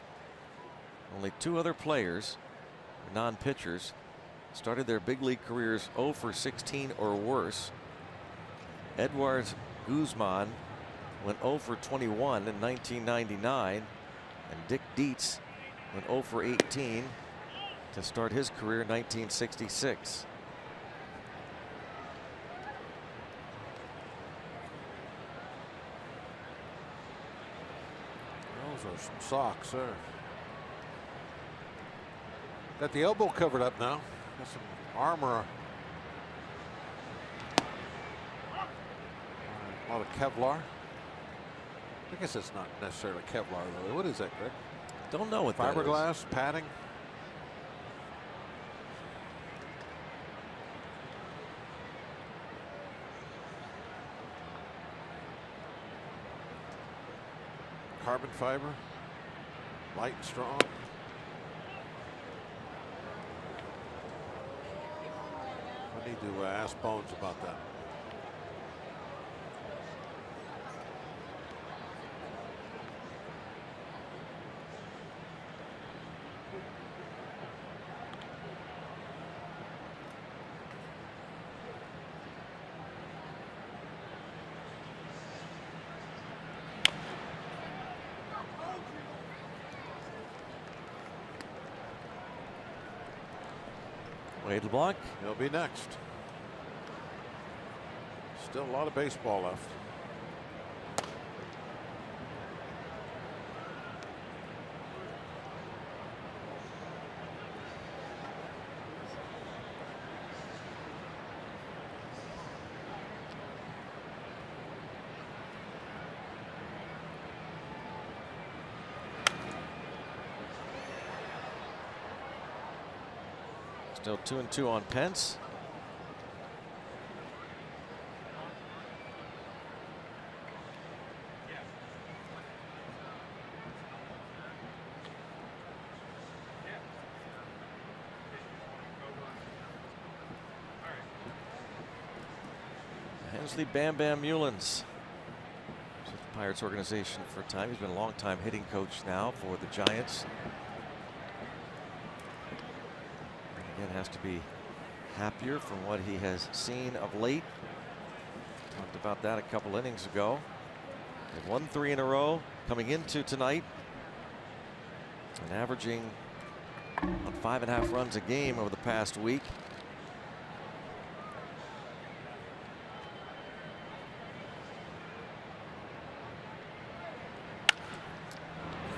only 2 other players, non-pitchers, started their big league careers 0 for 16 or worse. Edward Guzman went 0 for 21 in 1999, and Dick Dietz went 0 for 18 to start his career in 1966. Those are some socks there. Got the elbow covered up now. Got some armor. A lot of Kevlar. I guess it's not necessarily Kevlar though. What is that, Greg? Don't know what that is. Fiberglass, padding. Carbon fiber, light and strong. I need to ask Bones about that. Wade LeBlanc. He'll be next. Still a lot of baseball left. Still 2-2 on Pence. Kingsley Bam Bam Mullins. The Pirates organization for a time. He's been a long-time hitting coach now for the Giants. And again, has to be happier from what he has seen of late. Talked about that a couple innings ago. They've won 3 in a row coming into tonight and averaging on 5.5 runs a game over the past week.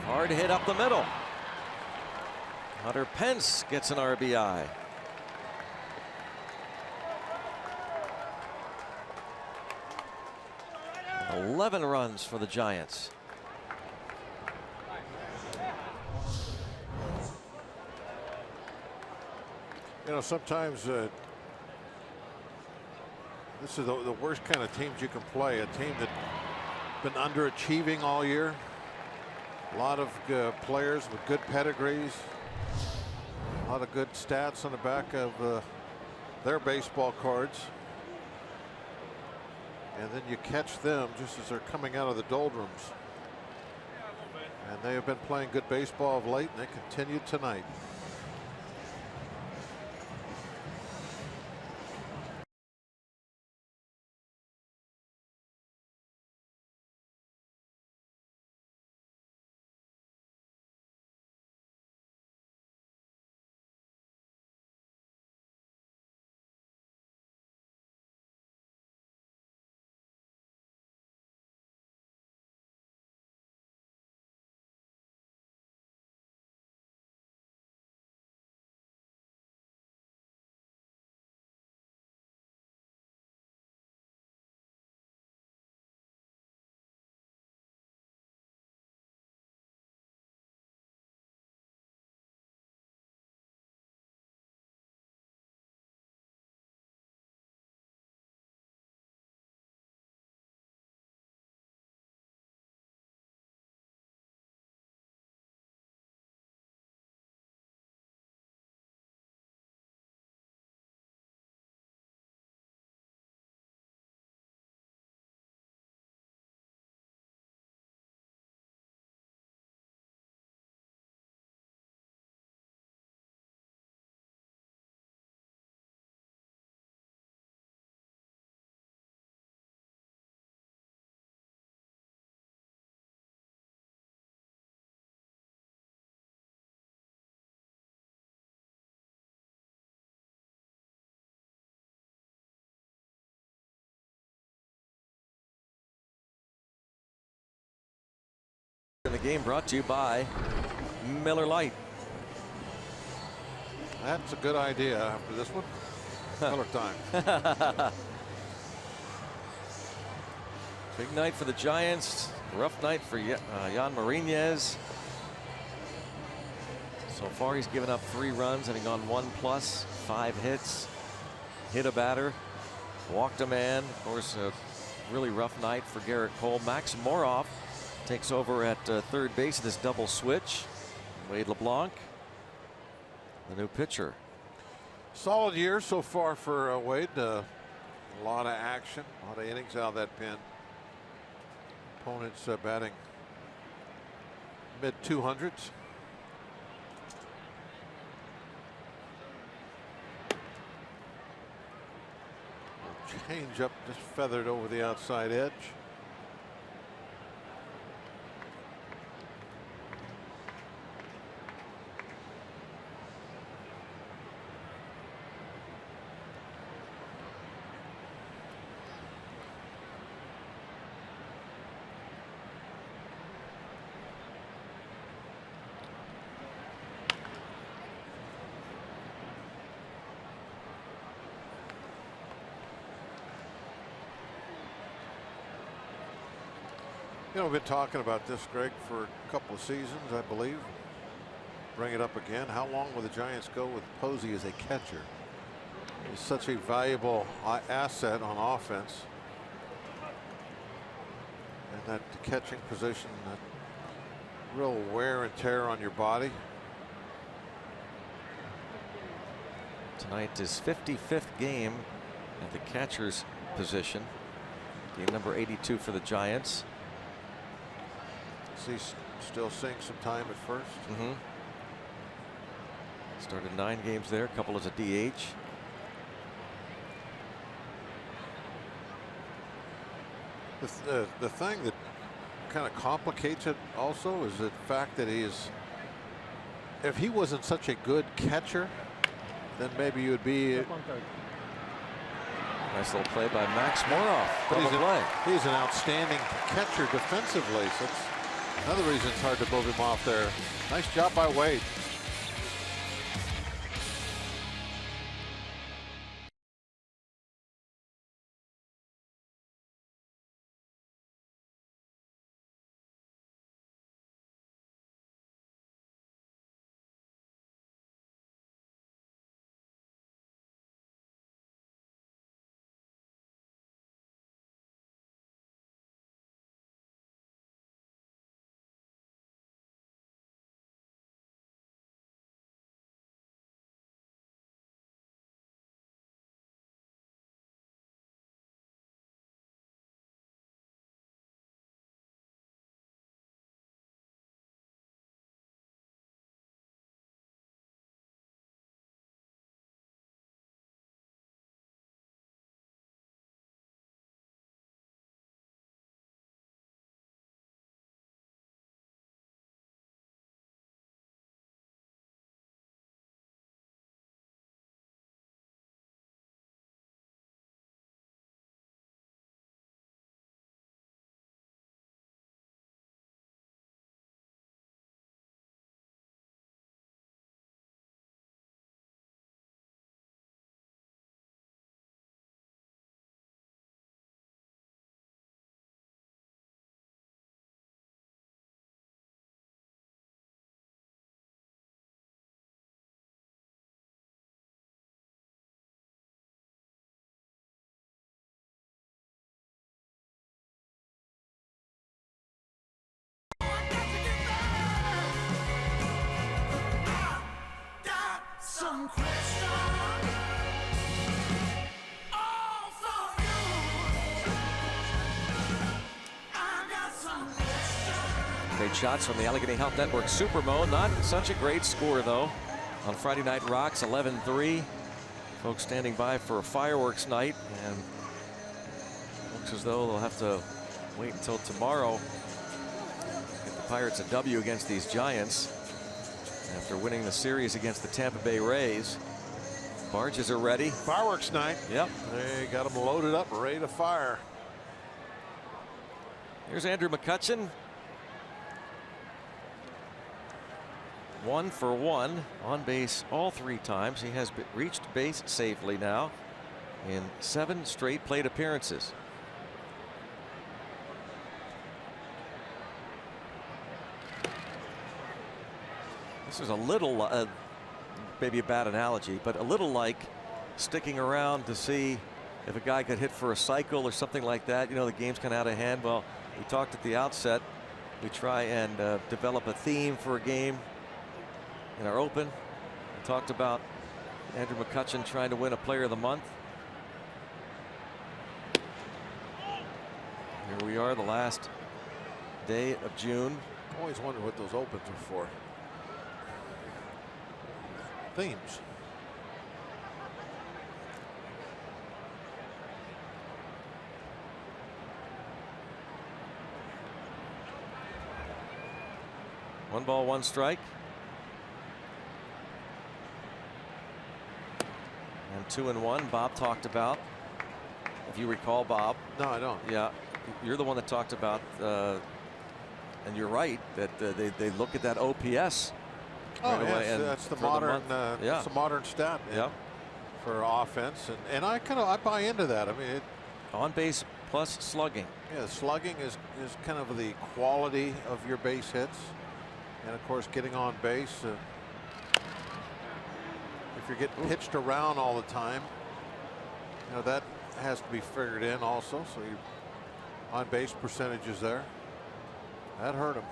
Hard hit up the middle. Hunter Pence gets an RBI. And 11 runs for the Giants. You know, sometimes this is the worst kind of teams you can play. A team that's been underachieving all year. A lot of players with good pedigrees. A lot of good stats on the back of their baseball cards. And then you catch them just as they're coming out of the doldrums. And they have been playing good baseball of late, and they continue tonight. The game brought to you by Miller Lite. That's a good idea after this one. Miller time. Big night for the Giants. Rough night for Jan Marinez. So far he's given up 3 runs, having gone 1+, 5 hits, hit a batter, walked a man. Of course, a really rough night for Garrett Cole. Max Moroff takes over at third base in this double switch. Wade LeBlanc, the new pitcher. Solid year so far for Wade. A lot of action, a lot of innings out of that pen. Opponents batting mid-200s. Change up, just feathered over the outside edge. You know, we've been talking about this, Greg, for a couple of seasons, I believe. Bring it up again. How long will the Giants go with Posey as a catcher? He's such a valuable asset on offense. And that catching position, that real wear and tear on your body. Tonight is 55th game at the catcher's position. Game number 82 for the Giants. Is he still seeing some time at first? Started 9 games there, a couple as a DH. The thing that kind of complicates it also is the fact that if he wasn't such a good catcher, then maybe you would be. Nice little play by Max Moroff. But he's an outstanding catcher defensively. So it's another reason it's hard to move him off there. Nice job by Wade. Great shots from the Allegheny Health Network Supermo. Not such a great score, though. On Friday Night Rocks, 11-3. Folks standing by for a fireworks night, and looks as though they'll have to wait until tomorrow to get the Pirates a W against these Giants after winning the series against the Tampa Bay Rays. Barges are ready. Fireworks night. Yep. They got them loaded up, ready to fire. Here's Andrew McCutchen. 1 for 1 on base all 3 times. He has reached base safely now in 7 straight plate appearances. This is a little, maybe a bad analogy, but a little like sticking around to see if a guy could hit for a cycle or something like that. You know, the game's kind of out of hand. Well, we talked at the outset. We try and develop a theme for a game. In our open, we talked about Andrew McCutchen trying to win a Player of the Month. Here we are, the last day of June. Always wonder what those opens are for. Themes. One ball, one strike. And 2-1. Bob talked about, if you recall, Bob. No, I don't. Yeah, you're the one that talked about, and you're right, that they look at that OPS. Oh, right away, yes, and that's the for modern. yeah. It's a modern stat. Yeah. For offense, and I buy into that. I mean, on base plus slugging. Yeah, slugging is kind of the quality of your base hits, and of course getting on base. If you're getting pitched around all the time, you know that has to be figured in also. So your on base percentages there. That hurt him.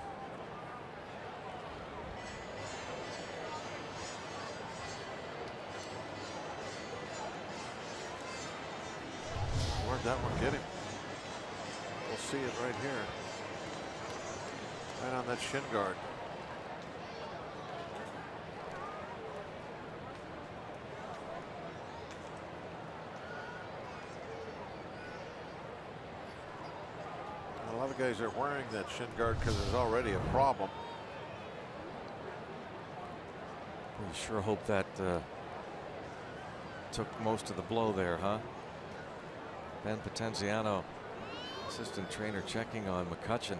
Where'd that one get him? see it right here. Right on that shin guard. A lot of guys are wearing that shin guard because there's already a problem. We sure hope that took most of the blow there, huh? Ben Potenziano, assistant trainer, checking on McCutchen.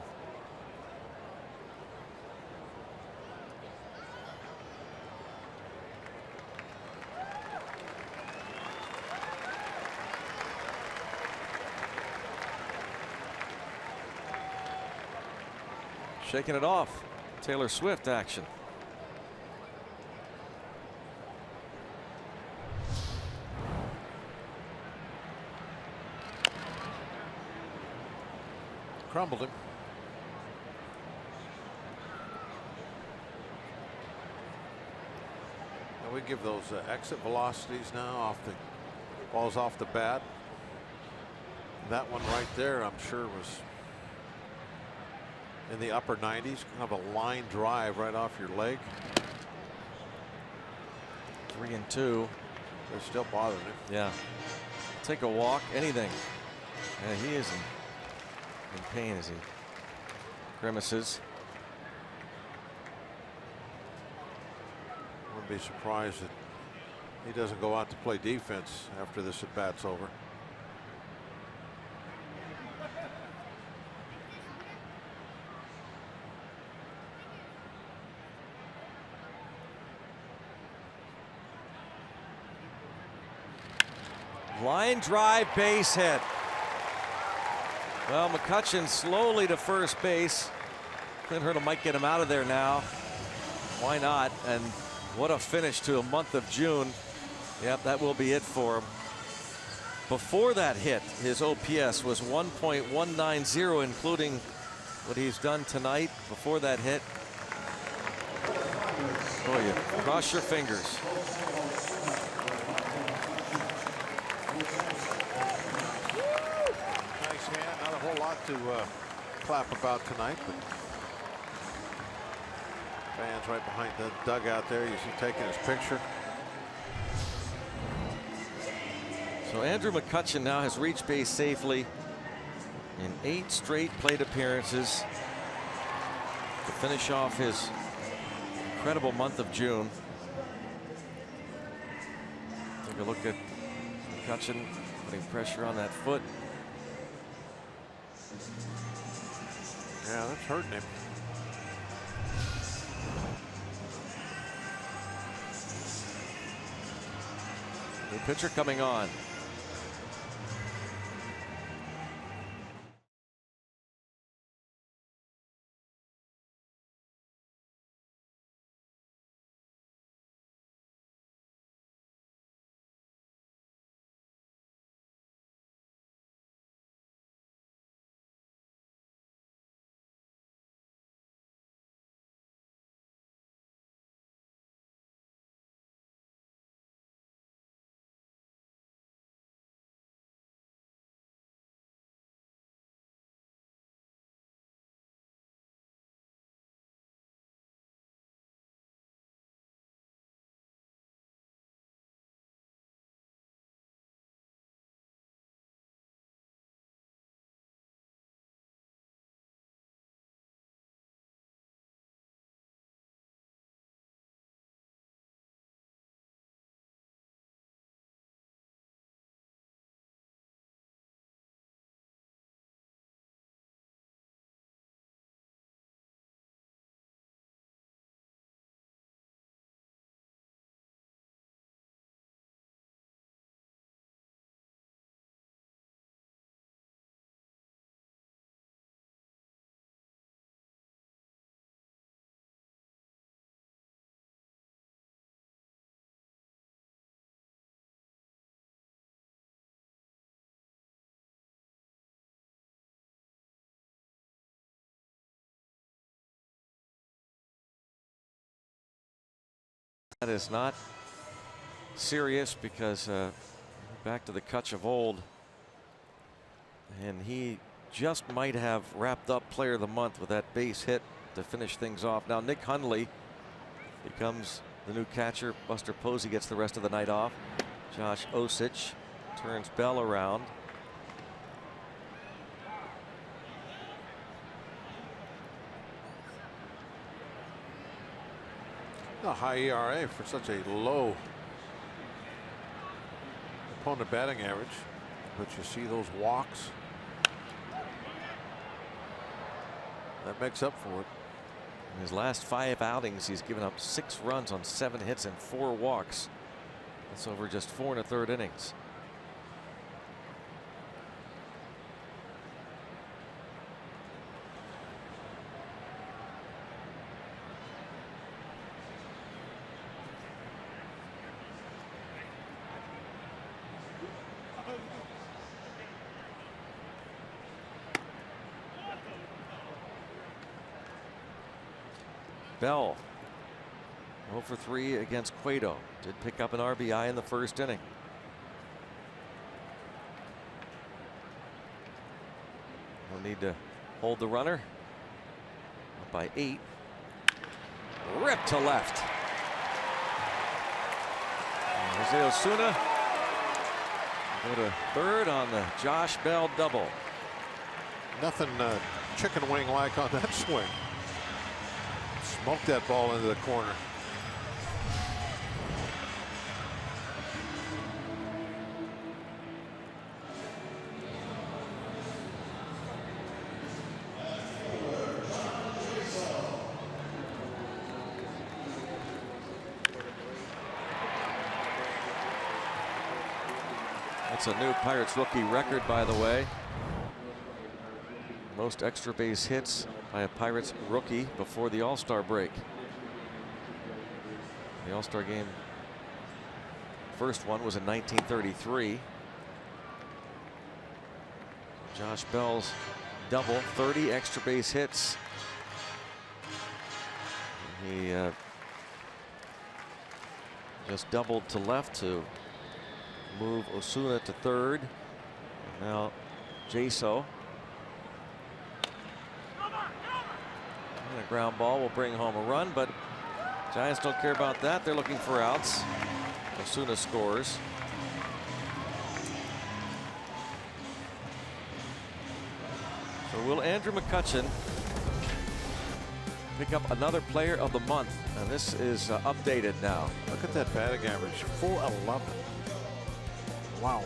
Shaking it off. Taylor Swift action. Crumbled him. And we give those exit velocities now off the balls off the bat. That one right there, I'm sure, was in the upper 90s. Kind of a line drive right off your leg. 3-2. They're still bothering him. Yeah. Take a walk, anything. And he is in pain as he grimaces. Wouldn't be surprised that he doesn't go out to play defense after this at bat's over. Line drive, base hit. Well, McCutchen slowly to first base. Clint Hurdle might get him out of there now. Why not? And what a finish to a month of June. Yep, that will be it for him. Before that hit, his OPS was 1.190, including what he's done tonight. Before that hit, oh, you cross your fingers. Not a whole lot to clap about tonight, but fans right behind the dugout there, you see taking his picture. So Andrew McCutchen now has reached base safely in 8 straight plate appearances to finish off his incredible month of June. Take a look at McCutchen putting pressure on that foot. Yeah, that's hurting him. New pitcher coming on. That is not serious because back to the Kutch of old, and he just might have wrapped up Player of the Month with that base hit to finish things off. Now Nick Hundley becomes the new catcher. Buster Posey gets the rest of the night off. Josh Osich turns Bell around. A high ERA for such a low opponent batting average, but you see those walks. That makes up for it. In his last 5 outings, he's given up 6 runs on 7 hits and 4 walks. That's over just 4 1/3 innings. Bell 0 for 3 against Cueto. Did pick up an RBI in the first inning. No need to hold the runner. Up by 8. Ripped to left. And Jose Osuna go to third on the Josh Bell double. Nothing chicken wing like on that swing. Smoked that ball into the corner. That's a new Pirates rookie record, by the way. Most extra base hits by a Pirates rookie before the All-Star break. The All-Star game, first one was in 1933. Josh Bell's double, 30 extra base hits. He just doubled to left to move Osuna to third. And now Jaso. And a ground ball will bring home a run, but Giants don't care about that. They're looking for outs. Osuna scores. So will Andrew McCutchen pick up another Player of the Month? And this is updated now. Look at that batting average, 411. Wow.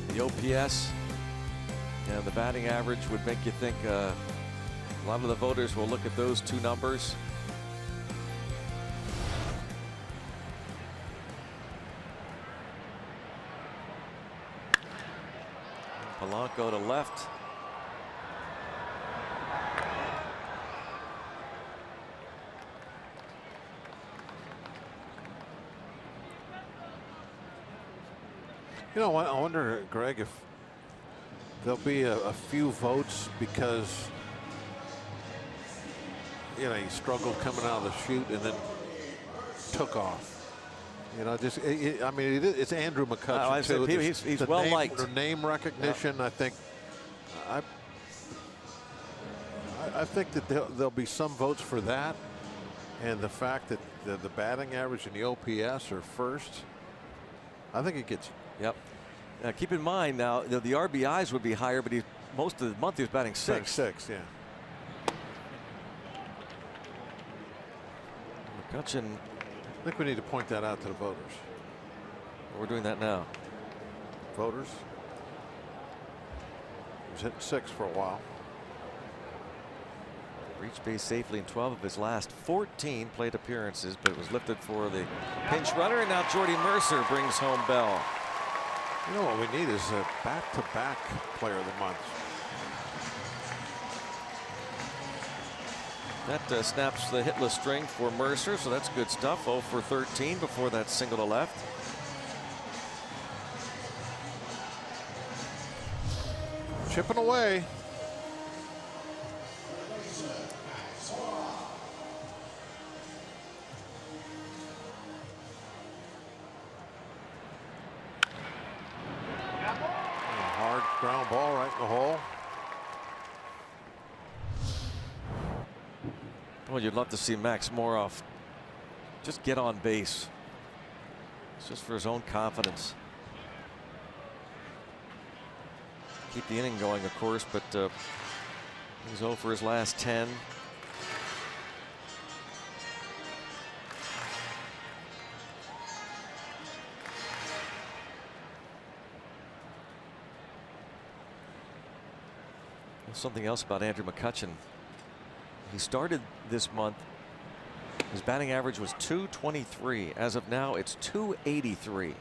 The OPS and the batting average would make you think a lot of the voters will look at those two numbers. Polanco to left. You know, I wonder, Greg, if there'll be a few votes because, you know, he struggled coming out of the chute and then took off. You know, just I mean, it's Andrew McCutchen too. He's well liked. The name recognition, yeah. I think that there'll be some votes for that, and the fact that the batting average and the OPS are first. I think it gets. Yep. Now keep in mind now the RBIs would be higher, but most of the month he was batting 6. Yeah. McCutchen. I think we need to point that out to the voters. We're doing that now. Voters. He was hitting 6 for a while. Reached base safely in 12 of his last 14 plate appearances, but it was lifted for the pinch runner, and now Jordy Mercer brings home Bell. You know what we need is a back-to-back Player of the Month. That snaps the hitless string for Mercer, so that's good stuff. 0 for 13 before that single to left. Chipping away. ground ball right in the hole. Well, you'd love to see Max Moroff just get on base. It's just for his own confidence. Keep the inning going, of course, but he's 0 for his last 10. Something else about Andrew McCutchen. He started this month. His batting average was .223. As of now, it's .283.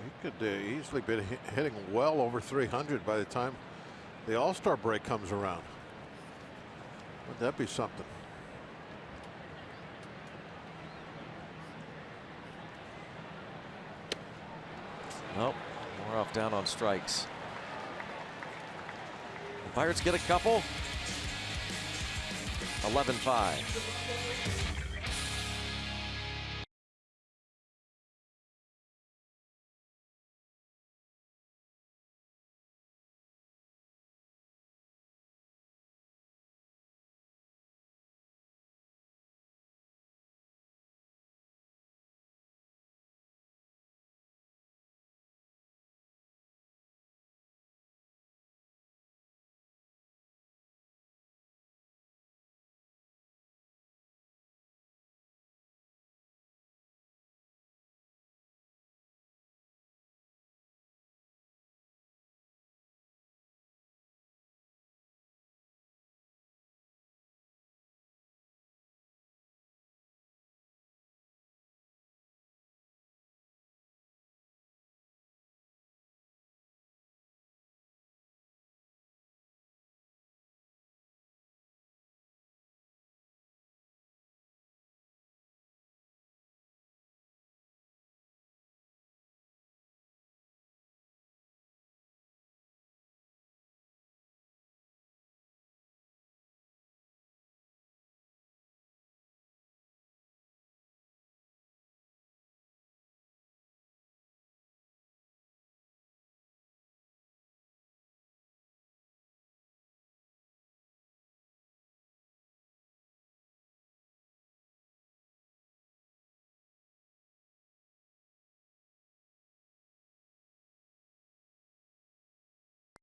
He could easily be hitting well over 300 by the time the All-Star break comes around. Would that be something? Nope. Moroff down on strikes. The Pirates get a couple. 11-5.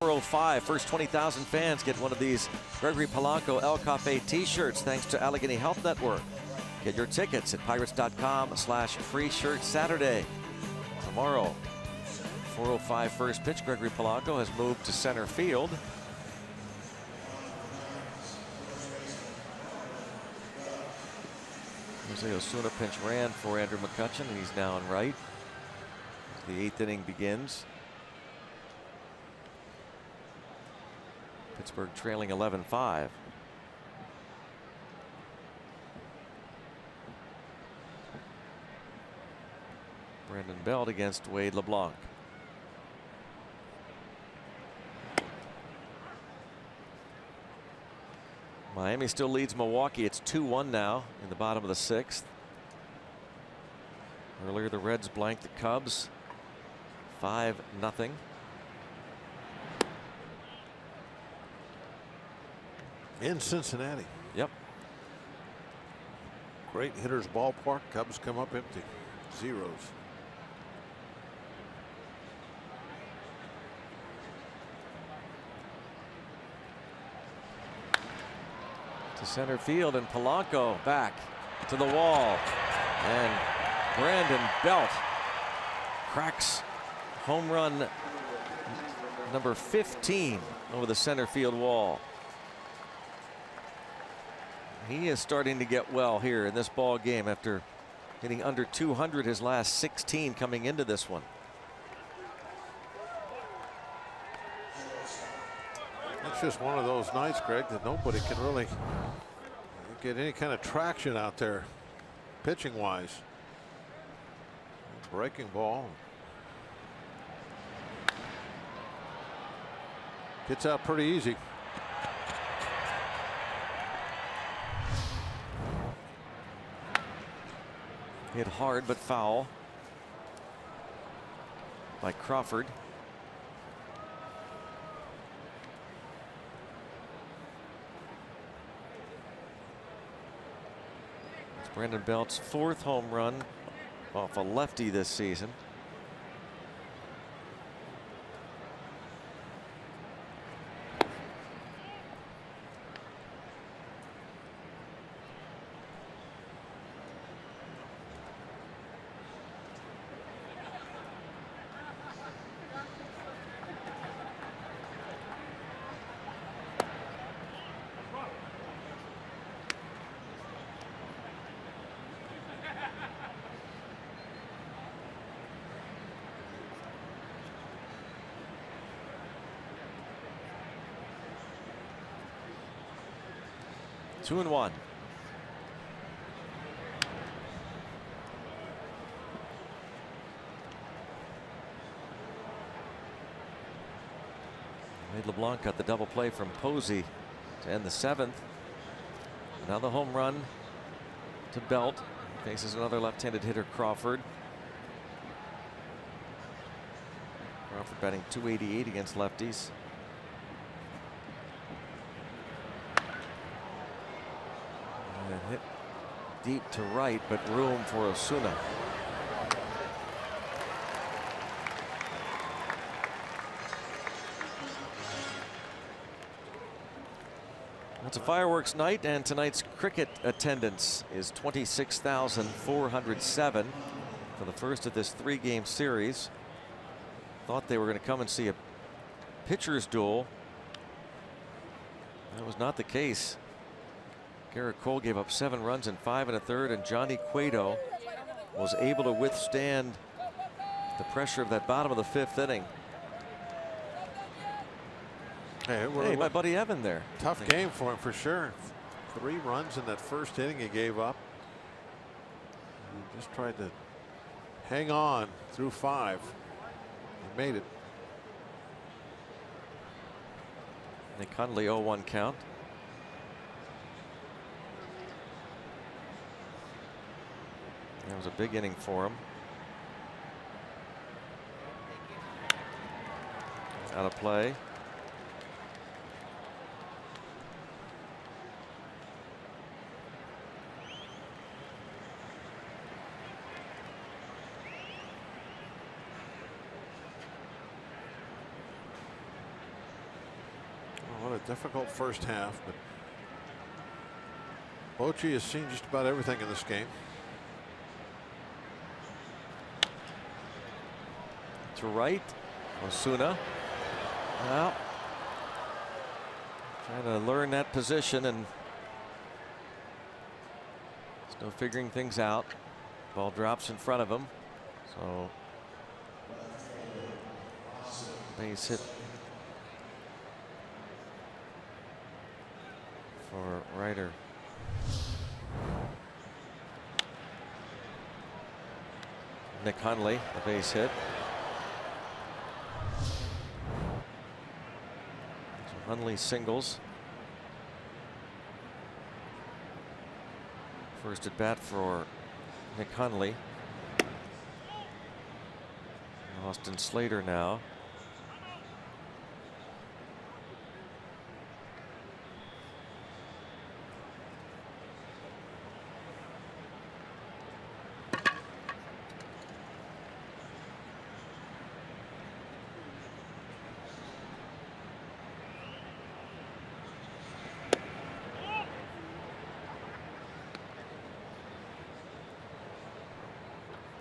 .405. First 20,000 fans get one of these Gregory Polanco El Cafe t-shirts thanks to Allegheny Health Network. Get your tickets at pirates.com/free shirt Saturday. Tomorrow, 4:05 first pitch. Gregory Polanco has moved to center field. Jose Osuna pinch ran for Andrew McCutchen, and he's now on right. The 8th inning begins. Pittsburgh trailing 11-5. Brandon Belt against Wade LeBlanc. Miami still leads Milwaukee. It's 2-1 now in the bottom of the 6th. Earlier the Reds blanked the Cubs 5-0. In Cincinnati. Yep. Great hitters ballpark. Cubs come up empty. Zeros. To center field, and Polanco back to the wall, and Brandon Belt cracks home run number 15 over the center field wall. He is starting to get well here in this ball game after hitting under 200 his last 16 coming into this one. It's just one of those nights, Greg, that nobody can really get any kind of traction out there pitching wise. Breaking ball. Gets out pretty easy. Hit hard but foul by Crawford. Brandon Belt's 4th home run off a lefty this season. Two and one. Wade LeBlanc got the double play from Posey to end the 7th. Now the home run to Belt. Faces another left-handed hitter, Crawford. Crawford batting .288 against lefties. And hit deep to right, but room for Osuna. It's a fireworks night, and tonight's cricket attendance is 26,407 for the first of this 3-game series. Thought they were going to come and see a pitcher's duel. That was not the case. Garrett Cole gave up 7 runs in 5 1/3, and Johnny Cueto was able to withstand the pressure of that bottom of the 5th inning. Hey, my buddy Evan there. Tough game for him for sure. 3 runs in that first inning he gave up. He just tried to hang on through 5. He made it. Nick Hundley 0-1 count. That was a big inning for him. Out of play. What a difficult first half, but Bochy has seen just about everything in this game. To right, Osuna. Well, trying to learn that position, and still figuring things out. Ball drops in front of him, so base hit for Ryder. Nick Hundley, the base hit. Hundley singles. First at bat for Nick Hundley. Austin Slater now.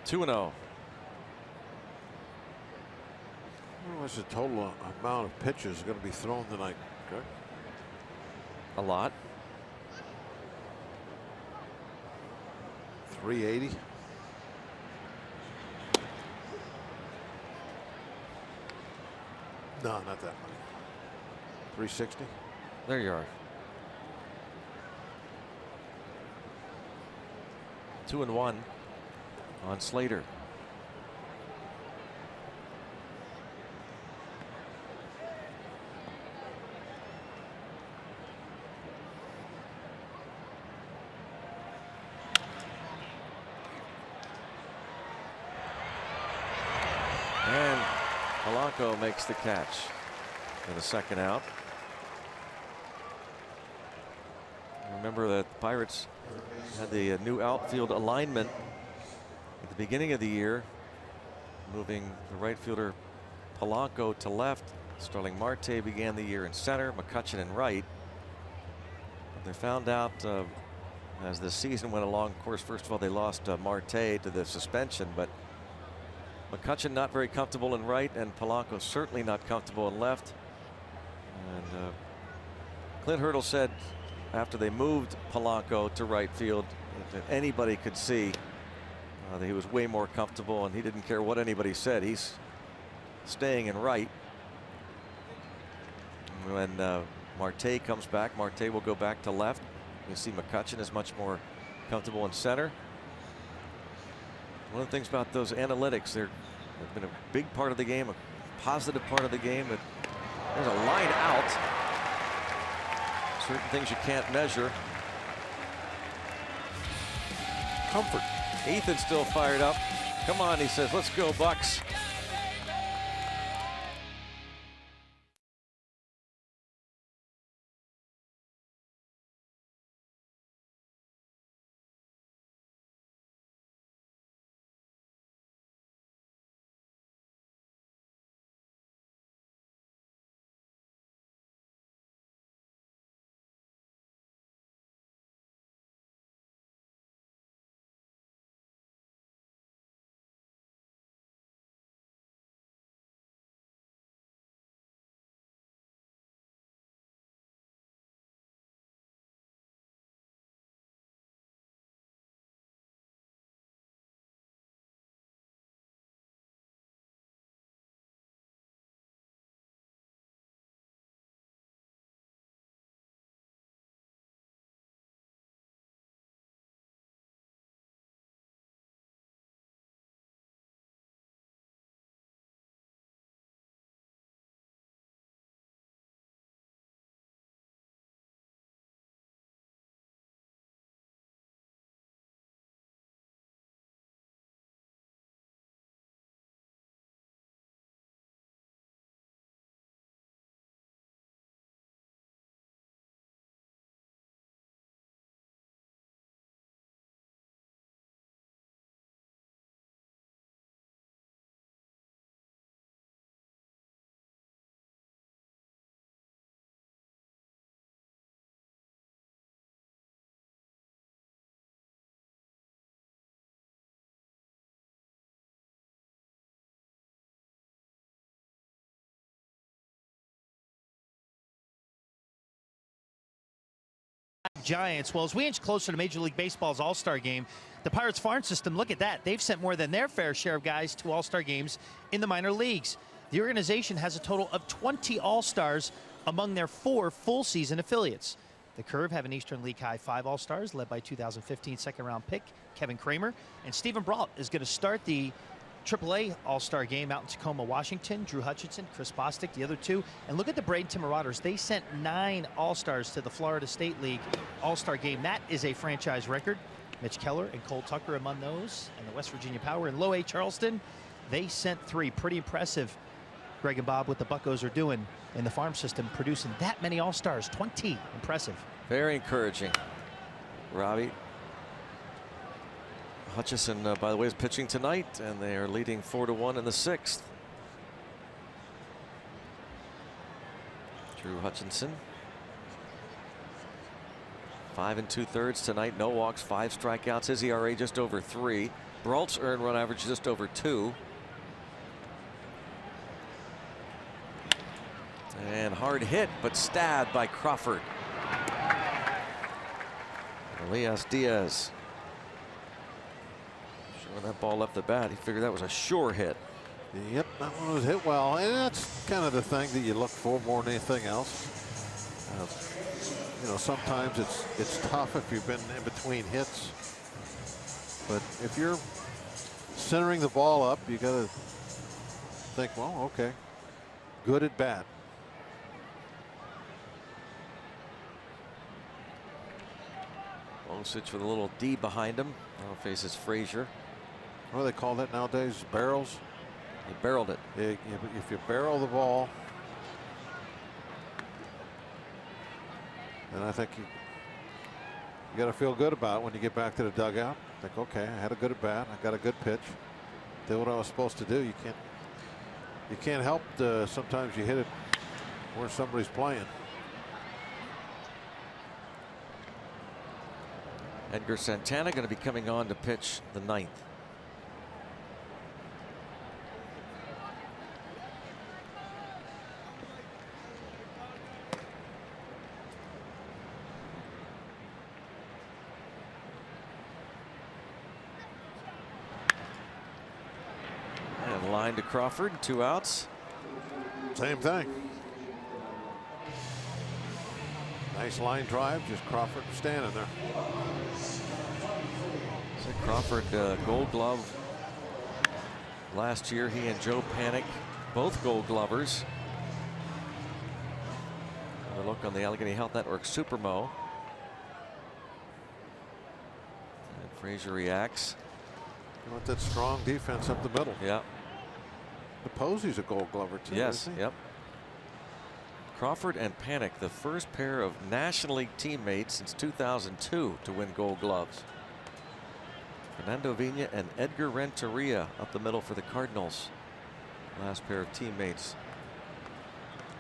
Two and 0. What's the total amount of pitches going to be thrown tonight? Okay. A lot. 380. No, not that many. 360. There you are. 2 and 1 on Slater. And Polanco makes the catch for the second out. Remember that the Pirates Had the new outfield alignment at the beginning of the year, moving the right fielder Polanco to left. Starling Marte began the year in center, McCutchen in right. But they found out as the season went along, of course, first of all, they lost Marte to the suspension, but McCutchen not very comfortable in right, and Polanco certainly not comfortable in left. And Clint Hurdle said after they moved Polanco to right field that anybody could see that he was way more comfortable, and he didn't care what anybody said. He's staying in right. When Marte comes back, Marte will go back to left. You see McCutchen is much more comfortable in center. One of the things about those analytics, they've been a big part of the game, a positive part of the game. But there's a line out. Certain things you can't measure. Comfort. Ethan's still fired up. Come on, he says, let's go, Bucks. Giants. Well, as we inch closer to Major League Baseball's All-Star game, the Pirates farm system, look at that. They've sent more than their fair share of guys to All-Star games in the minor leagues. The organization has a total of 20 All-Stars among their 4 full-season affiliates. The Curve have an Eastern League high 5 All-Stars led by 2015 second-round pick Kevin Kramer. And Stephen Brault is going to start the AAA All-Star game out in Tacoma, Washington. Drew Hutchinson, Chris Bostic, the other 2. And look at the Bradenton Marauders. They sent 9 All-Stars to the Florida State League All-Star game. That is a franchise record. Mitch Keller and Cole Tucker among those. And the West Virginia Power and Low A Charleston, they sent 3. Pretty impressive, Greg and Bob, what the Buccos are doing in the farm system, producing that many All-Stars. 20. Impressive. Very encouraging, Robbie. Hutchison, by the way, is pitching tonight, and they are leading 4-1 in the 6th. Drew Hutchinson, 5 2/3 tonight. No walks, 5 strikeouts. His ERA just over 3. Brault's earned run average just over 2. And hard hit, but stabbed by Crawford. Elias Diaz. When that ball left the bat, he figured that was a sure hit. Yep, that one was hit well, and that's kind of the thing that you look for more than anything else. You know, sometimes it's tough if you've been in between hits, but if you're centering the ball up, you got to think, well, okay, good at bat. Osich with a little D behind him. Now faces Frazier. What do they call that nowadays? Barrels? He barreled it. If you barrel the ball, then I think You got to feel good about it when you get back to the dugout. Think, okay, I had a good at bat. I got a good pitch. Did what I was supposed to do. You can't help sometimes you hit it where somebody's playing. Edgar Santana going to be coming on to pitch the 9th. And line to Crawford, 2 outs. Same thing. Nice line drive, just Crawford standing there. So Crawford, Gold Glove last year. He and Joe Panik, both Gold Glovers. Another look on the Allegheny Health Network Supermo. And Frazier reacts. You want that strong defense up the middle. Yeah. The Posey's a Gold Glover too. Yes. Isn't he? Yep. Crawford and Panik, the first pair of National League teammates since 2002 to win Gold Gloves. Fernando Vina and Edgar Renteria up the middle for the Cardinals. Last pair of teammates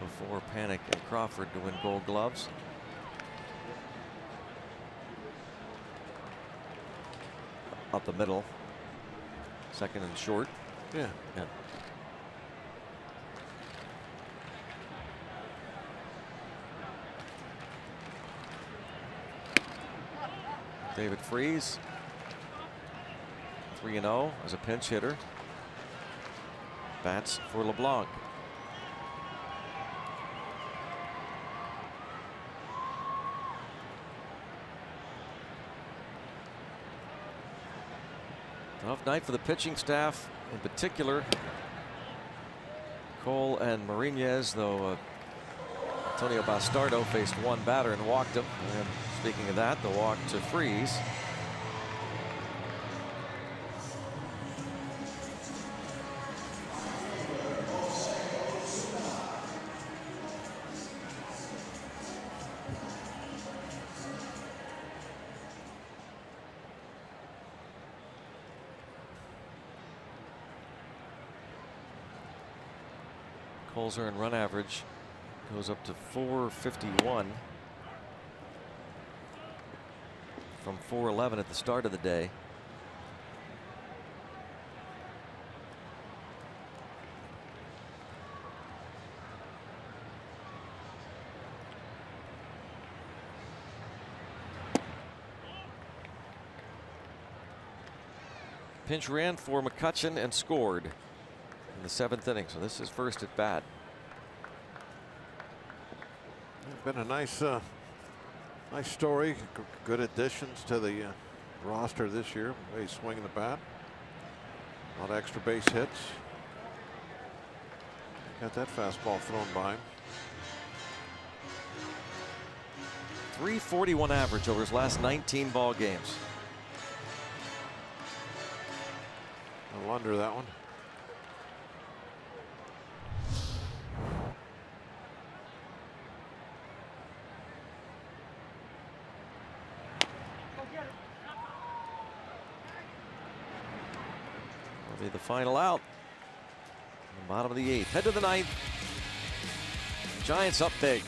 before Panik and Crawford to win Gold Gloves. Up the middle. Second and short. Yeah. Yeah. David Freese, 3-0 as a pinch hitter. Bats for LeBlanc. Tough night for the pitching staff, in particular Cole and Marinez, though Antonio Bastardo faced one batter and walked him. And speaking of that, the walk to Freese. Cole's earned run average goes up to 451 from 411 at the start of the day. Pinch ran for McCutchen and scored in the 7th inning. So this is first at bat. Been a nice story. Good additions to the roster this year. He's swinging the bat. A lot of extra base hits. Got that fastball thrown by him. .341 average over his last 19 ball games. A little under that one. Be the final out. The bottom of the 8th. Head to the 9th. Giants up big.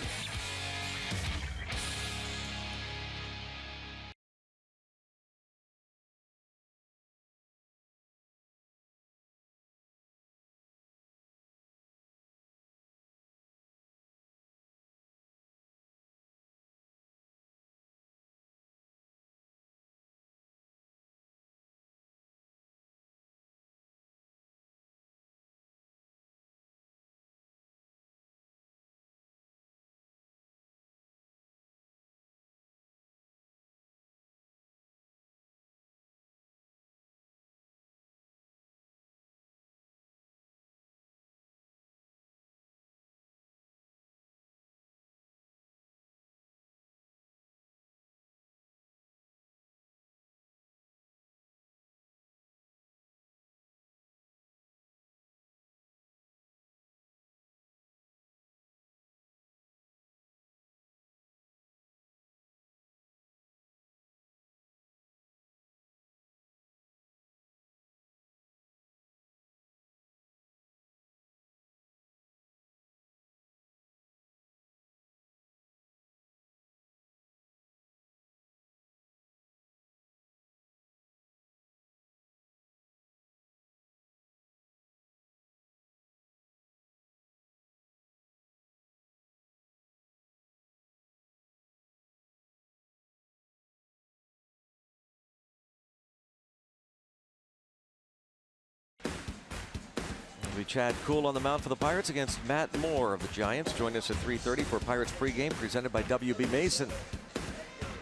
It'll be Chad Kuhl on the mound for the Pirates against Matt Moore of the Giants. Join us at 3:30 for Pirates pregame presented by WB Mason.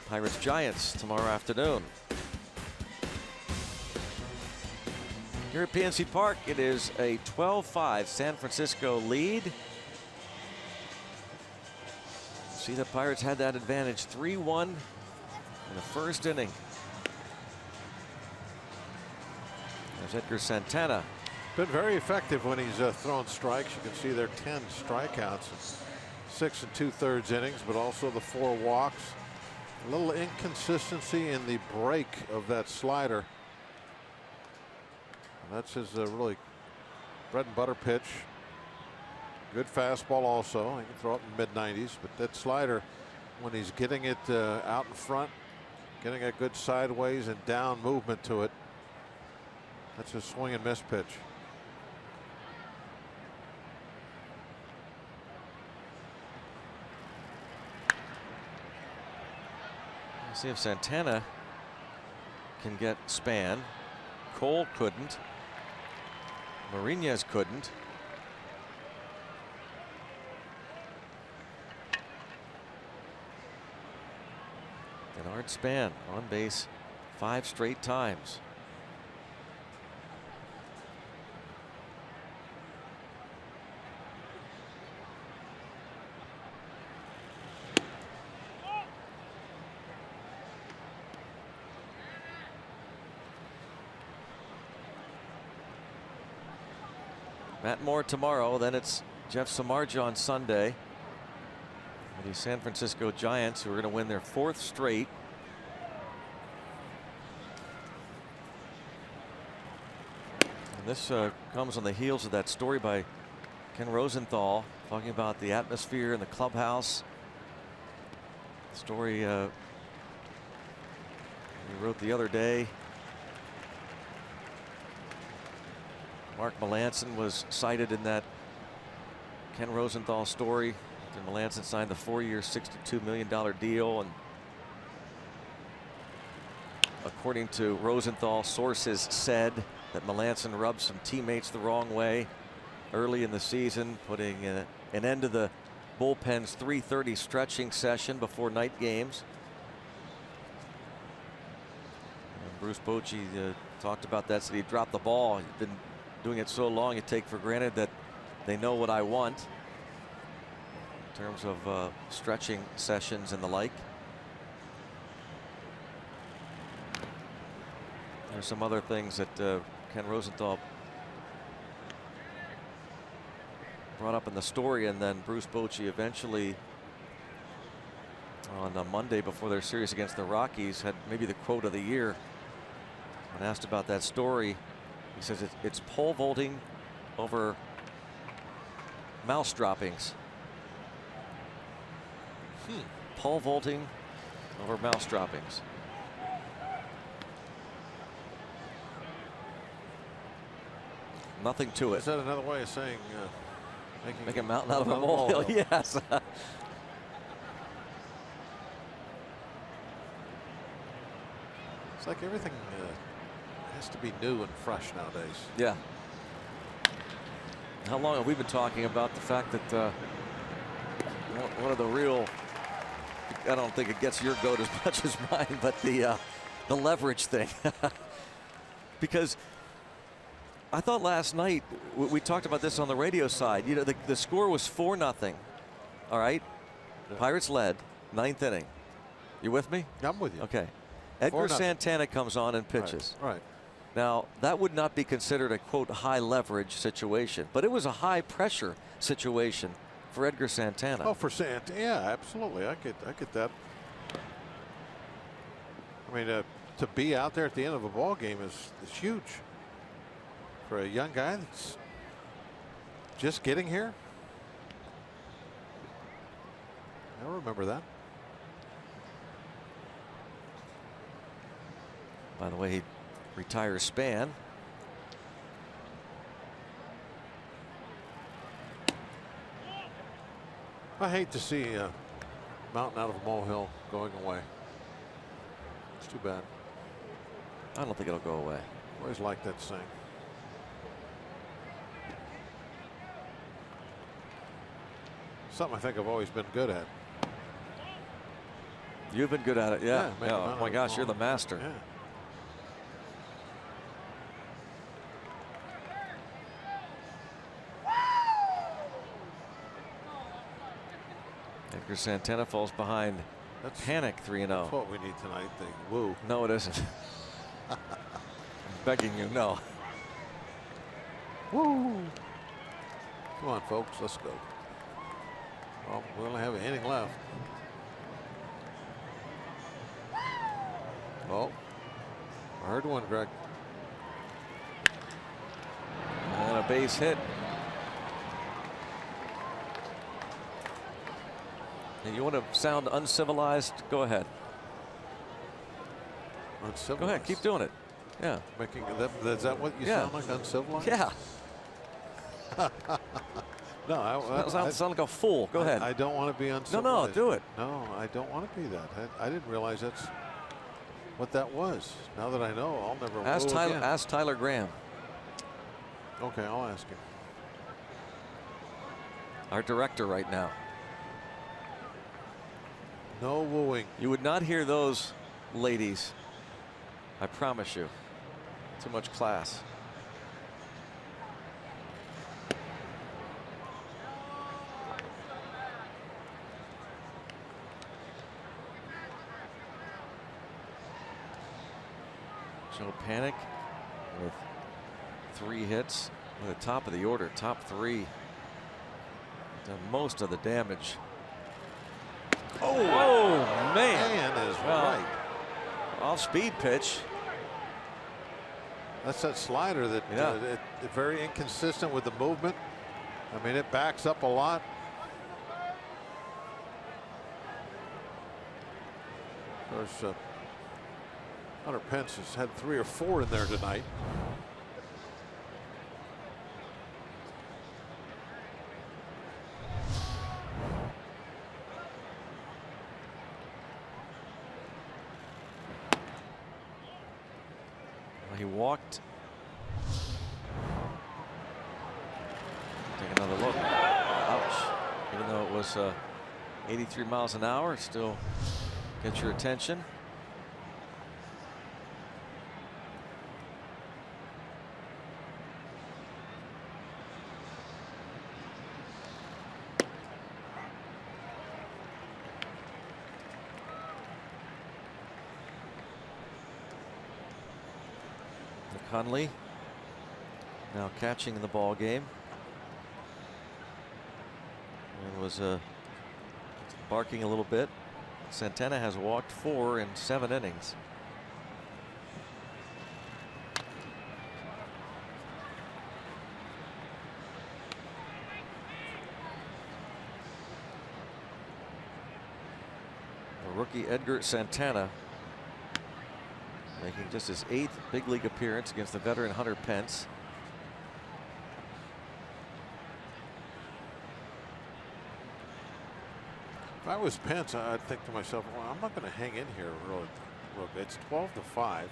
Pirates Giants tomorrow afternoon. Here at PNC Park, it is a 12-5 San Francisco lead. See, the Pirates had that advantage 3-1 in the first inning. There's Edgar Santana. Been very effective when he's throwing strikes. You can see there 10 strikeouts, 6 2/3 innings, but also the 4 walks. A little inconsistency in the break of that slider. And that's his really bread and butter pitch. Good fastball also. He can throw it in mid-90s, but that slider, when he's getting it out in front, getting a good sideways and down movement to it, that's a swing and miss pitch. Let's see if Santana can get Span. Cole couldn't. Mariñez couldn't. Denard Span on base 5 straight times. Matt Moore tomorrow, then it's Jeff Samardzija on Sunday. The San Francisco Giants, who are going to win their 4th straight. And this comes on the heels of that story by Ken Rosenthal talking about the atmosphere in the clubhouse. Story he wrote the other day. Mark Melancon was cited in that Ken Rosenthal story. And Melancon signed the 4-year, $62 million deal. And according to Rosenthal, sources said that Melancon rubbed some teammates the wrong way early in the season, putting an end to the bullpen's 3:30 stretching session before night games. And Bruce Bochy talked about that, said he dropped the ball. He's been doing it so long, you take for granted that they know what I want in terms of stretching sessions and the like. There's some other things that Ken Rosenthal brought up in the story, and then Bruce Bochy eventually on a Monday before their series against the Rockies had maybe the quote of the year. When asked about that story, he says it's pole vaulting over mouse droppings. Pole vaulting over mouse droppings. Nothing to it. Is that another way of saying make a mountain out of a molehill? Yes. It's like everything has to be new and fresh nowadays. Yeah. How long have we been talking about the fact that one of the real, I don't think it gets your goat as much as mine, but the leverage thing. Because I thought last night we talked about this on the radio side. You know, the score was 4-0. All right. Yeah. Pirates led 9th inning. You with me? I'm with you. Okay. Edgar Santana comes on and pitches. Right. Now, that would not be considered a, quote, high leverage situation, but it was a high pressure situation for Edgar Santana. Oh, for Santana, yeah, absolutely. I get that. I mean, to be out there at the end of a ball game is huge for a young guy that's just getting here. I remember that. By the way, he retires Span. I hate to see a mountain out of a molehill going away. It's too bad. I don't think it'll go away. Always liked that saying. Something I think I've always been good at. You've been good at it, yeah. make them Oh out my of gosh, the you're the ball. master. Yeah. Edgar Santana falls behind. That's Panic 3-0. That's what we need tonight. The woo. No, it isn't. I'm begging you, no. Woo. Come on, folks, let's go. Well, we only have an inning left. Oh, I heard one, Greg. And a base hit. And you want to sound uncivilized? Go ahead. Uncivilized. Go ahead, keep doing it. Yeah. Making that, is that what you Yeah. sound like, uncivilized? Yeah. No, I sound like a fool. Go ahead. I don't want to be No, uncivilized. do it. No, I don't want to be that. I didn't realize that's what that was. Now that I know, I'll never. Ask woo Tyler. again. Ask Tyler Graham. Okay, I'll ask him. Our director right now. No wooing. You would not hear those ladies. I promise you. Too much class. Joe Panic with 3 hits. At the top of the order, top 3. Done most of the damage. Oh, man. Man is right. Off speed pitch. That's that slider that it very inconsistent with the movement. I mean, it backs up a lot. Of course, Hunter Pence has had 3 or 4 in there tonight. He walked. Take another look. Ouch. Even though it was 83 miles an hour, it still gets your attention. Conley now catching the ball game and was barking a little bit. Santana has walked 4 in 7 innings. The rookie Edgar Santana making just his 8th big league appearance against the veteran Hunter Pence. If I was Pence, I'd think to myself, well, I'm not going to hang in here real good. It's 12-5. I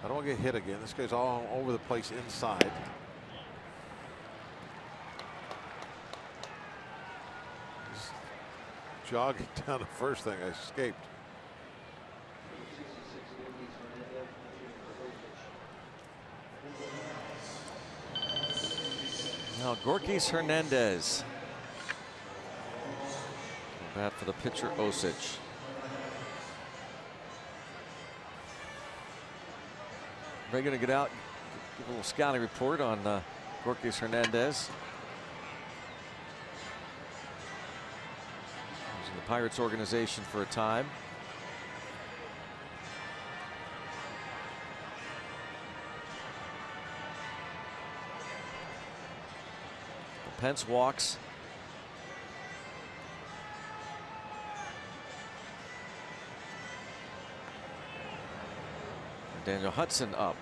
don't want to get hit again. This guy's all over the place inside. He's jogging down the first thing. I escaped. Now Gorkys Hernandez. Bat for the pitcher Osich. We're going to get out, give a little scouting report on Gorkys Hernandez. He was in the Pirates organization for a time. Pence walks. Daniel Hudson up.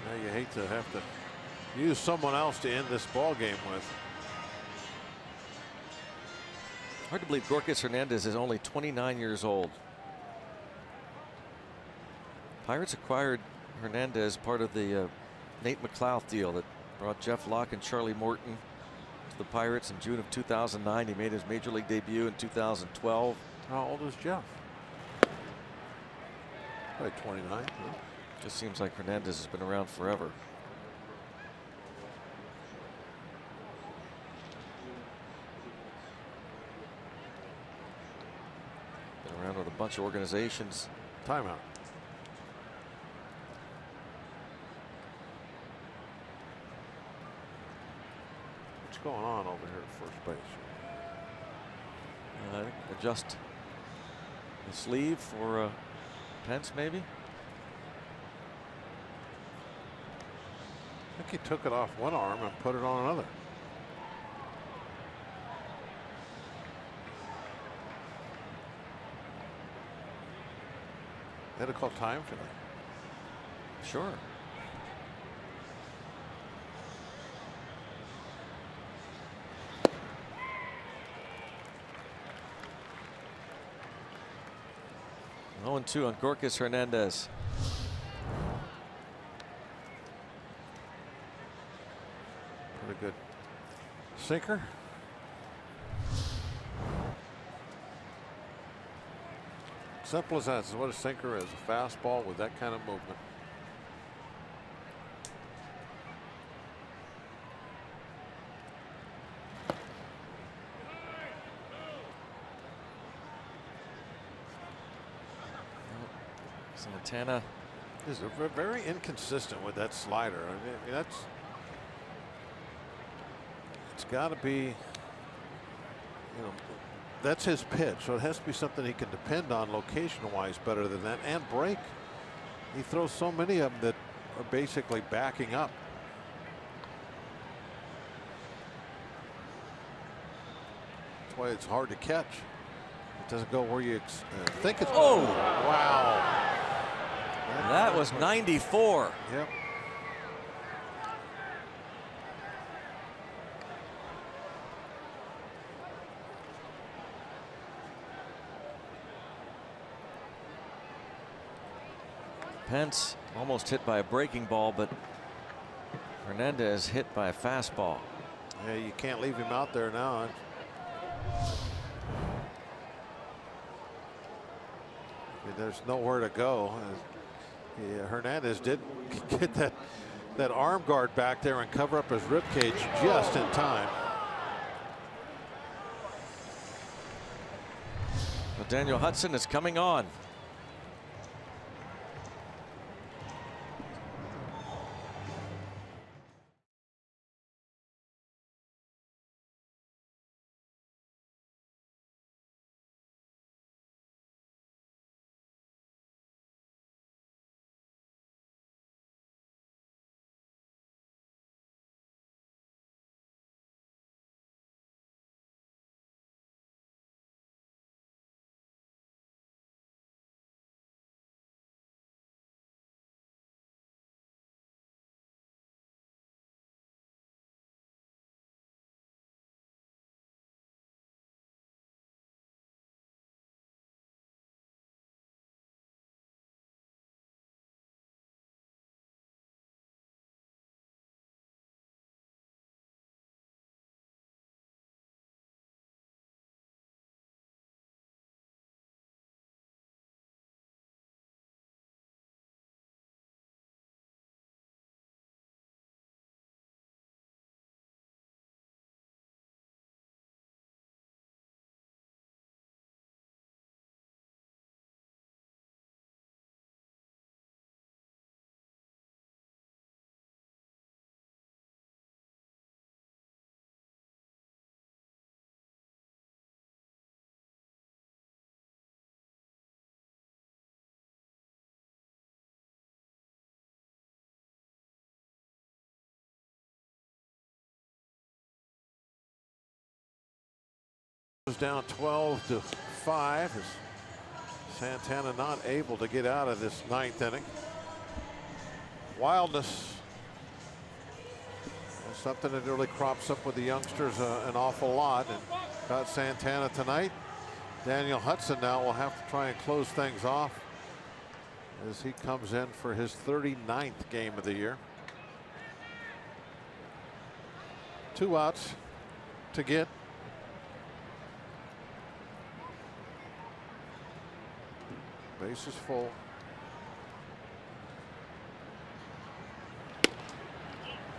Now you hate to have to use someone else to end this ball game with. Hard to believe Gorkys Hernandez is only 29 years old. Pirates acquired Hernandez, part of the Nate McLouth deal that brought Jeff Locke and Charlie Morton to the Pirates in June of 2009. He made his major league debut in 2012. How old is Jeff? Probably 29. Just seems like Hernandez has been around forever. Been around with a bunch of organizations. Timeout. What's going on over here at first base? Adjust the sleeve for Pence, maybe. I think he took it off one arm and put it on another. They had to call time for that. Sure. Oh, 0-2 on Gorkis Hernandez. Pretty good sinker. Simple as that. This is what a sinker is. A fastball with that kind of movement. Santana is very inconsistent with that slider. I mean, it's got to be, you know, that's his pitch, so it has to be something he can depend on location-wise better than that, and break. He throws so many of them that are basically backing up. That's why it's hard to catch. It doesn't go where you think it's going. Oh, wow. That was 94. Yep. Pence almost hit by a breaking ball, but Hernandez hit by a fastball. Yeah, you can't leave him out there now. There's nowhere to go. Hernandez did get that arm guard back there and cover up his rib cage just in time. But Daniel Hudson is coming on. Down 12-5 as Santana not able to get out of this ninth inning. Wildness is something that really crops up with the youngsters an awful lot, and got Santana tonight. Daniel Hudson now will have to try and close things off. as he comes in for his 39th game of the year. 2 outs to get. Bases full.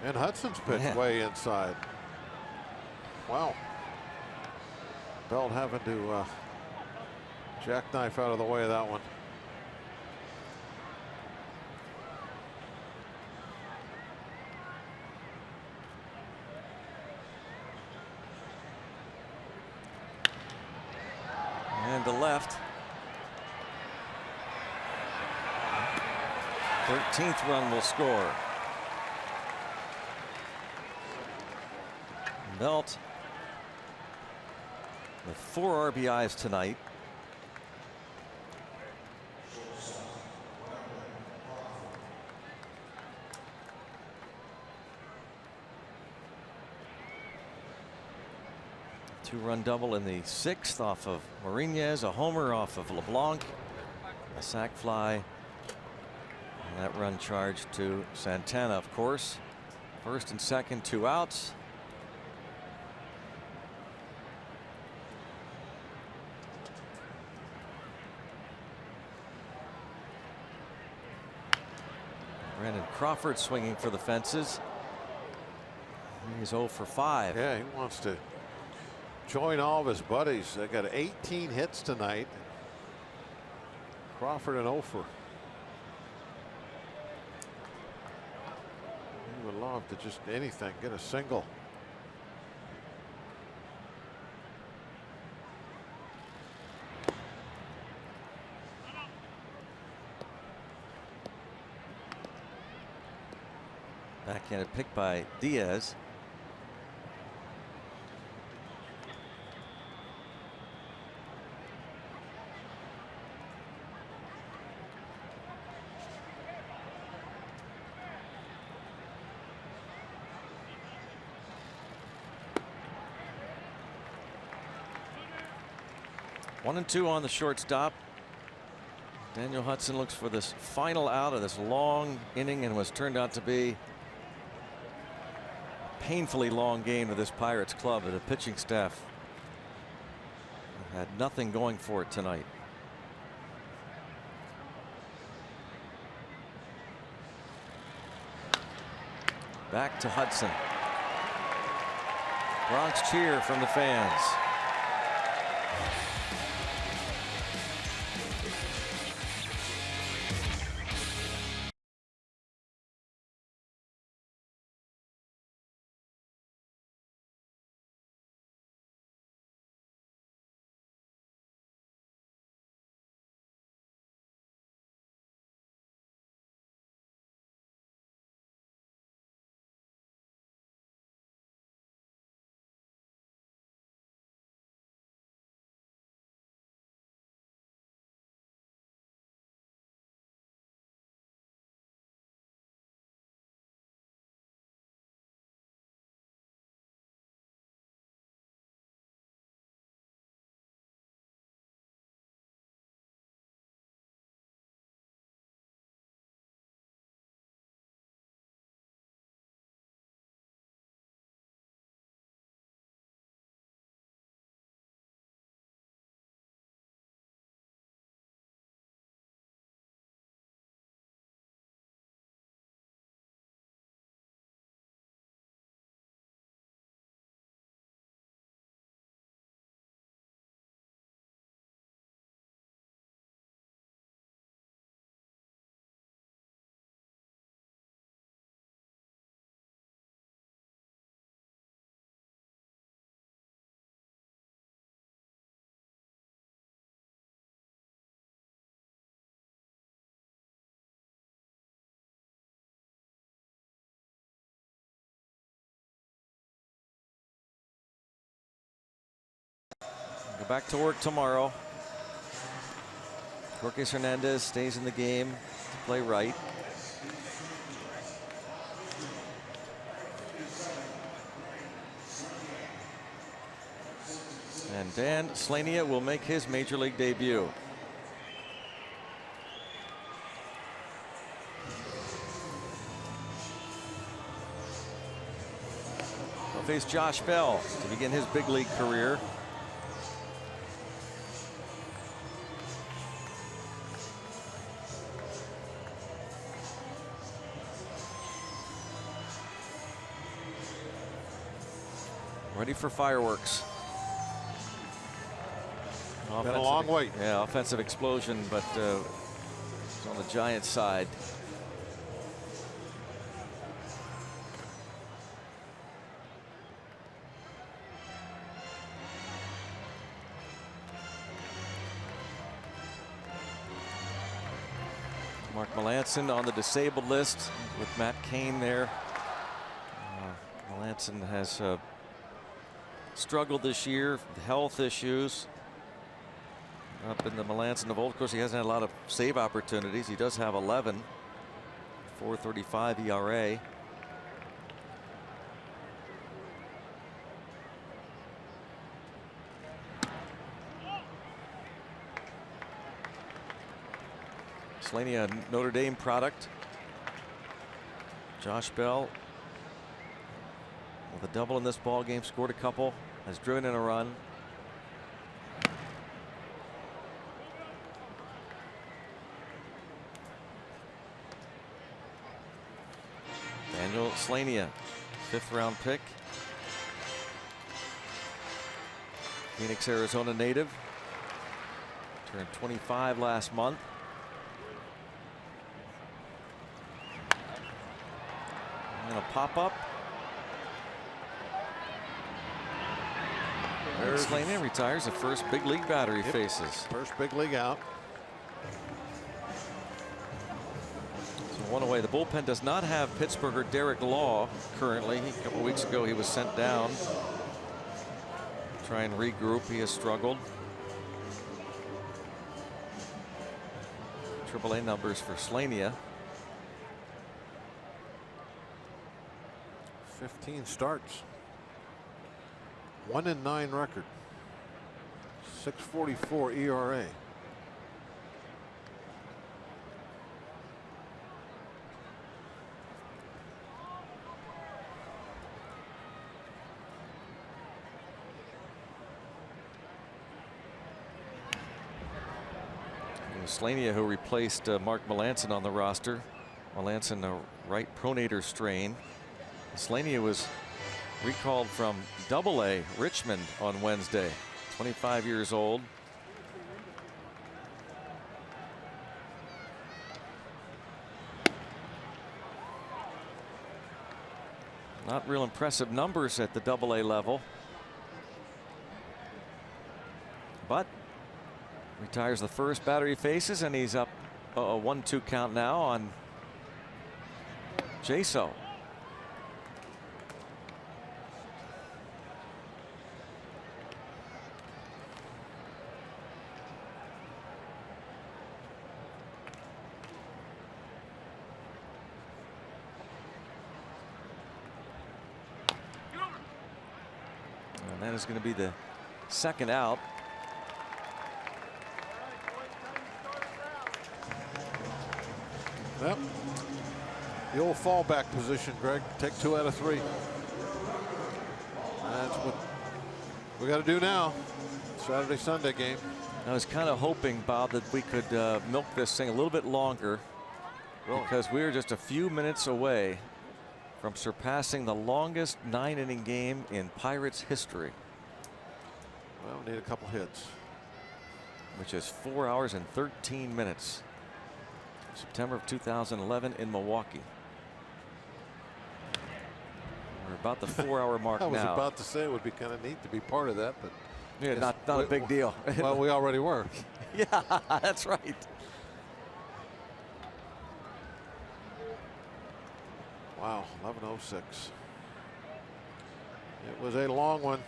And Hudson's pitch way inside. Wow. Belt having to jackknife out of the way of that one. And to left. 13th run will score. Belt with 4 RBIs tonight. Two-run double in the 6th off of Marinez, a homer off of LeBlanc, a sac fly, and that run charged to Santana, of course. First and second, 2 outs. Brandon Crawford swinging for the fences. He's 0 for 5. Yeah, he wants to join all of his buddies. They got 18 hits tonight. Crawford an 0 for. He would love to just anything, get a single. Backhanded pick by Diaz. One and 2 on the shortstop. Daniel Hudson looks for this final out of this long inning, and was turned out to be a painfully long game of this Pirates club. The pitching staff had nothing going for it tonight. Back to Hudson. Bronx cheer from the fans. Go back to work tomorrow. Jorge Hernandez stays in the game to play right. And Dan Slania will make his major league debut. face Josh Bell to begin his big league career. Ready for fireworks. Been a long wait. Yeah, offensive explosion, but it's on the Giants side. Mark Melanson on the disabled list with Matt Cain there. Melanson has struggled this year with health issues. Up in the Melanson of old. Of course, he hasn't had a lot of save opportunities. He does have 11. 4.35 ERA. Slania, Notre Dame product. Josh Bell with a double in this ball game, scored a couple, has driven in a run. Daniel Slania, 5th round pick. Phoenix, Arizona native. Turned 25 last month. And a pop up. Slania retires the first big league batter he faces. First big league out. So one away. The bullpen does not have Pittsburgher Derek Law currently. A couple weeks ago he was sent down. Try and regroup. He has struggled. AAA numbers for Slania. 15 starts. 1-9 record. 6.44 ERA. Slania, who replaced Mark Melanson on the roster. Melanson, a right pronator strain. Slania was recalled from AA Richmond on Wednesday. 25 years old. Not real impressive numbers at the AA level. But retires the first batter he faces, and he's up a 1-2 count now on Jaso. And that is going to be the second out. Yep. The old fallback position, Greg. Take 2 out of 3. That's what we got to do now. Saturday, Sunday game. I was kind of hoping, Bob, that we could milk this thing a little bit longer, because we are just a few minutes away from surpassing the longest 9-inning game in Pirates history. Well, we need a couple hits. Which is 4 hours and 13 minutes. September of 2011 in Milwaukee. We're about the 4-hour mark now. I was about to say it would be kind of neat to be part of that, but yeah, not a big deal. Well, we already were. Yeah, that's right. Wow, 11:06. It was a long one.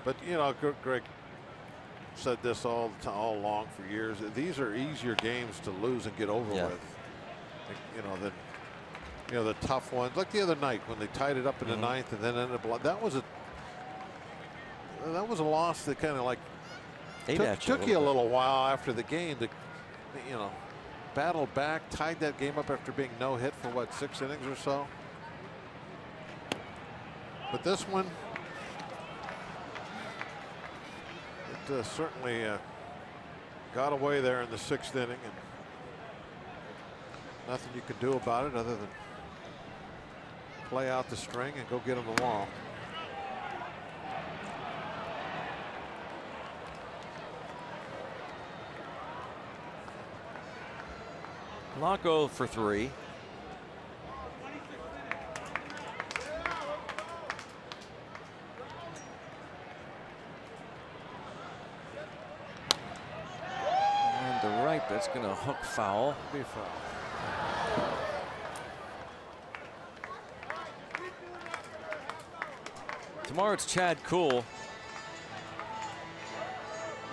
But you know, Greg said this all along for years. These are easier games to lose and get over with. You know, the tough ones, like the other night when they tied it up in the 9th and then ended up. That was a loss that kind of like took you a little while after the game to, you know, battle back, tied that game up after being no hit for what, 6 innings or so. But this one, it certainly got away there in the 6th inning, and nothing you could do about it other than play out the string and go get on the wall. Blanco for 3. And the right, that's going to hook foul. Be foul. Tomorrow it's Chad Kuhl.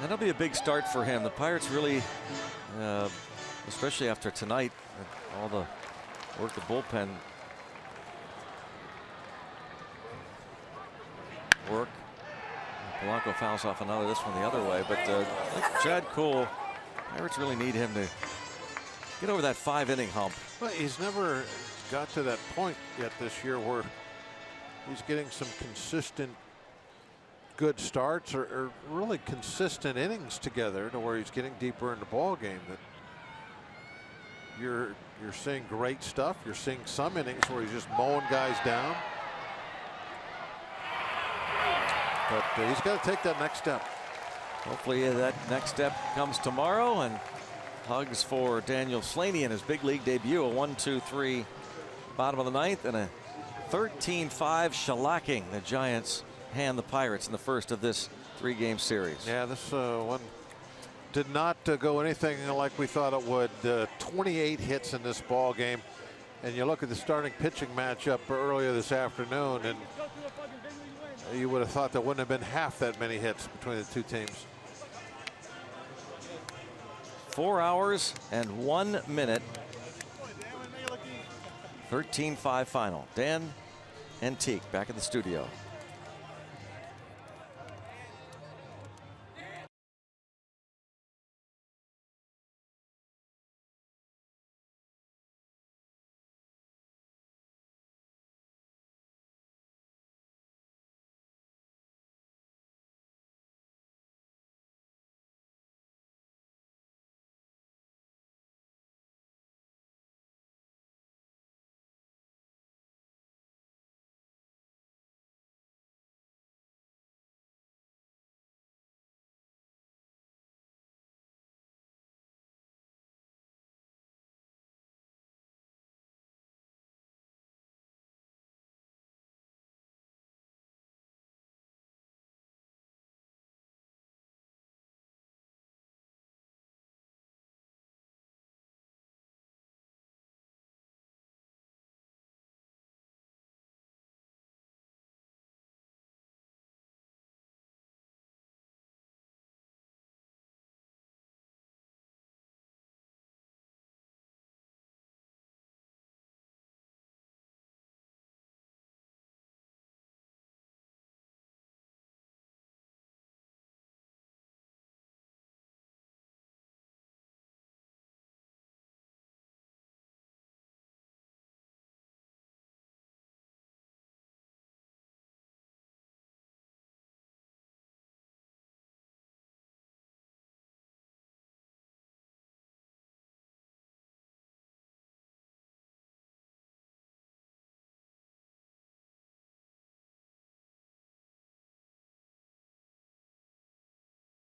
That'll be a big start for him. The Pirates really, especially after tonight, all the work the bullpen work. Polanco fouls off another, this one the other way, but like Chad Kuhl, Pirates really need him to get over that 5-inning hump. Well, he's never got to that point yet this year where he's getting some consistent good starts or really consistent innings together to where he's getting deeper in the ball game. That you're seeing great stuff. You're seeing some innings where he's just mowing guys down. But he's got to take that next step. Hopefully that next step comes tomorrow. And hugs for Daniel Slaney in his big league debut. A 1-2-3 bottom of the 9th and a 13-5 shellacking the Giants hand the Pirates in the first of this 3-game series. Yeah, this one did not go anything like we thought it would. 28 hits in this ball game, and you look at the starting pitching matchup earlier this afternoon, and you would have thought there wouldn't have been half that many hits between the two teams. 4 hours and 1 minute. 13-5 final. Dan and Teague back at the studio.